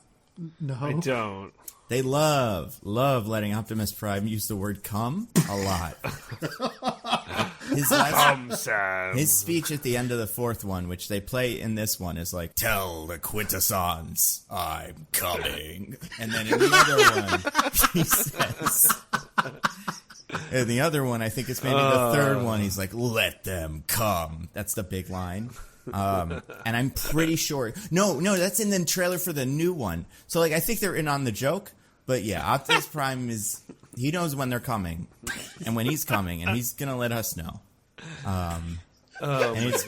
No. I don't. They love letting Optimus Prime use the word "come" a lot. His speech at the end of the fourth one, which they play in this one, is like, "Tell the Quintessons I'm coming," and then in the other one he says, in the other one, I think it's maybe the third one, he's like, "Let them come." That's the big line. And I'm pretty sure no, that's in the trailer for the new one. So like I think they're in on the joke, but yeah, Optimus Prime he knows when they're coming and when he's coming, and he's gonna let us know. And it's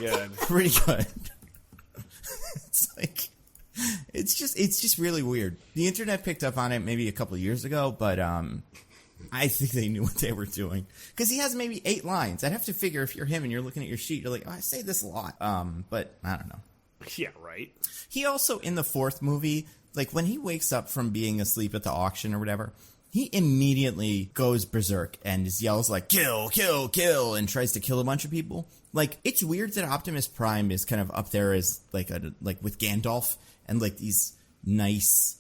pretty good. It's like it's just really weird. The internet picked up on it maybe a couple of years ago, but I think they knew what they were doing. Because he has maybe 8 lines. I'd have to figure if you're him and you're looking at your sheet, you're like, oh, I say this a lot. But I don't know. Yeah, right. He also, in the fourth movie, like when he wakes up from being asleep at the auction or whatever, he immediately goes berserk and just yells like, kill, kill, kill, and tries to kill a bunch of people. Like, it's weird that Optimus Prime is kind of up there as like with Gandalf and like these nice,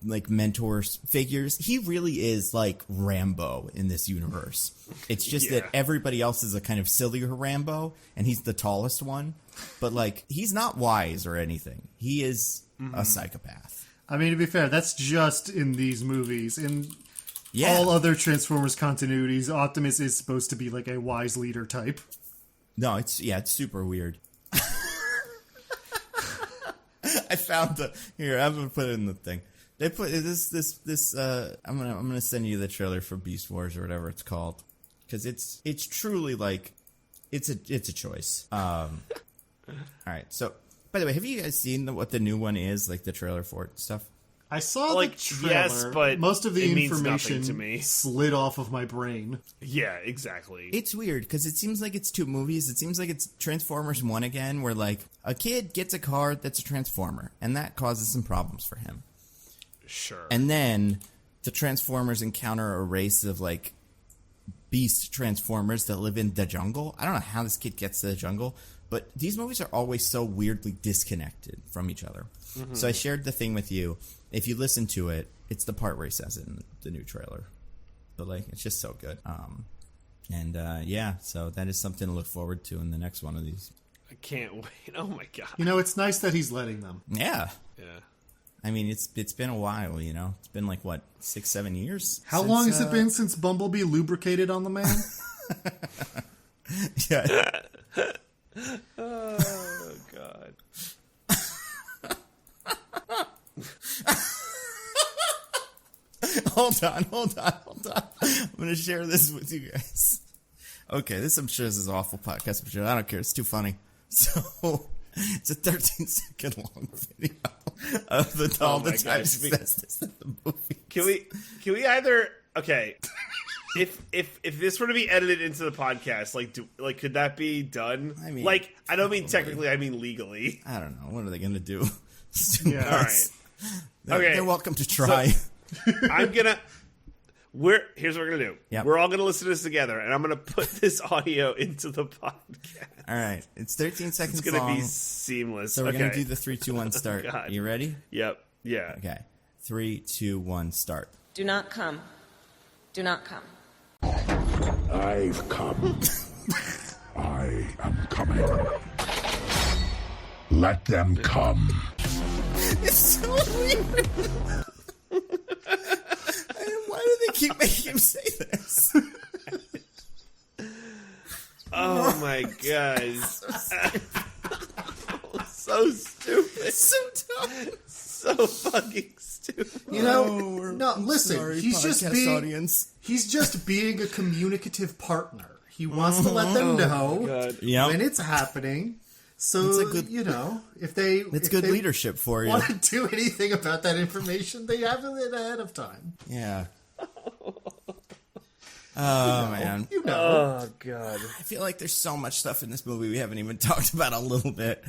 like mentor figures. He really is like Rambo in this universe. It's just that everybody else is a kind of sillier Rambo, and he's the tallest one. But like, he's not wise or anything. He is a psychopath. I mean, to be fair, that's just in these movies. In all other Transformers continuities, Optimus is supposed to be like a wise leader type. No, it's super weird. I found here. I'm gonna put it in the thing. They put this. I'm gonna send you the trailer for Beast Wars or whatever it's called, because it's truly like it's a choice. All right. So, by the way, have you guys seen what the new one is? Like the trailer for it and stuff. I saw the trailer. Yes, but most of the information to me slid off of my brain. Yeah, exactly. It's weird because it seems like it's 2 movies. It seems like it's Transformers 1 again, where like a kid gets a car that's a Transformer, and that causes some problems for him. Sure. And then the Transformers encounter a race of like beast Transformers that live in the jungle. I don't know how this kid gets to the jungle, But these movies are always so weirdly disconnected from each other. Mm-hmm. So I shared the thing with you. If you listen to it, it's the part where he says it in the new trailer. But, like, it's just so good. So that is something to look forward to in the next one of these. I can't wait. Oh, my God. You know, it's nice that he's letting them. Yeah. Yeah. I mean, it's been a while, you know? It's been, like, what, 6-7 years? How long has it been since Bumblebee lubricated on the man? Yeah. Oh, God. Hold on. I'm going to share this with you guys. Okay, I'm sure this is an awful podcast, but I don't care. It's too funny. So, it's a 13-second long video of all the times he says this in the movie. Can we either... Okay. If this were to be edited into the podcast, could that be done? I mean, I don't mean technically, I mean legally. I don't know. What are they going to do? Yeah. All right. They're welcome to try. So, here's what we're gonna do. Yep. We're all gonna listen to this together, and I'm gonna put this audio into the podcast. All right. It's 13 seconds long. It's gonna long, be seamless. So we're gonna do the 3, 2, 1 start. God. You ready? Yep. Yeah. Okay. 3, 2, 1 start. Do not come. Do not come. I've come. I am coming. Let them come. It's so weird. Why do they keep making him say this? Oh my God. So stupid. So dumb. So fucking stupid. You know, listen, he's just being a communicative partner. He wants to let them know when it's happening. So, if they... It's good leadership for you. Want to do anything about that information, they have it ahead of time. Yeah. Man. Oh, God. I feel like there's so much stuff in this movie we haven't even talked about a little bit.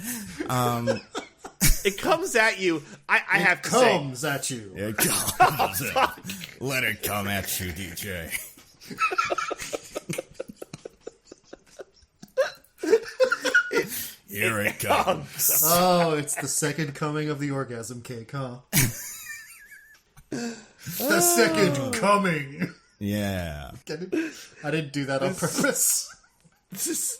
It comes at you. I have to say. It comes at you. It comes at you. Let it come at you, DJ. Here it comes. Oh, it's the second coming of the orgasm cake, huh? The second coming. Yeah. I didn't do that on purpose. This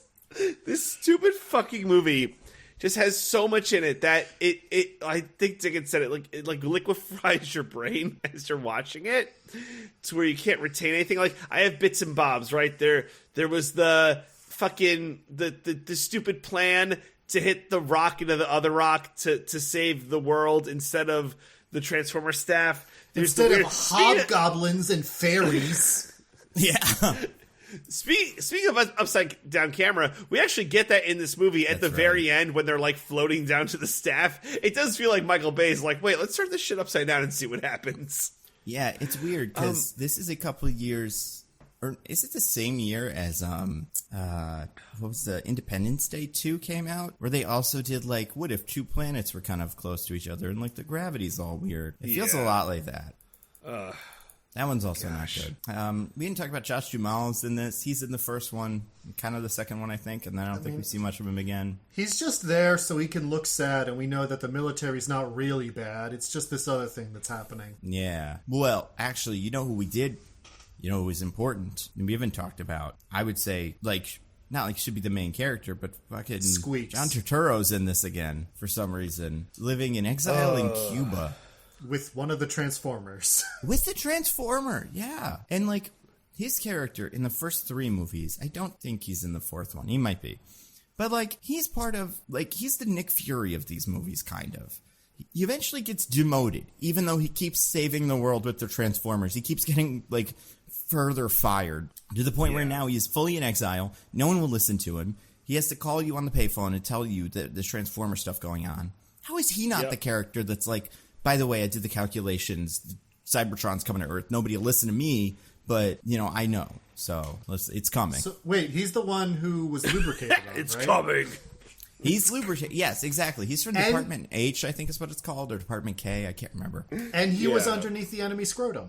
stupid fucking movie just has so much in it that it I think Dickens said it like liquefies your brain as you're watching it to where you can't retain anything. Like, I have bits and bobs, right? There was the fucking the stupid plan to hit the rock into the other rock to save the world instead of the Transformer staff. Instead of hobgoblins and fairies. Yeah. Speaking of upside down camera, we actually get that in this movie at the very end when they're like floating down to the staff. It does feel like Michael Bay's like, wait, let's turn this shit upside down and see what happens. Yeah, it's weird because this is a couple of years, or is it the same year as what was the Independence Day 2 came out, where they also did like, what if two planets were kind of close to each other and like the gravity's all weird. It feels a lot like that. That one's also not good. We didn't talk about Josh Duhamel's in this. He's in the first one, kind of the second one, I think, and then I don't think we see much of him again. He's just there so he can look sad, and we know that the military's not really bad. It's just this other thing that's happening. Yeah. Well, actually, you know who we did? You know who was important? And we haven't talked about. I would say, like, not like should be the main character, but fucking Squeaks. John Turturro's in this again for some reason. Living in exile in Cuba. With one of the Transformers. With the Transformer, yeah. And, like, his character in the first 3 movies, I don't think he's in the 4th one. He might be. But, like, he's part of, like, he's the Nick Fury of these movies, kind of. He eventually gets demoted, even though he keeps saving the world with the Transformers. He keeps getting, like, further fired to the point where now he is fully in exile. No one will listen to him. He has to call you on the payphone and tell you that there's Transformer stuff going on. How is he not the character that's like, by the way, I did the calculations. Cybertron's coming to Earth. Nobody will listen to me, but, you know, I know. So, it's coming. So, wait, he's the one who was lubricated on, It's right? coming. He's lubricated. Yes, exactly. He's from Department H, I think is what it's called, or Department K. I can't remember. And he was underneath the enemy scrotum.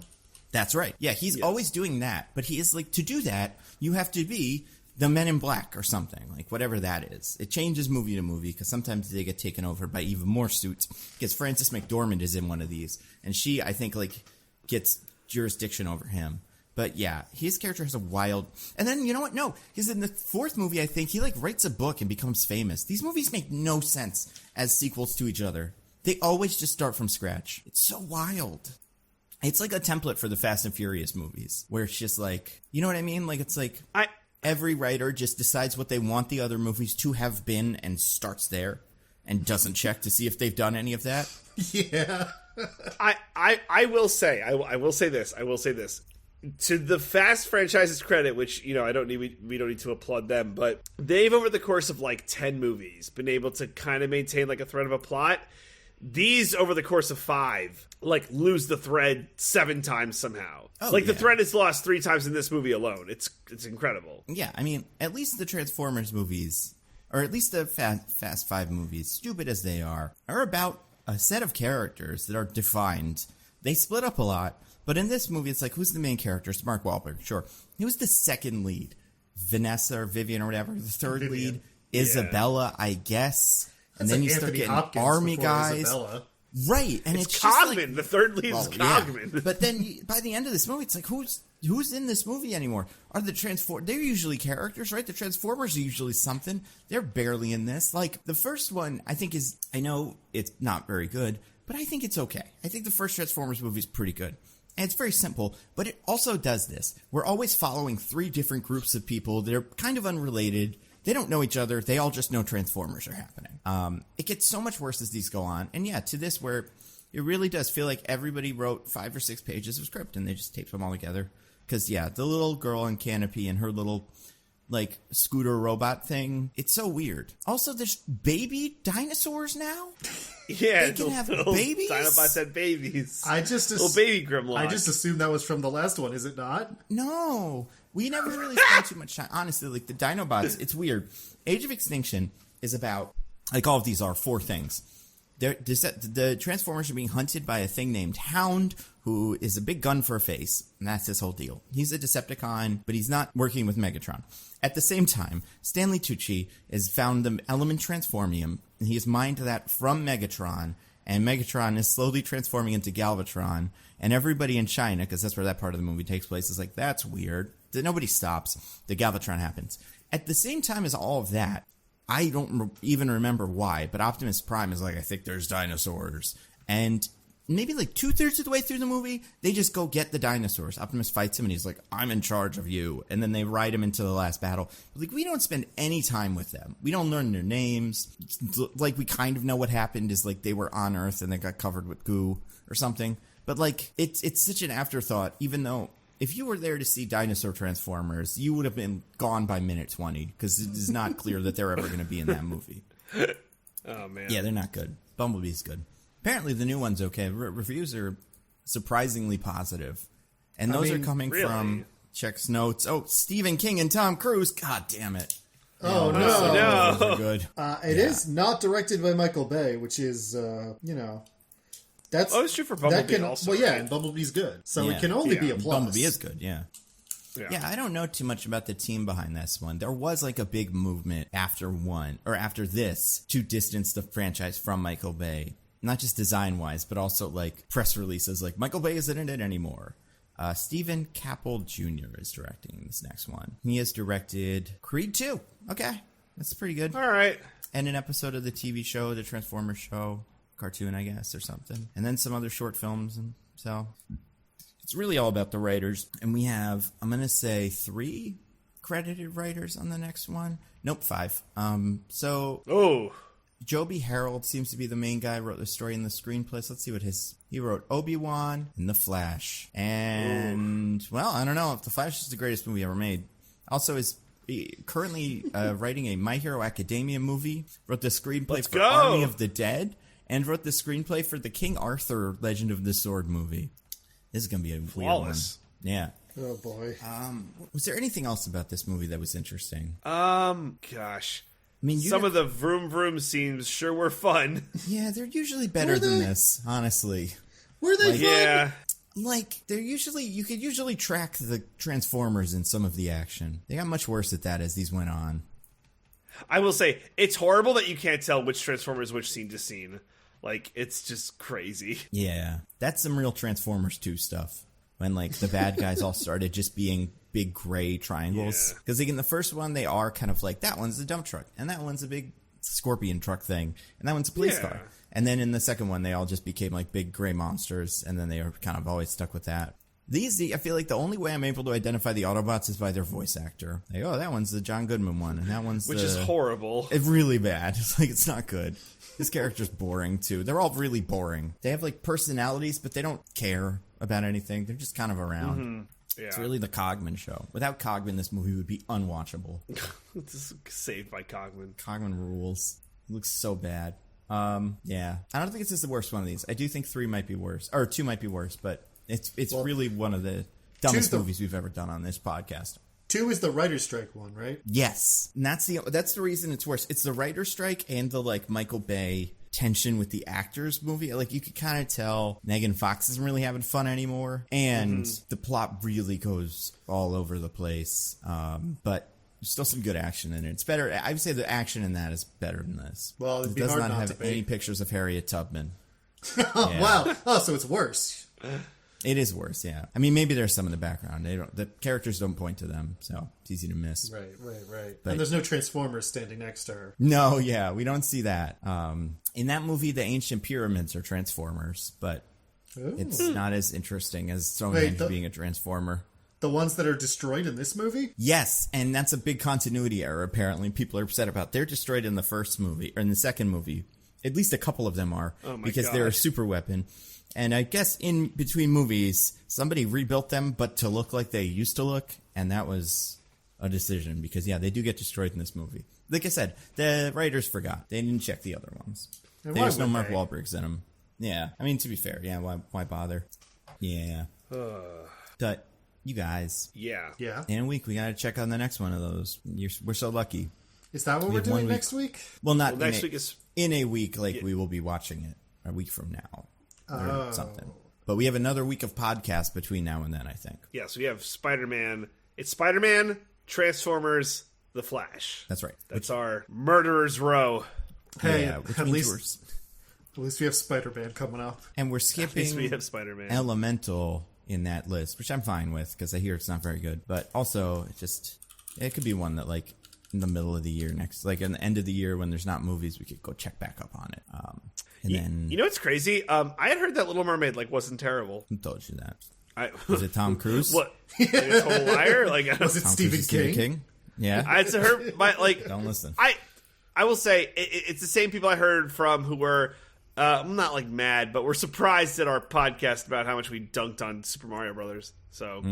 That's right. Yeah, he's always doing that. But he is like, to do that, you have to be the Men in Black or something, like whatever that is. It changes movie to movie because sometimes they get taken over by even more suits. Because Frances McDormand is in one of these, and she, I think, like gets jurisdiction over him. But yeah, his character has a wild... And then, you know what? No, he's in the fourth movie, I think. He, like, writes a book and becomes famous. These movies make no sense as sequels to each other. They always just start from scratch. It's so wild. It's like a template for the Fast and Furious movies, where it's just like... You know what I mean? Like, it's like... Every writer just decides what they want the other movies to have been and starts there and doesn't check to see if they've done any of that. Yeah. I will say this. To the Fast franchise's credit, which, you know, we don't need to applaud them, but they've, over the course of like 10 movies, been able to kind of maintain like a thread of a plot. These, over the course of 5, like lose the thread 7 times somehow. The thread is lost 3 times in this movie alone. It's incredible. Yeah, I mean, at least the Transformers movies, or at least the Fast 5 movies, stupid as they are about a set of characters that are defined. They split up a lot. But in this movie, it's like, who's the main character? It's Mark Wahlberg, sure. He was the second lead. Vanessa or Vivian or whatever. The third lead, Isabella, I guess. And then you start getting Hopkins army guys. Isabella. Right. And it's Cogman. Like, the third lead is Cogman. Yeah. But then by the end of this movie, it's like, who's in this movie anymore? Are the They're usually characters, right? The Transformers are usually something. They're barely in this. Like, the first one, I think I know it's not very good, but I think it's okay. I think the first Transformers movie is pretty good. And it's very simple, but it also does this. We're always following 3 different groups of people that are kind of unrelated. They don't know each other. They all just know Transformers are happening. It gets so much worse as these go on. And yeah, to this where it really does feel like everybody wrote 5 or 6 pages of script and they just taped them all together. Because yeah, the little girl in Canopy and her little like scooter robot thing, it's so weird. Also, there's baby dinosaurs now? Yeah, they can have babies. Dinobots had babies. Little baby Grimlock. I just assumed that was from the last one. Is it not? No, we never really spent too much time. Honestly, like the Dinobots, it's weird. Age of Extinction is about, like all of these are, 4 things. The Transformers are being hunted by a thing named Hound, who is a big gun for a face, and that's his whole deal. He's a Decepticon, but he's not working with Megatron. At the same time, Stanley Tucci has found the element Transformium, and he has mined that from Megatron, and Megatron is slowly transforming into Galvatron, and everybody in China, because that's where that part of the movie takes place, is like, that's weird. Nobody stops. The Galvatron happens. At the same time as all of that, I don't even remember why, but Optimus Prime is like, I think there's dinosaurs. And maybe like 2/3 of the way through the movie, they just go get the dinosaurs. Optimus fights him and he's like, I'm in charge of you. And then they ride him into the last battle. But like, we don't spend any time with them. We don't learn their names. Like, we kind of know what happened is like they were on Earth and they got covered with goo or something. But like, it's such an afterthought, even though if you were there to see dinosaur Transformers, you would have been gone by minute 20 because it is not clear that they're ever going to be in that movie. Oh, man. Yeah, they're not good. Bumblebee's good. Apparently, the new one's okay. Reviews are surprisingly positive. And those are coming from Check's Notes. Oh, Stephen King and Tom Cruise. God damn it. Oh, no. Those are good. It is not directed by Michael Bay, which is, That's true for Bumblebee also. Well, yeah, and Bumblebee's good. So it can only be a plus. Bumblebee is good, yeah. Yeah, I don't know too much about the team behind this one. There was like a big movement after this to distance the franchise from Michael Bay. Not just design-wise, but also like press releases like Michael Bay isn't in it anymore. Stephen Caple Jr. is directing this next one. He has directed Creed 2. Okay, that's pretty good. All right. And an episode of the TV show, the Transformers show. Cartoon, I guess, or something. And then some other short films. And so it's really all about the writers. And we have, I'm going to say 3 credited writers on the next one. Nope, 5. Joby Harold seems to be the main guy, wrote the story and the screenplays. Let's see what he wrote Obi-Wan and The Flash. And, well, I don't know if The Flash is the greatest movie ever made. Also is currently writing a My Hero Academia movie. Wrote the screenplay for Army of the Dead. And wrote the screenplay for the King Arthur Legend of the Sword movie. This is going to be a weird one. Yeah. Oh, boy. Was there anything else about this movie that was interesting? Gosh. I mean, some of the vroom vroom scenes sure were fun. Yeah, they're usually better than this, honestly. Were they fun? Yeah. like, you could usually track the Transformers in some of the action. They got much worse at that as these went on. I will say, it's horrible that you can't tell which Transformers which scene to scene. Like, it's just crazy. Yeah. That's some real Transformers 2 stuff. When, like, the bad guys all started just being big gray triangles. Because, like, in the first one, they are kind of like, that one's a dump truck, and that one's a big scorpion truck thing, and that one's a police car. And then in the second one, they all just became, like, big gray monsters, and then they were kind of always stuck with that. I feel like the only way I'm able to identify the Autobots is by their voice actor. Like, oh, that one's the John Goodman one, and that one's Which is horrible. It's really bad. It's like, it's not good. This character's boring, too. They're all really boring. They have, like, personalities, but they don't care about anything. They're just kind of around. Mm-hmm. Yeah. It's really the Cogman show. Without Cogman, this movie would be unwatchable. It's saved by Cogman. Cogman rules. It looks so bad. Yeah. I don't think it's just the worst one of these. I do think 3 might be worse. Or 2 might be worse, but it's really one of the dumbest movies we've ever done on this podcast. 2 is the writer's strike one, right? Yes. And that's the reason it's worse. It's the writer's strike and the, like, Michael Bay tension with the actors movie. Like, you could kind of tell Megan Fox isn't really having fun anymore. And the plot really goes all over the place. But there's still some good action in it. It's better. I would say the action in that is better than this. Well, it does not have any pictures of Harriet Tubman. Wow. Oh, so it's worse. It is worse, yeah. I mean, maybe there's some in the background. The characters don't point to them, so it's easy to miss. Right. But, and there's no Transformers standing next to her. No, yeah, we don't see that. In that movie, the ancient pyramids are Transformers, but it's not as interesting as Stonehenge being a Transformer. The ones that are destroyed in this movie? Yes, and that's a big continuity error, apparently. People are upset about. They're destroyed in the first movie, or in the second movie. At least a couple of them are, because they're a super weapon. And I guess in between movies, somebody rebuilt them, but to look like they used to look, and that was a decision, because, yeah, they do get destroyed in this movie. Like I said, the writers forgot. They didn't check the other ones. There's no Mark Wahlbergs in them. Yeah, I mean, to be fair, yeah, why bother? Yeah. But, you guys. Yeah. In a week, we gotta check on the next one of those. We're so lucky. Is that what we're doing next week? Well, not next week is... In a week, we will be watching it a week from now. Or something. But we have another week of podcasts between now and then, I think. Yeah, so we have Spider-Man. It's Spider-Man, Transformers, The Flash. That's right. That's our Murderer's Row. Hey, at least we have Spider-Man coming up. And we're skipping at least we have Spider-Man. Elemental in that list, which I'm fine with, because I hear it's not very good. But also, it could be one that, like, in the middle of the year next, like, in the end of the year when there's not movies, we could go check back up on it. And then, you know what's crazy? I had heard that Little Mermaid wasn't terrible. Who told you that? Was it Tom Cruise? What? Like a total liar? Was it Stephen King? Yeah. I heard don't listen. I will say it's the same people I heard from who were not like mad, but were surprised at our podcast about how much we dunked on Super Mario Brothers. So,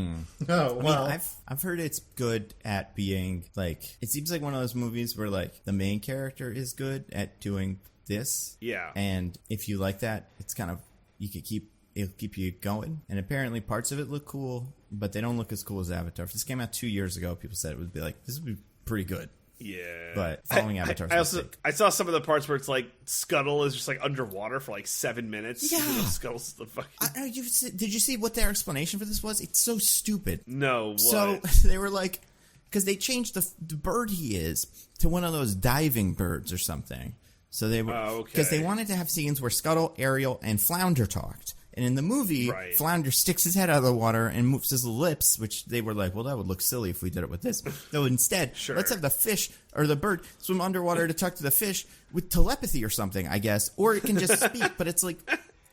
oh well, I mean, I've heard it's good at being like. It seems like one of those movies where like the main character is good at doing this. Yeah. And if you like that, it's kind of it'll keep you going. And apparently parts of it look cool, but they don't look as cool as Avatar. If this came out 2 years ago, people said it would be like this would be pretty good. Yeah. But following Avatar, I saw some of the parts where it's like Scuttle is just like underwater for like 7 minutes. Yeah. Scuttle's the fucking. Did you see what their explanation for this was? It's so stupid. No. What? So they were like, because they changed the bird he is to one of those diving birds or something. So they were because they wanted to have scenes where Scuttle, Ariel, and Flounder talked. And in the movie, Flounder sticks his head out of the water and moves his lips, which they were like, well, that would look silly if we did it with this. So instead, let's have the fish or the bird swim underwater to talk to the fish with telepathy or something, I guess. Or it can just speak. But it's like,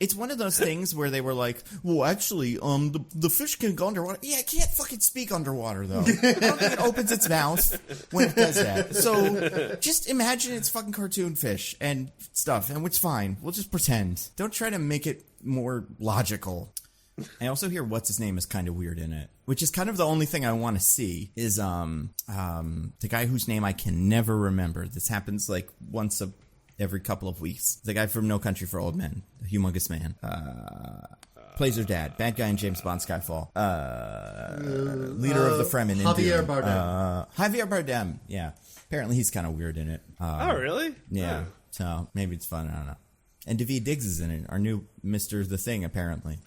it's one of those things where they were like, well, actually, the fish can go underwater. Yeah, it can't fucking speak underwater, though. I don't think it opens its mouth when it does that. So just imagine it's fucking cartoon fish and stuff, and it's fine. We'll just pretend. Don't try to make it more logical. I also hear what's his name is kind of weird in it, which is kind of the only thing I want to see is the guy whose name I can never remember. This happens like once every couple of weeks. The guy from No Country for Old Men, the humongous man. Plays her dad, bad guy in James Bond Skyfall. Leader of the Fremen. Javier Bardem. Javier Bardem. Yeah, apparently he's kind of weird in it. Oh, really? Yeah. So maybe it's fun. I don't know. And Daveed Diggs is in it, our new Mr. The Thing, apparently.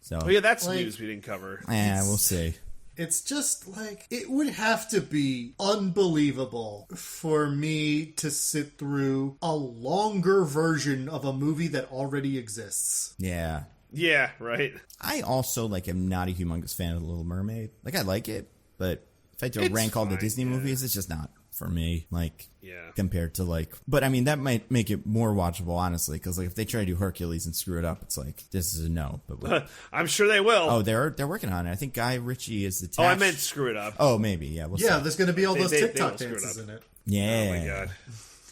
So, yeah, that's news we didn't cover. Yeah, we'll see. It's just like, it would have to be unbelievable for me to sit through a longer version of a movie that already exists. Yeah. Yeah, right. I also, am not a humongous fan of The Little Mermaid. I like it, but if I had to rank all the Disney movies, it's just not for me. Compared to, but I mean, that might make it more watchable, honestly, because, if they try to do Hercules and screw it up, it's this is a no. But I'm sure they will. Oh, they're working on it. I think Guy Ritchie is the Oh, I meant screw it up. Oh, maybe, yeah. We'll see. There's going to be all those they TikTok will screw it dances up. in it. Yeah.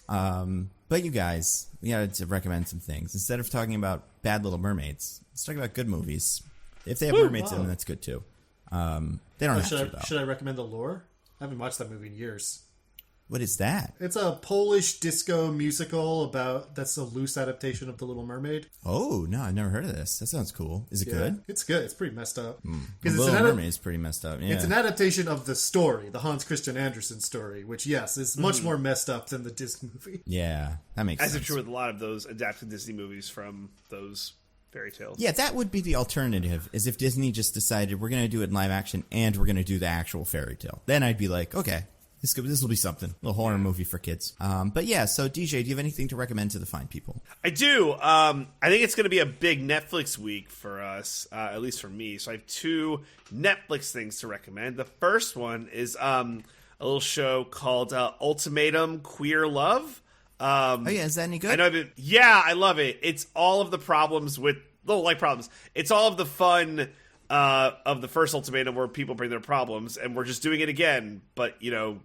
Oh, my God. But you guys, we got to recommend some things. Instead of talking about bad Little Mermaids, let's talk about good movies. If they have mermaids in them, that's good too. They don't have to, though. Should I recommend The Lure? I haven't watched that movie in years. What is that? It's a Polish disco musical that's a loose adaptation of The Little Mermaid. Oh, no, I've never heard of this. That sounds cool. Is it good? It's good. It's pretty messed up. The Little Mermaid is pretty messed up, yeah. It's an adaptation of the story, the Hans Christian Andersen story, which, yes, is much more messed up than the Disney movie. Yeah, that makes sense. As is true with a lot of those adapted Disney movies from those fairy tales. Yeah, that would be the alternative, is if Disney just decided we're going to do it in live action and we're going to do the actual fairy tale. Then I'd be like, okay. This will be something. A little horror movie for kids. But yeah, so DJ, do you have anything to recommend to the fine people? I do. I think it's going to be a big Netflix week for us, at least for me. So I have 2 Netflix things to recommend. The first one is a little show called Ultimatum Queer Love. Oh yeah, is that any good? I love it. It's all of the problems with... problems. It's all of the fun... of the first Ultimatum where people bring their problems, and we're just doing it again, but,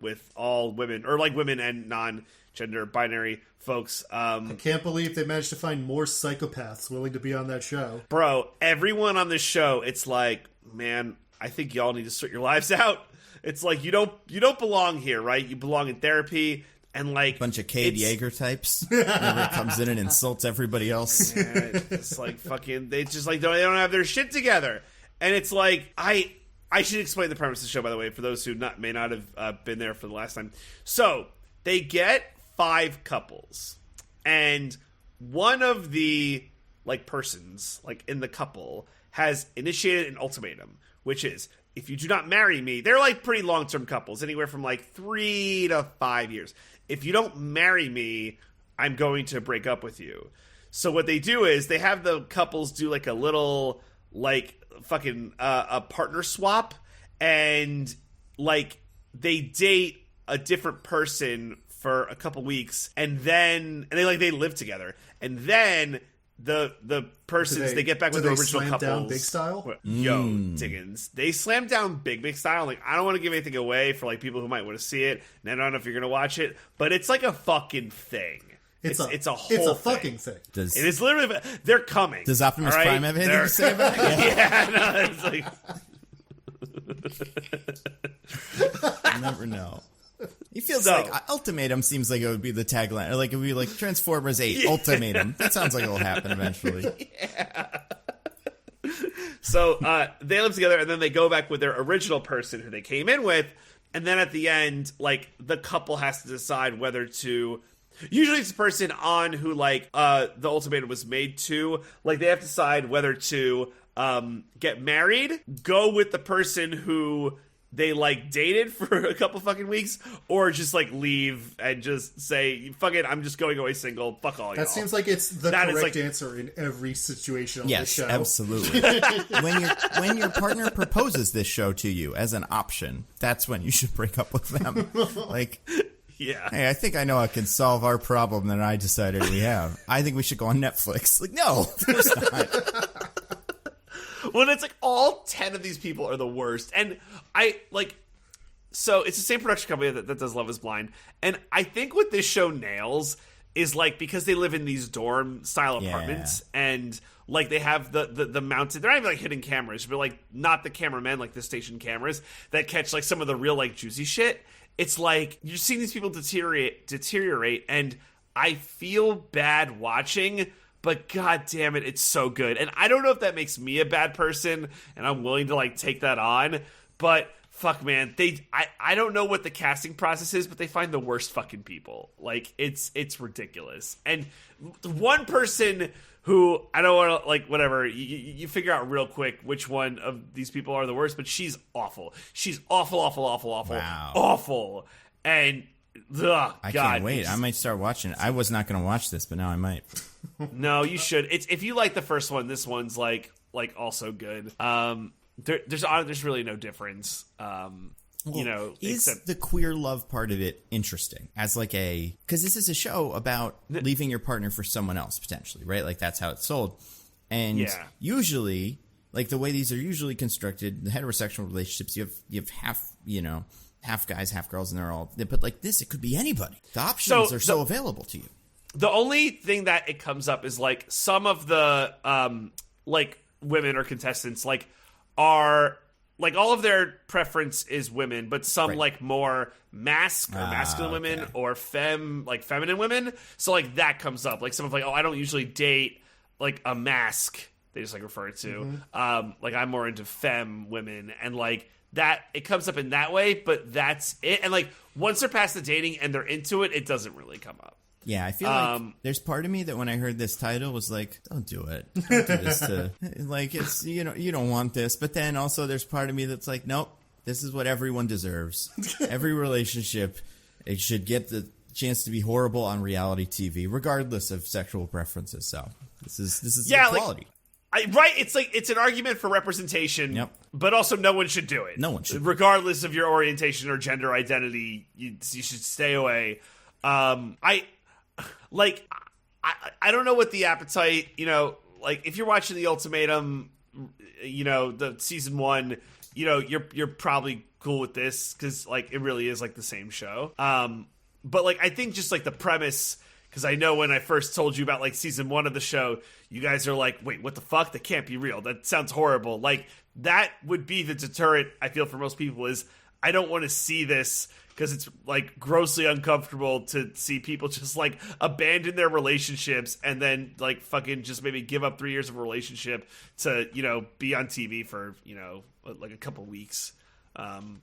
with all women, or women and non-gender binary folks. I can't believe they managed to find more psychopaths willing to be on that show. Bro, everyone on this show, it's man, I think y'all need to sort your lives out. It's you don't belong here, right? You belong in therapy. And bunch of Cade Yeager types. Whenever comes in and insults everybody else. Yeah, it's fucking, they just they don't have their shit together. And it's I should explain the premise of the show, by the way, for those who may not have been there for the last time. So they get 5 couples, and one of the persons in the couple has initiated an ultimatum, which is, if you do not marry me, they're pretty long-term couples, anywhere from 3 to 5 years. If you don't marry me, I'm going to break up with you. So what they do is they have the couples do a little a partner swap, and they date a different person for a couple weeks, and then they live together, and then the persons they get back with the original slam couples. Down big style? Yo, Diggins, they slam down big style. I don't want to give anything away for people who might want to see it, and I don't know if you're gonna watch it, but it's a fucking thing. It's a whole fucking thing. It is literally, they're coming. Does Optimus Prime have anything to say about it? Yeah, You never know. He feels Ultimatum seems like it would be the tagline. Or it would be Transformers 8 Ultimatum. That sounds like it will happen eventually. Yeah. So they live together, and then they go back with their original person who they came in with, and then at the end, the couple has to decide whether to... Usually it's the person on who, the ultimatum was made to. They have to decide whether to get married, go with the person who they dated for a couple fucking weeks, or just leave and just say, fuck it, I'm just going away single, fuck all y'all. That seems like it's the correct answer in every situation on this show. Yes, absolutely. when your partner proposes this show to you as an option, that's when you should break up with them. Yeah. Hey, I think I know I can solve our problem that I decided we have. I think we should go on Netflix. No, of course not. Well, it's all 10 of these people are the worst. And so it's the same production company that does Love is Blind. And I think what this show nails is because they live in these dorm style apartments, and they have the mounted, they're not even hidden cameras, but not the cameramen, the station cameras that catch some of the real juicy shit. It's you're seeing these people deteriorate, and I feel bad watching, but god damn it, it's so good. And I don't know if that makes me a bad person, and I'm willing to take that on, but fuck, man, I don't know what the casting process is, but they find the worst fucking people. Like, it's ridiculous. And one person who, I don't want to, like, whatever, you figure out real quick which one of these people are the worst, but she's awful. She's awful. Wow. Awful. And, ugh, I God. can't wait. I might start watching it. I was not going to watch this, but now I might. No, you should. If you like the first one, this one's, like also good. There's really no difference. Is the queer love part of it interesting as like because this is a show about leaving your partner for someone else potentially, right? Like that's how it's sold. And usually, like the way these are usually constructed, the heterosexual relationships, you have half guys, half girls, and they're all. But like this, it could be anybody. The options are so available to you. The only thing that it comes up is like some of the like women or contestants like are. Like, all of their preference is women, but some like more masculine women or feminine women. So, like, that comes up. Like, some of like, I don't usually date, like, a mask, they just, like, refer to. Like, I'm more into femme women. And, like, that, it comes up in that way, but that's it. And, like, once they're past the dating and they're into it, it doesn't really come up. Yeah, I feel like there's part of me that when I heard this title was like, don't do it. Don't do this to, like, it's, you don't want this. But then also there's part of me that's like, nope, this is what everyone deserves. Every relationship, it should get the chance to be horrible on reality TV, regardless of sexual preferences. So this is equality. Right, it's like it's an argument for representation, but also no one should do it. No one should. Regardless of your orientation or gender identity, you should stay away. I don't know what the appetite, like if you're watching The Ultimatum, the season 1, you're probably cool with this because like it really is like the same show. But like I think just like the premise, because I know when I first told you about like season 1 of the show, you guys are like, wait, what the fuck? That can't be real. That sounds horrible. Like that would be the deterrent I feel for most people is I don't want to see this. Because it's, like, grossly uncomfortable to see people just, like, abandon their relationships and then, like, fucking just maybe give up 3 years of a relationship to, be on TV for, like a couple weeks and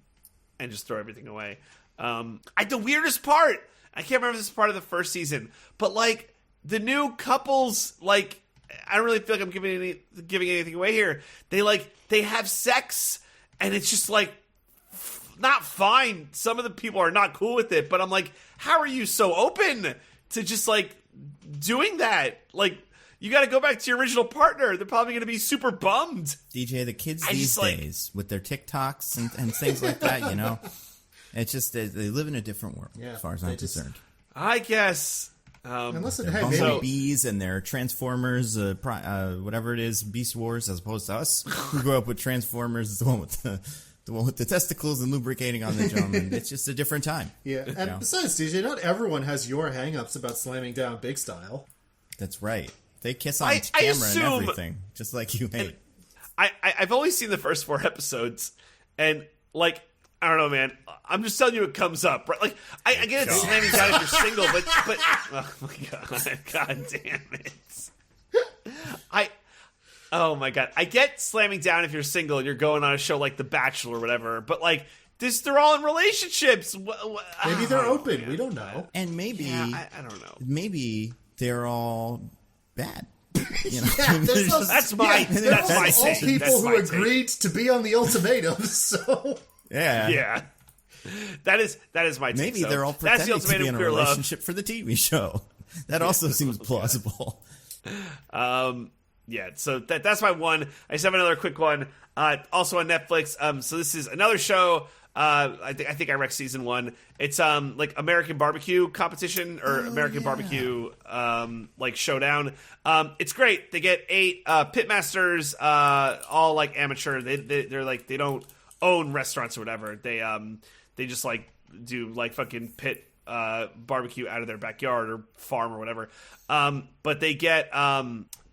just throw everything away. The weirdest part, I can't remember if this is part of the first season, but, like, the new couples, like, I don't really feel like I'm giving anything away here. They have sex and it's just, like, not fine. Some of the people are not cool with it, but I'm like, how are you so open to just like doing that? Like, you got to go back to your original partner. They're probably going to be super bummed. DJ, the kids these days with their TikToks and things like that, it's just they live in a different world as far as I'm concerned. I guess. And listen, hey, bumblebees and their Transformers, whatever it is, Beast Wars, as opposed to us who grew up with Transformers, the one with the testicles and lubricating on the drum, and it's just a different time. Yeah, and besides, DJ, not everyone has your hang-ups about slamming down big style. That's right. They kiss on camera and everything, just like you hate. I've only seen the first 4 episodes, and, like, I don't know, man. I'm just telling you it comes up, right? Like, I get it slamming down if you're single, but oh, my God damn it. Oh my God. I get slamming down if you're single and you're going on a show like The Bachelor or whatever, but like they're all in relationships. Maybe they're open. We don't know. And maybe I don't know. Maybe they're all bad. That's my all people who agreed to be on the ultimatum. So yeah. That is my take. Maybe they're all pretending to be in a relationship for the TV show. That also seems plausible. Yeah, so that's my one. I just have another quick one. Also on Netflix. So this is another show. I think I wrecked season 1. It's like American Barbecue competition or American Barbecue like showdown. It's great. They get 8 pitmasters, all like amateur. They're like they don't own restaurants or whatever. They just like do like fucking pit barbecue out of their backyard or farm or whatever. But they get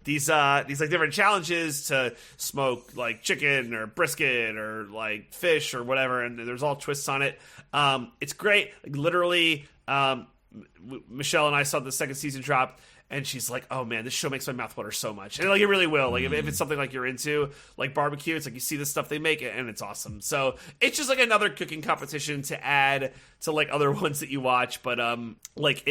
these like different challenges to smoke like chicken or brisket or like fish or whatever, and there's all twists on it. It's great. Like literally, Michelle and I saw the second season drop, and she's like, "Oh man, this show makes my mouth water so much," and like it really will. Like if it's something like you're into, like barbecue, it's like you see the stuff they make and it's awesome. So it's just like another cooking competition to add to like other ones that you watch. But like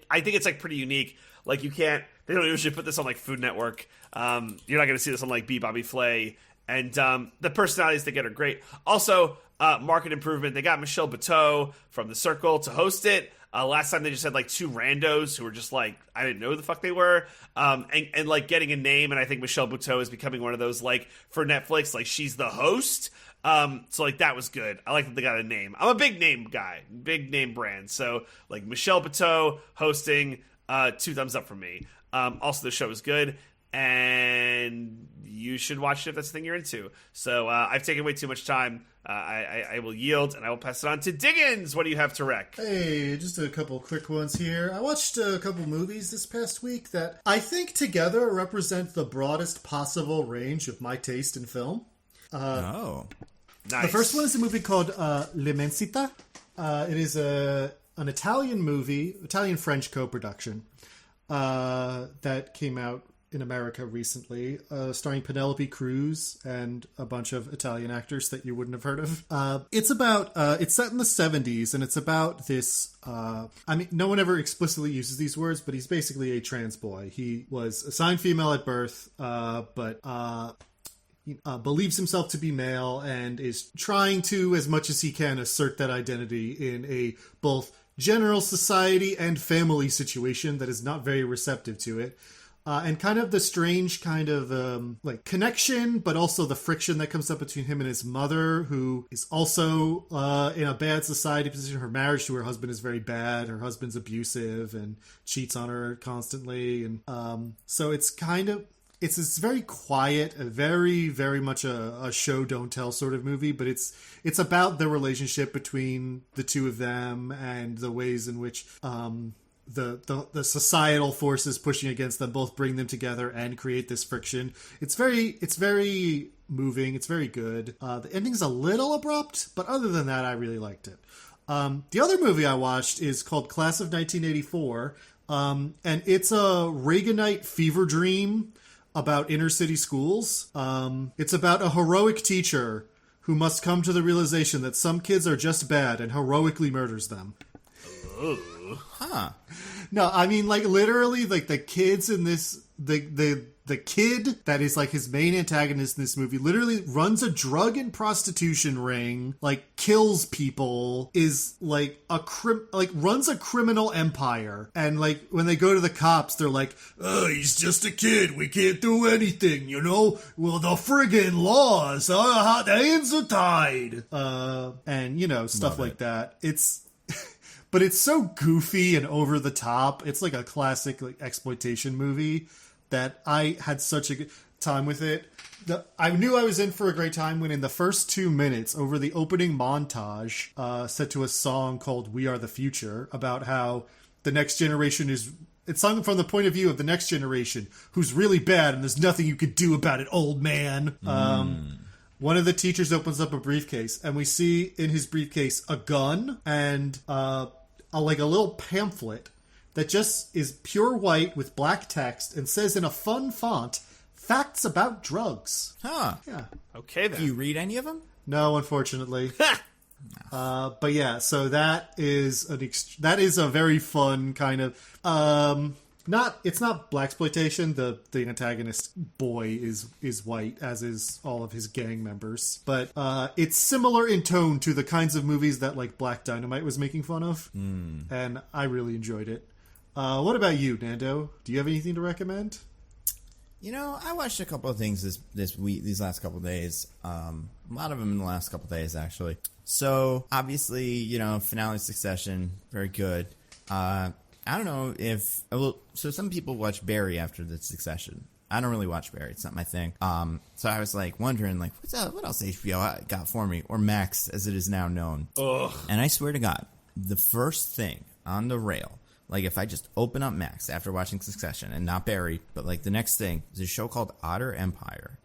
I think it's like pretty unique. Like they don't usually put this on like Food Network. You're not going to see this on like B. Bobby Flay. And the personalities they get are great. Also, market improvement. They got Michelle Buteau from The Circle to host it. Last time they just had like two randos who were just like, I didn't know who the fuck they were. And like getting a name. And I think Michelle Buteau is becoming one of those like for Netflix, like she's the host. So like that was good. I like that they got a name. I'm a big name guy, big name brand. So like Michelle Buteau hosting, 2 thumbs up from me. Also the show is good and you should watch it if that's the thing you're into. So I've taken way too much time. I will yield and I will pass it on to Diggins. What do you have to rec? Hey, just a couple quick ones here. I watched a couple movies this past week that I think together represent the broadest possible range of my taste in film. Nice. The first one is a movie called L'Immensità. It is an Italian movie, Italian-French co-production that came out in America recently, starring Penelope Cruz and a bunch of Italian actors that you wouldn't have heard of. It's set in the 70s, and it's about this, no one ever explicitly uses these words, but he's basically a trans boy. He was assigned female at birth, but believes himself to be male and is trying to, as much as he can, assert that identity in a both general society and family situation that is not very receptive to it. And kind of the strange kind of like connection, but also the friction that comes up between him and his mother, who is also in a bad society position. Her marriage to her husband is very bad. Her husband's abusive and cheats on her constantly. And so it's this very quiet, a very, very much a show don't tell sort of movie, but it's about the relationship between the two of them and the ways in which the societal forces pushing against them both bring them together and create this friction. It's very moving. It's very good. The ending's a little abrupt, but other than that, I really liked it. The other movie I watched is called Class of 1984, and it's a Reaganite fever dream about inner city schools. It's about a heroic teacher who must come to the realization that some kids are just bad and heroically murders them. Ooh. Huh. No, I mean, like, literally, like, the kids in this, the kid that is, like, his main antagonist in this movie literally runs a drug and prostitution ring, like, kills people, is, like, runs a criminal empire. And, like, when they go to the cops, they're like, oh, he's just a kid. We can't do anything, you know? Well, the friggin' laws, the hands are tied. And, you know, stuff like that. But it's so goofy and over the top. It's like a classic like exploitation movie that I had such a good time with it. I knew I was in for a great time when in the first 2 minutes over the opening montage set to a song called We Are the Future about how the next generation it's sung from the point of view of the next generation who's really bad and there's nothing you could do about it, old man. One of the teachers opens up a briefcase and we see in his briefcase a gun and a little pamphlet that just is pure white with black text and says in a fun font, facts about drugs. Huh. Yeah. Okay, then. Do you read any of them? No, unfortunately. But yeah, so that is a very fun kind of, it's not blaxploitation. The antagonist boy is white, as is all of his gang members. But it's similar in tone to the kinds of movies that like Black Dynamite was making fun of, and I really enjoyed it. What about you, Nando? Do you have anything to recommend? You know, I watched a couple of things this week, these last couple of days. A lot of them in the last couple of days, actually. So obviously, you know, finale Succession, very good. I don't know if... so some people watch Barry after the Succession. I don't really watch Barry. It's not my thing. So I was like wondering, like, what else HBO got for me? Or Max, as it is now known. Ugh. And I swear to God, the first thing on the rail, like if I just open up Max after watching Succession, and not Barry, but like the next thing, is a show called Otter Empire.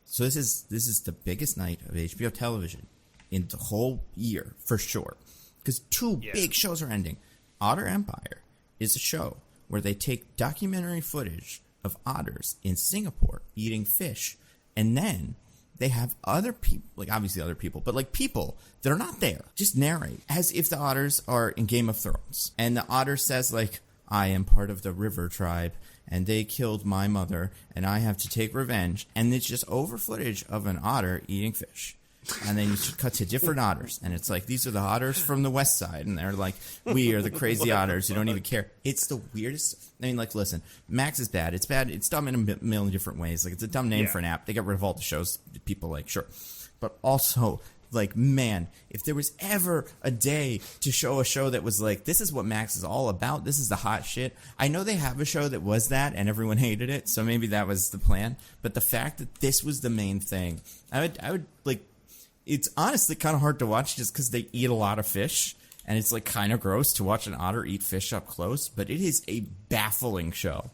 So this is the biggest night of HBO television in the whole year, for sure. Because two big shows are ending. Otter Empire is a show where they take documentary footage of otters in Singapore eating fish, and then they have other people, like obviously other people, but like people that are not there, just narrate as if the otters are in Game of Thrones. And the otter says like, I am part of the river tribe, and they killed my mother, and I have to take revenge. And it's just over footage of an otter eating fish. And then you should cut to different otters, and it's like, these are the otters from the west side, and they're like, we are the crazy otters who don't even care. It's the weirdest. I mean, like, listen, Max is bad. It's bad. It's dumb in a million different ways. Like, it's a dumb name for an app. They got rid of all the shows people like, sure. But also, like, man, if there was ever a day to show a show that was like, this is what Max is all about, this is the hot shit. I know they have a show that was that, and everyone hated it, so maybe that was the plan. But the fact that this was the main thing, I would like, it's honestly kind of hard to watch just because they eat a lot of fish, and it's like kind of gross to watch an otter eat fish up close, but it is a baffling show.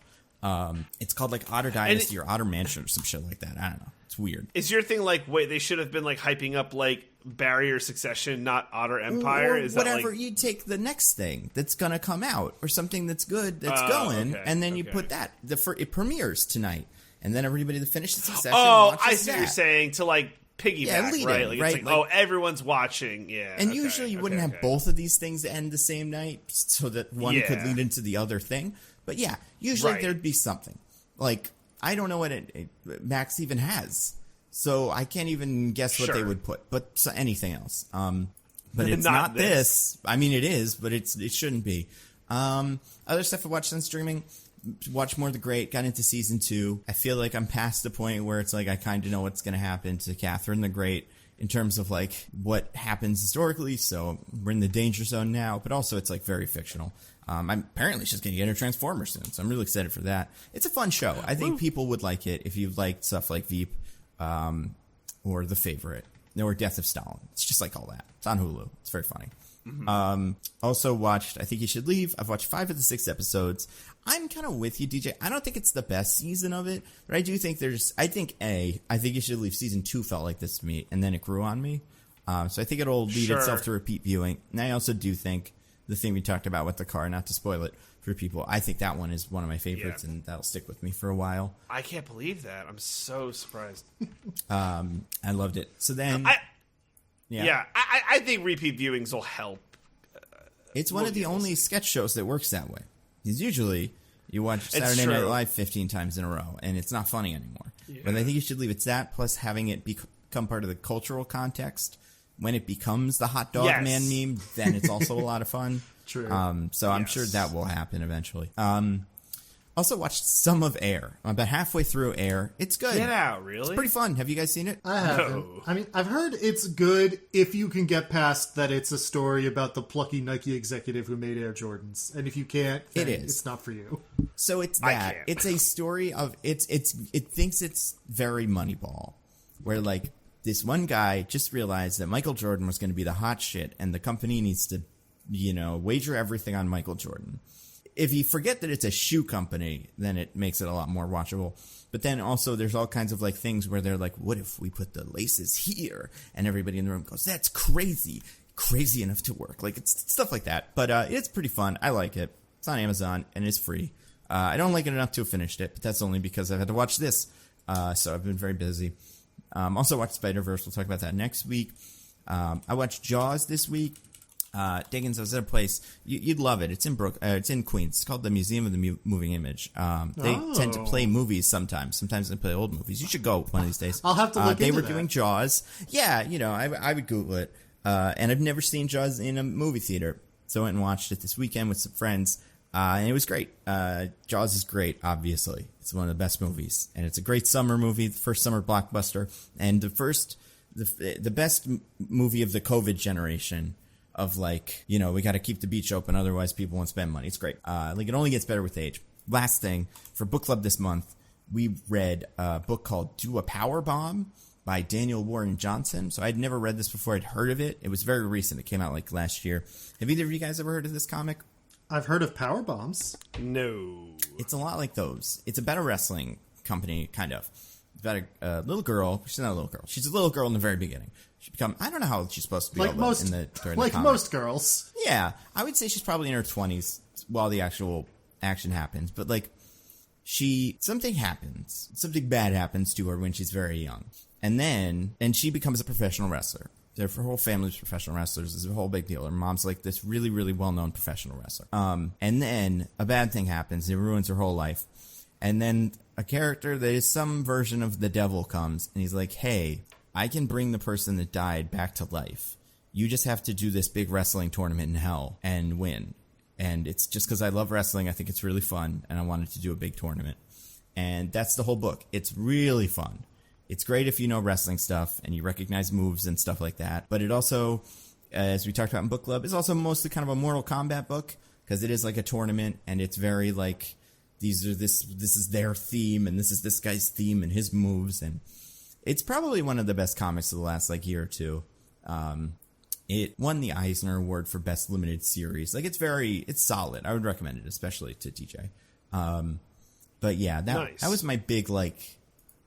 It's called like Otter Dynasty or Otter Mansion or some shit like that. I don't know. It's weird. Is your thing like, wait, they should have been like hyping up like Barrier Succession, not Otter Empire? Or is whatever, that like... you take the next thing that's going to come out or something that's good that's going, and then you put that. It premieres tonight, and then everybody that finished Succession watches I see what you're saying, to like piggyback, right? Like, it's like, everyone's watching, And usually you wouldn't have both of these things end the same night so that one could lead into the other thing. But yeah, usually there'd be something. Like, I don't know what Max even has, so I can't even guess what they would put. But anything else. But it's not this. I mean, it is, but it shouldn't be. Other stuff I watched on streaming. Watch more of The Great, got into season 2. I feel like I'm past the point where it's like I kind of know what's going to happen to Catherine the Great in terms of like what happens historically, so we're in the danger zone now, but also it's like very fictional. Apparently she's going to get her Transformer soon, so I'm really excited for that. It's a fun show. I think people would like it if you've liked stuff like Veep or The Favorite or Death of Stalin. It's just like all that. It's on Hulu. It's very funny. Also watched I Think You Should Leave. I've watched 5 of the 6 episodes. I'm kind of with you, DJ. I don't think it's the best season of it, but I do think I think You Should Leave season 2 felt like this to me, and then it grew on me. So I think it'll lead itself to repeat viewing. And I also do think the thing we talked about with the car, not to spoil it for people, I think that one is one of my favorites, and that'll stick with me for a while. I can't believe that. I'm so surprised. I loved it. So then... I think repeat viewings will help. It's one of the only sketch shows that works that way. Because usually you watch Saturday Night Live 15 times in a row, and it's not funny anymore. Yeah. But I think you should leave it that, plus having it become part of the cultural context. When it becomes the hot dog man meme, then it's also a lot of fun. True. So I'm sure that will happen eventually. Also watched some of Air. I'm about halfway through Air. It's good. Get out, really? It's pretty fun. Have you guys seen it? I haven't. No. I mean, I've heard it's good if you can get past that it's a story about the plucky Nike executive who made Air Jordans. And if you can't, then it's not for you. So it's that. It's a story of it thinks it's very Moneyball, where like this one guy just realized that Michael Jordan was going to be the hot shit, and the company needs to, wager everything on Michael Jordan. If you forget that it's a shoe company, then it makes it a lot more watchable. But then also there's all kinds of like things where they're like, what if we put the laces here? And everybody in the room goes, that's crazy enough to work. Like it's stuff like that. But it's pretty fun. I like it. It's on Amazon and it's free. I don't like it enough to have finished it, but that's only because I've had to watch this. So I've been very busy. Also watched Spider-Verse. We'll talk about that next week. I watched Jaws this week. Diggins, I was at a place you'd love it. It's in it's in Queens. It's called the Museum of the Moving Image. They tend to play movies sometimes. Sometimes they play old movies. You should go one of these days. I'll have to look into that. They were doing Jaws. Yeah, I would Google it. And I've never seen Jaws in a movie theater, so I went and watched it this weekend with some friends. And it was great. Jaws is great. Obviously, it's one of the best movies, and it's a great summer movie. The first summer blockbuster, and the best movie of the COVID generation. Of like, we got to keep the beach open, otherwise people won't spend money. It's great. It only gets better with age. Last thing, for book club this month, we read a book called Do a Power Bomb by Daniel Warren Johnson. So I'd never read this before. I'd heard of it. It was very recent. It came out like last year. Have either of you guys ever heard of this comic? I've heard of Power Bombs. No. It's a lot like those. It's about a wrestling company, kind of. It's about a little girl. She's not a little girl. She's a little girl in the very beginning. I don't know how old she's supposed to be. Like most girls. Yeah, I would say she's probably in her 20s while the actual action happens, but like something bad happens to her when she's very young. And she becomes a professional wrestler. Her whole family's professional wrestlers. It's a whole big deal. Her mom's like this really, really well-known professional wrestler. And then a bad thing happens. It ruins her whole life. And then a character that is some version of the devil comes, and he's like, hey, I can bring the person that died back to life. You just have to do this big wrestling tournament in hell and win. And it's just because I love wrestling. I think it's really fun, and I wanted to do a big tournament. And that's the whole book. It's really fun. It's great if you know wrestling stuff and you recognize moves and stuff like that. But it also, as we talked about in book club, is also mostly kind of a Mortal Kombat book, because it is like a tournament, and it's very like, this is their theme, and this is this guy's theme and his moves, and it's probably one of the best comics of the last like year or two. It won the Eisner Award for Best Limited Series. Like, it's solid. I would recommend it, especially to TJ. But yeah, that was my big like.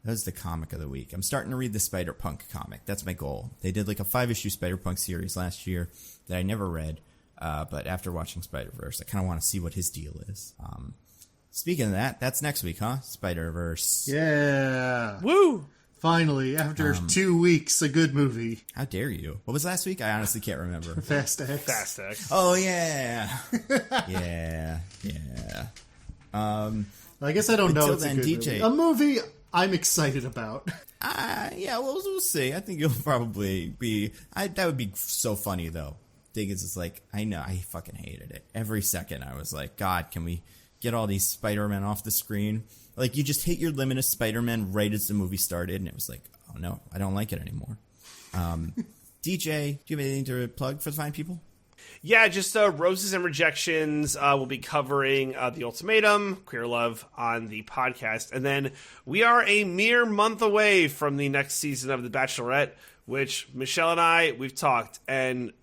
That was the comic of the week. I'm starting to read the Spider-Punk comic. That's my goal. They did like a 5-issue Spider-Punk series last year that I never read. But after watching Spider-Verse, I kind of want to see what his deal is. Speaking of that, that's next week, huh? Spider-Verse. Yeah. Woo! Finally, after 2 weeks, a good movie. How dare you? What was last week? I honestly can't remember. Fast X. Fast X. Oh, yeah. Yeah. I guess I don't know. Until then, DJ. A movie I'm excited about. Yeah, we'll see. I think you'll probably be... that would be so funny, though. Diggins is like, I know, I fucking hated it. Every second I was like, God, can we get all these Spider-Men off the screen? Like, you just hit your limit of Spider-Man right as the movie started, and it was like, oh no, I don't like it anymore. DJ, do you have anything to plug for the fine people? Yeah, just Roses and Rejections. We'll be covering The Ultimatum, Queer Love on the podcast. And then we are a mere month away from the next season of The Bachelorette, which Michelle and I, we've talked. And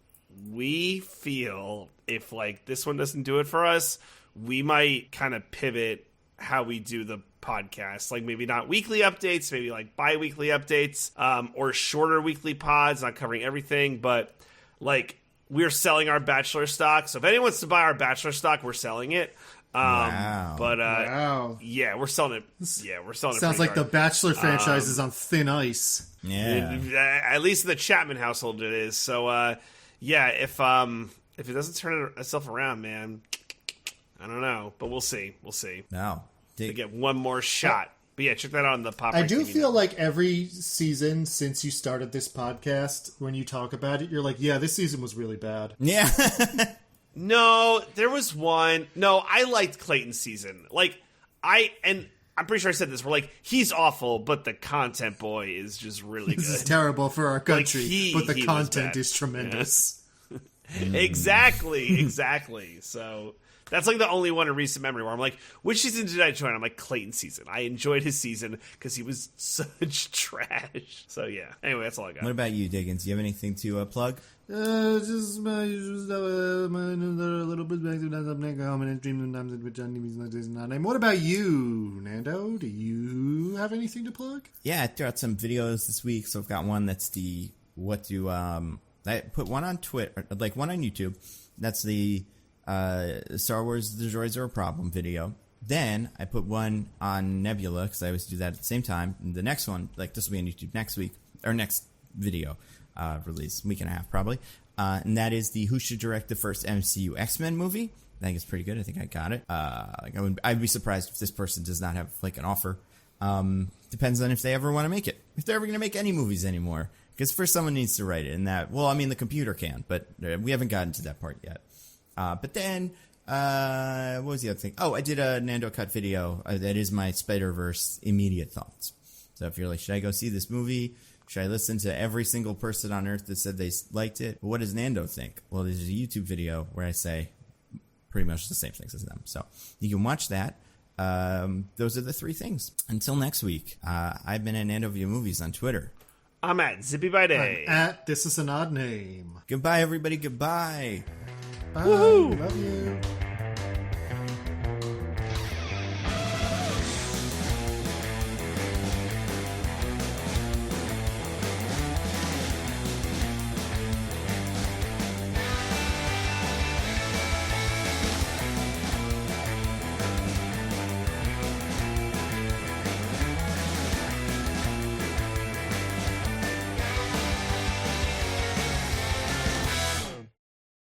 we feel if, like, this one doesn't do it for us, we might kind of pivot how we do the podcast. Like, maybe not weekly updates, maybe like bi-weekly updates, or shorter weekly pods, not covering everything. But, like... we're selling our Bachelor stock, so if anyone wants to buy our Bachelor stock, we're selling it. Wow. But wow. Yeah, we're selling it. Yeah, we're selling it. Sounds like the Bachelor franchise is on thin ice. Yeah. At least in the Chapman household, it is. So, yeah, if it doesn't turn itself around, man, I don't know, but we'll see. We'll see. No, they get one more shot. But yeah, check that out on the Pop. I do feel like every season since you started this podcast, when you talk about it, you're like, yeah, this season was really bad. Yeah. No, there was one. No, I liked Clayton's season. Like, I'm pretty sure I said this. We're like, he's awful, but the content boy is just really good. This is terrible for our country, like but the content is tremendous. Yeah. Exactly. So... that's like the only one in recent memory where I'm like, which season did I join? I'm like, Clayton's season. I enjoyed his season because he was such trash. So yeah. Anyway, that's all I got. What about you, Diggins? Do you have anything to plug? Just my little bit back to that comment and dream sometimes in which is not name. What about you, Nando? Do you have anything to plug? Yeah, I threw out some videos this week. So I've got one that's I put one on Twitter, like one on YouTube. That's the Star Wars The Droids Are a Problem video. Then I put one on Nebula, because I always do that at the same time. And the next one, like this will be on YouTube next week, or next video release, week and a half probably. And that is the Who Should Direct the First MCU X-Men movie. I think it's pretty good. I think I got it. I'd be surprised if this person does not have like an offer. Depends on if they ever want to make it. If they're ever going to make any movies anymore. Because first someone needs to write it. And that, well, I mean, the computer can, but we haven't gotten to that part yet. But then, what was the other thing? Oh, I did a Nando Cut video. That is my Spider-Verse immediate thoughts. So if you're like, should I go see this movie? Should I listen to every single person on Earth that said they liked it? What does Nando think? Well, there's a YouTube video where I say pretty much the same things as them. So you can watch that. Those are the three things. Until next week, I've been at Nando View Movies on Twitter. I'm at Zippy by Day. I'm at This Is an Odd Name. Goodbye, everybody. Goodbye. Bye. Woohoo! Love you.